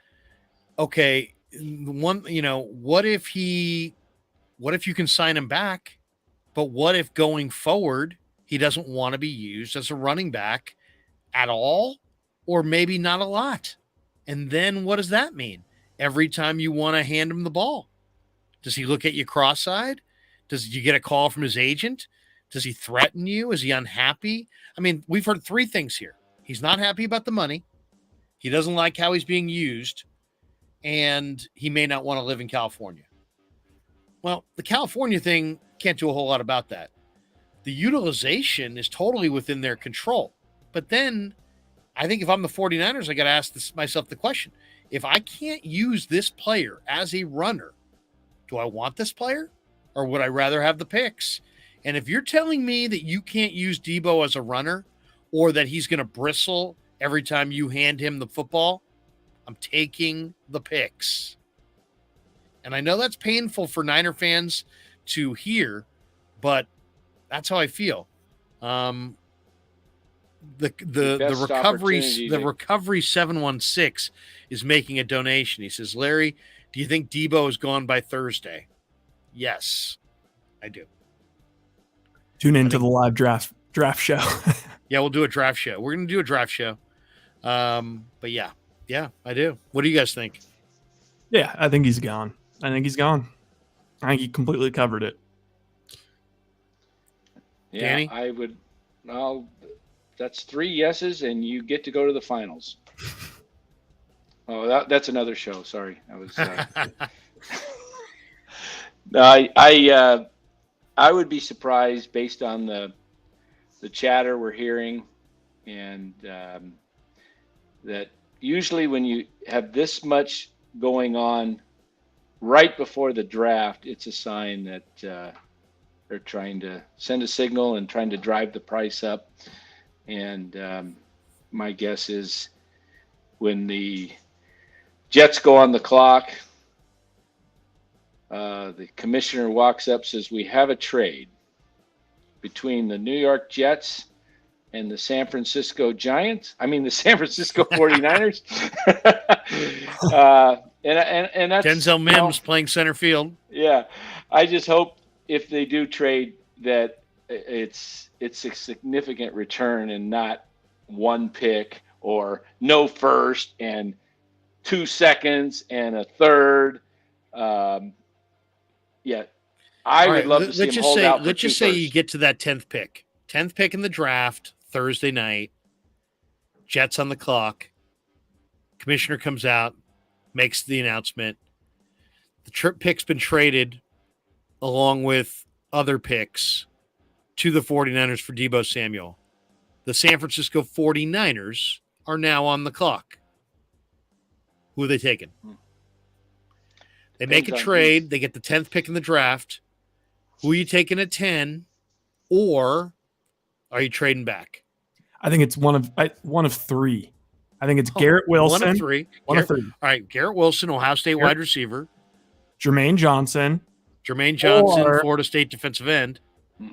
okay, what if you can sign him back, but what if going forward he doesn't want to be used as a running back at all, or maybe not a lot? And then what does that mean? Every time you want to hand him the ball, does he look at you cross-eyed? Does you get a call from his agent? Does he threaten you? Is he unhappy? We've heard 3 things here. He's not happy about the money. He doesn't like how he's being used. And he may not want to live in California. Well, the California thing can't do a whole lot about that. The utilization is totally within their control. But then I think if I'm the 49ers, I got to ask myself the question. If I can't use this player as a runner, do I want this player or would I rather have the picks? And if you're telling me that you can't use Debo as a runner or that he's going to bristle every time you hand him the football, I'm taking the picks. And I know that's painful for Niner fans to hear, but that's how I feel. The recovery 716 is making a donation. He says, Larry, do you think Debo is gone by Thursday? Yes, I do. Tune into the live draft show. Yeah, we'll do a draft show. We're going to do a draft show. But yeah, I do. What do you guys think? Yeah, I think he's gone. I think he completely covered it. Yeah, Danny? That's 3 yeses, and you get to go to the finals. Oh, that's another show. Sorry, I was. I would be surprised based on the chatter we're hearing, and that usually when you have this much going on right before the draft, it's a sign that they're trying to send a signal and trying to drive the price up. And my guess is when the Jets go on the clock, the commissioner walks up, says, we have a trade between the New York Jets and the San Francisco 49ers. And that's Denzel Mims playing center field. Yeah. I just hope if they do trade that it's a significant return and not 1 pick or no first and 2 seconds and a third. Yeah. I All would right, love to see him hold out for let's just two say you firsts. get to that 10th pick. 10th pick in the draft, Thursday night. Jets on the clock. Commissioner comes out, makes the announcement. The trip pick's been traded along with other picks to the 49ers for Deebo Samuel. The San Francisco 49ers are now on the clock. Who are they taking? They make a trade. They get the 10th pick in the draft. Who are you taking at 10? Or are you trading back? I think it's one of three. I think it's Garrett Wilson. One of three. One of three. All right, Garrett Wilson, Ohio State wide receiver. Jermaine Johnson, Florida State defensive end.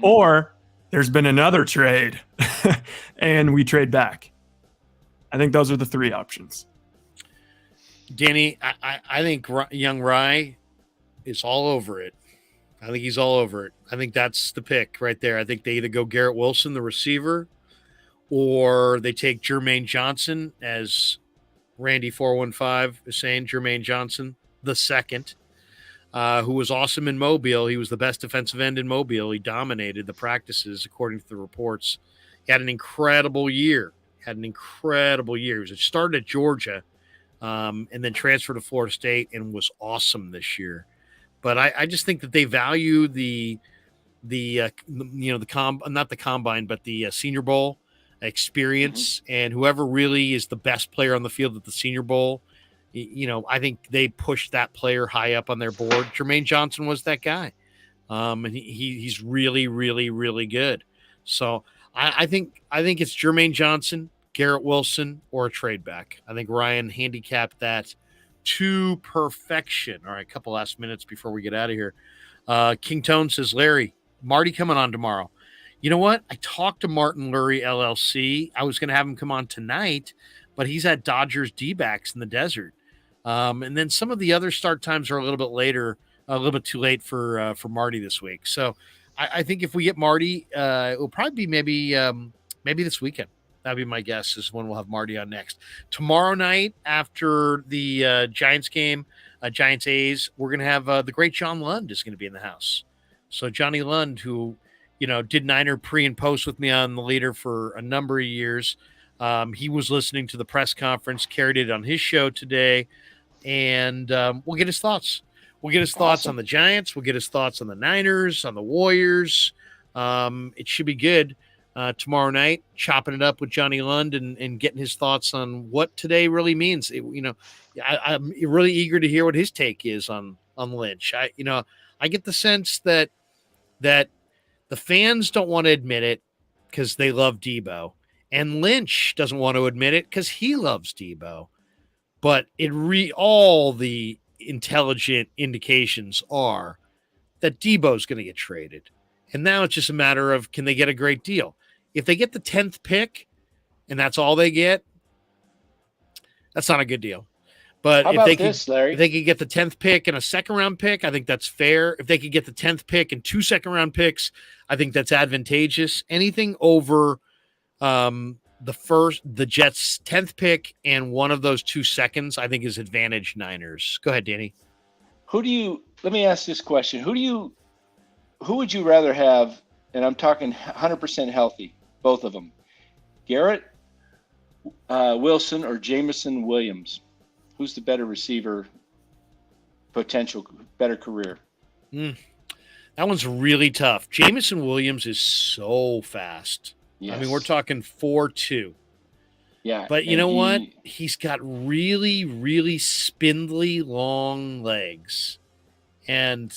Or there's been another trade, and we trade back. I think those are the three options. Danny, I think young Rye is all over it. I think he's all over it. I think that's the pick right there. I think they either go Garrett Wilson, the receiver, or they take Jermaine Johnson, as Randy 415 is saying, Jermaine Johnson, the second, who was awesome in Mobile. He was the best defensive end in Mobile. He dominated the practices, according to the reports. He had an incredible year. He started at Georgia and then transferred to Florida State and was awesome this year. But I just think that they value the combine, but the Senior Bowl experience, and whoever really is the best player on the field at the Senior Bowl, I think they push that player high up on their board. Jermaine Johnson was that guy, and he's really, really, really good. So I think it's Jermaine Johnson, Garrett Wilson, or a trade back. I think Ryan handicapped that to perfection. All right, a couple last minutes before we get out of here. King Tone says, Larry, Marty coming on tomorrow. You know what? I talked to Martin Lurie, LLC. I was going to have him come on tonight, but he's at Dodgers D-backs in the desert. And then some of the other start times are a little bit later, a little bit too late for Marty this week. So I think if we get Marty, it will probably be maybe this weekend. That'd be my guess, is when we'll have Marty on next. Tomorrow night after the Giants game, Giants A's, we're going to have the great John Lund is going to be in the house. So Johnny Lund, who did Niner pre and post with me on the leader for a number of years. He was listening to the press conference, carried it on his show today, and we'll get his thoughts. We'll get his thoughts on the Giants. We'll get his thoughts on the Niners, on the Warriors. It should be good tomorrow night, chopping it up with Johnny Lund and getting his thoughts on what today really means. I'm really eager to hear what his take is on Lynch. I get the sense that the fans don't want to admit it because they love Deebo, and Lynch doesn't want to admit it because he loves Deebo. But all the intelligent indications are that Deebo's going to get traded. And now it's just a matter of, can they get a great deal? If they get the 10th pick and that's all they get, that's not a good deal. But if they could get the 10th pick and a second-round pick, I think that's fair. If they could get the 10th pick and 2 second-round picks, I think that's advantageous. Anything over the Jets' 10th pick and one of those 2 seconds, I think is advantage Niners. Go ahead, Danny. Let me ask this question. Who would you rather have, and I'm talking 100% healthy, both of them, Garrett Wilson or Jameson Williams? Who's the better receiver, potential, better career? That one's really tough. Jameson Williams is so fast. Yes. I mean, we're talking 4.2. Yeah. But you know what? He's got really, really spindly, long legs. And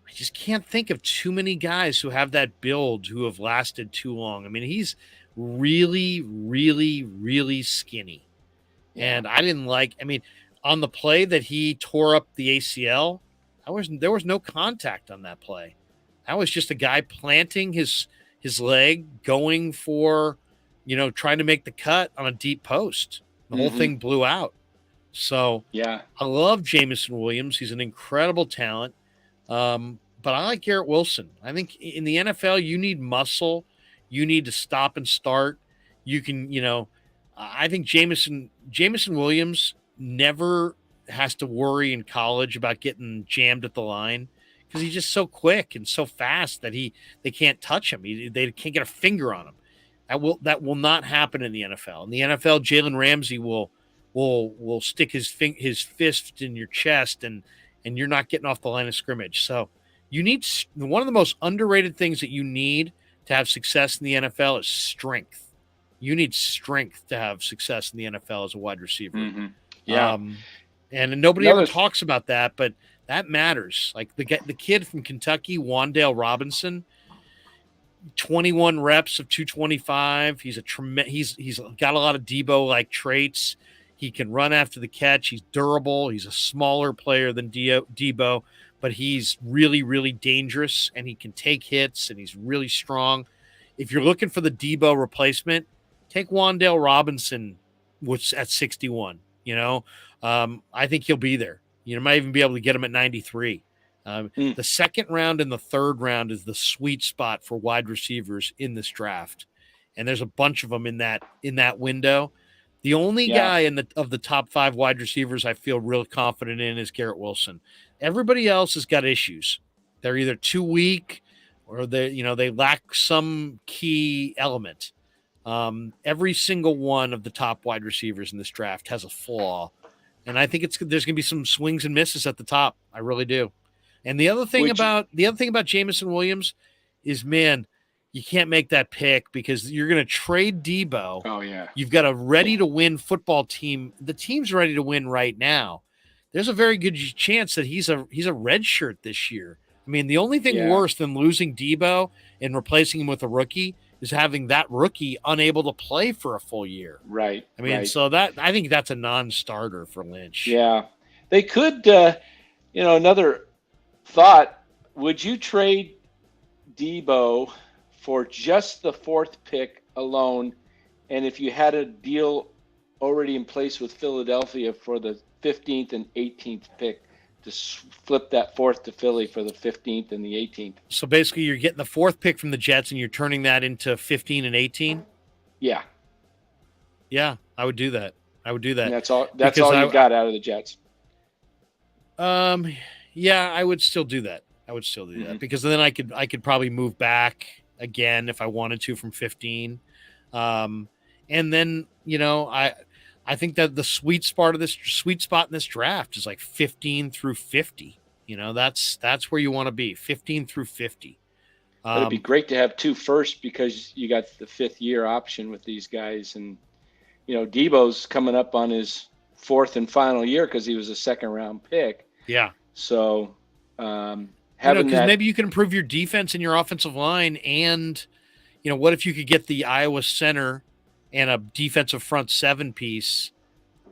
I just can't think of too many guys who have that build who have lasted too long. I mean, he's really, really, really skinny. And I didn't on the play that he tore up the ACL, there was no contact on that play. That was just a guy planting his leg, going for, trying to make the cut on a deep post. The whole thing blew out. So yeah, I love Jameson Williams. He's an incredible talent. But I like Garrett Wilson. I think in the NFL, you need muscle. You need to stop and start. You can, I think Jameson Williams never has to worry in college about getting jammed at the line because he's just so quick and so fast that they can't touch him. They can't get a finger on him. That will not happen in the NFL. In the NFL, Jalen Ramsey will stick his fist in your chest, and you're not getting off the line of scrimmage. So you need one of the most underrated things that you need to have success in the NFL is strength. You need strength to have success in the NFL as a wide receiver. Mm-hmm. Yeah. And nobody ever talks about that, but that matters. Like the kid from Kentucky, Wan'Dale Robinson, 21 reps of 225. He's got a lot of Debo-like traits. He can run after the catch. He's durable. He's a smaller player than Debo, but he's really, really dangerous, and he can take hits, and he's really strong. If you're looking for the Debo replacement, take Wan'Dale Robinson, which at 61. I think he'll be there. You might even be able to get him at 93. The second round and the third round is the sweet spot for wide receivers in this draft, and there's a bunch of them in that window. The only guy of the top 5 wide receivers I feel real confident in is Garrett Wilson. Everybody else has got issues. They're either too weak or they lack some key element. Every single one of the top wide receivers in this draft has a flaw, and I think there's going to be some swings and misses at the top. I really do. And the other thing about Jameson Williams is, man, you can't make that pick because you're going to trade Debo. Oh yeah. You've got a ready-to-win football team. The team's ready to win right now. There's a very good chance that he's a red shirt this year. I mean, the only thing worse than losing Debo and replacing him with a rookie is having that rookie unable to play for a full year. Right. I mean, so I think that's a non-starter for Lynch. Yeah. They could, another thought, would you trade Debo for just the 4th pick alone, and if you had a deal already in place with Philadelphia for the 15th and 18th pick, to flip that 4th to Philly for the 15th and the 18th? So basically you're getting the 4th pick from the Jets and you're turning that into 15 and 18? Yeah. Yeah, I would do that. And that's all you got out of the Jets. Yeah, I would still do that. That because then I could probably move back again if I wanted to from 15. And then, I think that the sweet spot in this draft is like 15 through 50. That's where you want to be, 15 through 50. It'd be great to have 2 firsts because you got the 5th year option with these guys. And, Debo's coming up on his 4th and final year because he was a 2nd round pick. Yeah. So, because maybe you can improve your defense and your offensive line, and what if you could get the Iowa center and a defensive front 7 piece,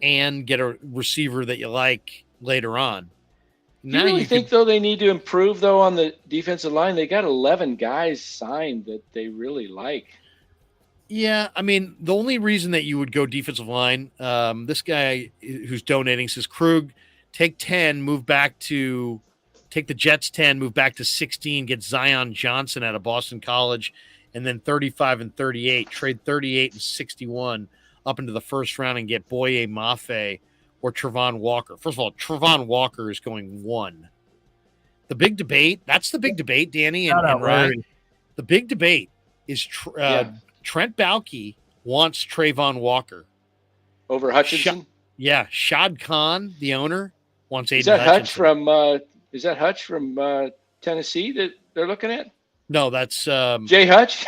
and get a receiver that you like later on? Now you think though they need to improve on the defensive line? They got 11 guys signed that they really like. Yeah, I mean, the only reason that you would go defensive line, this guy who's donating says, Krug, take the Jets 10, move back to 16, get Zion Johnson out of Boston College, and then 35 and 38, trade 38 and 61 up into the first round and get Boye Mafe or Trevon Walker. First of all, Trevon Walker is going 1. The big debate, Danny and Ryan. The big debate is Trent Baalke wants Trayvon Walker. Over Hutchinson? Shad Khan, the owner, wants Aiden Hutchinson. Is that Hutch from Tennessee that they're looking at? No, that's Jay Hutch.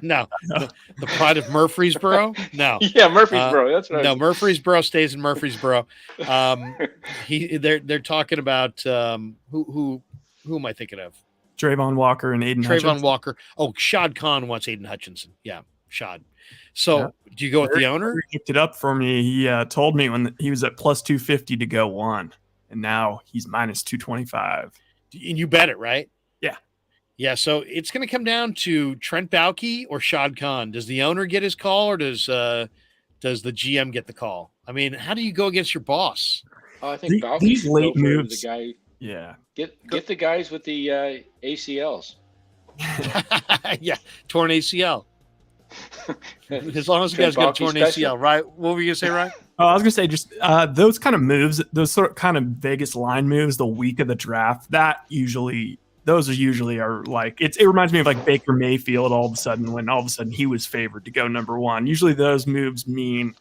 No, the pride of Murfreesboro. No, yeah, Murfreesboro. That's right. No, Murfreesboro stays in Murfreesboro. They're talking about who am I thinking of? Trayvon Walker and Aiden Hutchinson. Walker. Oh, Shad Khan wants Aiden Hutchinson. Yeah, Shad. So do you go with the owner? He picked it up for me. He told me when he was at plus 250 to go 1. And now he's minus 225. And you bet it, right? Yeah. Yeah, so it's going to come down to Trent Baalke or Shad Khan. Does the owner get his call, or does the GM get the call? I mean, how do you go against your boss? I think these late moves. The guy, yeah. Get the guys with the ACLs. Yeah, torn ACL. As long as the guy's got a torn ACL, right? What were you going to say, Ryan? Oh, I was gonna say just those kind of moves, those sort of kind of Vegas line moves, the week of the draft. Those are usually like it reminds me of like Baker Mayfield. All of a sudden he was favored to go number one. Usually those moves mean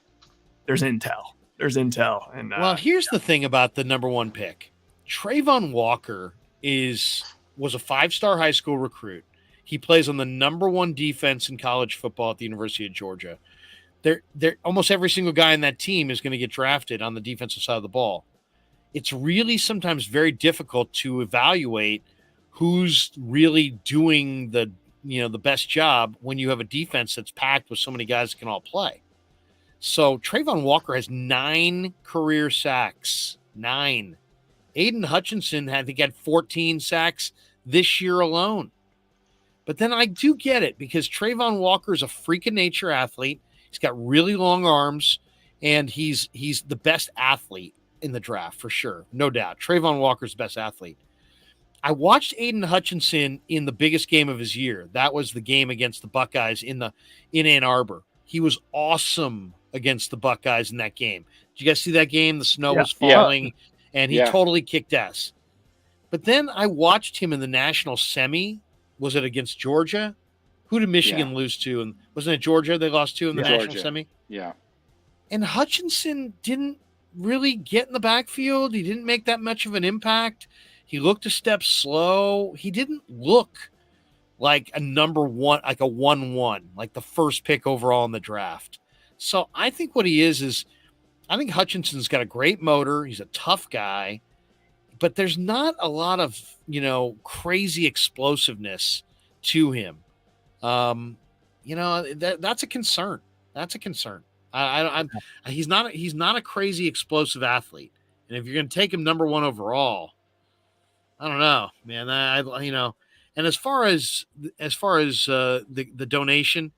there's intel. And well, here's the thing about the number one pick. Trayvon Walker was a 5-star high school recruit. He plays on the number one defense in college football at the University of Georgia. They're almost every single guy in that team is going to get drafted on the defensive side of the ball. It's really sometimes very difficult to evaluate who's really doing the best job when you have a defense that's packed with so many guys that can all play. So Trayvon Walker has 9 career sacks. 9. Aiden Hutchinson had 14 sacks this year alone. But then I do get it because Trayvon Walker is a freak of nature athlete. He's got really long arms, and he's the best athlete in the draft for sure. No doubt. Trayvon Walker's the best athlete. I watched Aiden Hutchinson in the biggest game of his year. That was the game against the Buckeyes in Ann Arbor. He was awesome against the Buckeyes in that game. Did you guys see that game? The snow was falling, and he totally kicked ass. But then I watched him in the national semi. Was it against Georgia? Who did Michigan lose to? And wasn't it Georgia they lost to in the national semi? Yeah. And Hutchinson didn't really get in the backfield. He didn't make that much of an impact. He looked a step slow. He didn't look like a number one, like a 1-1, like the first pick overall in the draft. So I think what he is I think Hutchinson's got a great motor. He's a tough guy, but there's not a lot of, crazy explosiveness to him. That's a concern. That's a concern. He's not a crazy explosive athlete. And if you're going to take him number one overall, I don't know, man. And as far as the donation,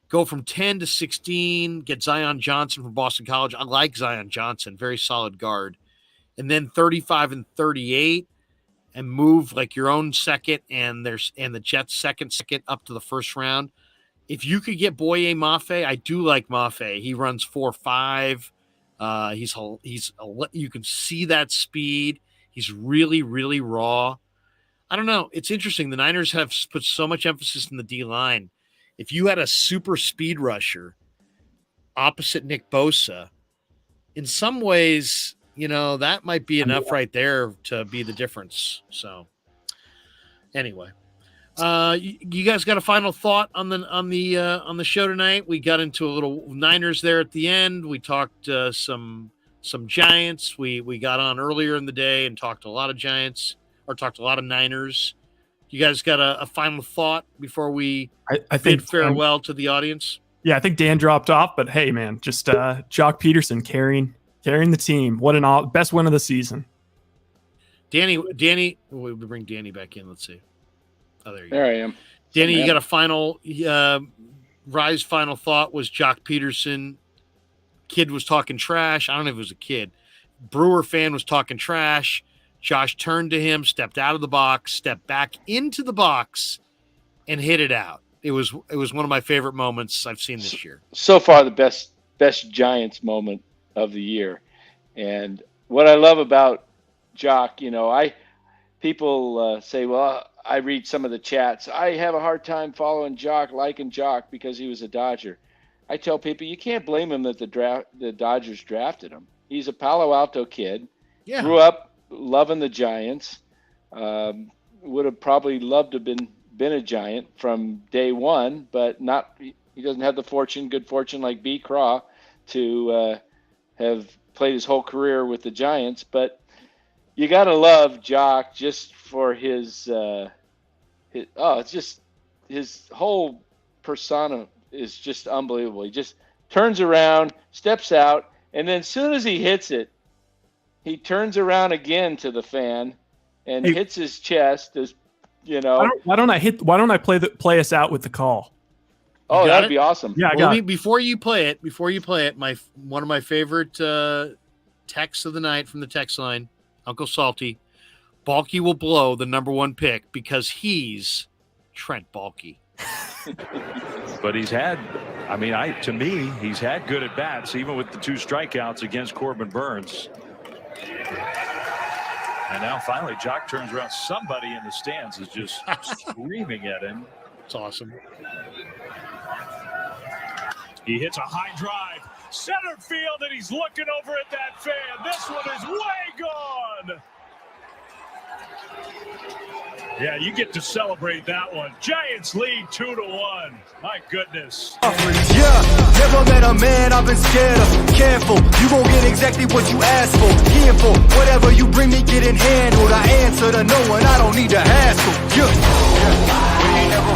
go from 10 to 16, get Zion Johnson from Boston College. I like Zion Johnson, very solid guard. And then 35 and 38, and move like your own second and the Jets second up to the first round. If you could get Boye Mafe, I do like Mafe. He runs 4.5. You can see that speed. He's really, really raw. I don't know. It's interesting. The Niners have put so much emphasis in the D-line. If you had a super speed rusher opposite Nick Bosa, in some ways, that might be enough right there to be the difference. So anyway, you guys got a final thought on the show tonight? We got into a little Niners there at the end. We talked some Giants. We got on earlier in the day and talked a lot of Giants, or talked a lot of Niners. You guys got a final thought before we bid farewell to the audience? Yeah, I think Dan dropped off, but hey, man, just Jock Peterson carrying the team. What best win of the season. Danny, we'll bring Danny back in. Let's see. Oh, there you go. There I am. Danny, you got a final Rise final thought was Jock Peterson. Kid was talking trash. I don't know if it was a kid. Brewer fan was talking trash. Josh turned to him, stepped out of the box, stepped back into the box, and hit it out. It was one of my favorite moments I've seen this year. So far, the best Giants moment of the year. And what I love about Jock, people say, well, I read some of the chats. I have a hard time following Jock, liking Jock because he was a Dodger. I tell people you can't blame him that the Dodgers drafted him. He's a Palo Alto kid. Yeah. Grew up loving the Giants. Would have probably loved to have been a Giant from day one, but not. He doesn't have the good fortune like B. Craw to have played his whole career with the Giants. But you got to love Jock just for his whole persona is just unbelievable. He just turns around, steps out, and then as soon as he hits it, he turns around again to the fan and hits his chest. As why don't I play us out with the call? Oh, that'd be awesome. Yeah, before you play it, one of my favorite texts of the night from the text line, Uncle Salty, Balky will blow the number one pick because he's Trent Balky. But he's had, to me, he's had good at bats, even with the 2 strikeouts against Corbin Burns. And now finally, Jock turns around. Somebody in the stands is just screaming at him. It's awesome. He hits a high drive, center field, and he's looking over at that fan. This one is way gone. Yeah, you get to celebrate that one. Giants lead 2-1. My goodness. Yeah, never met a man I've been scared of. Careful, you gon' get exactly what you asked for. Here for whatever you bring me, getting handled. I answer to no one, I don't need to hassle. Yeah. We ain't never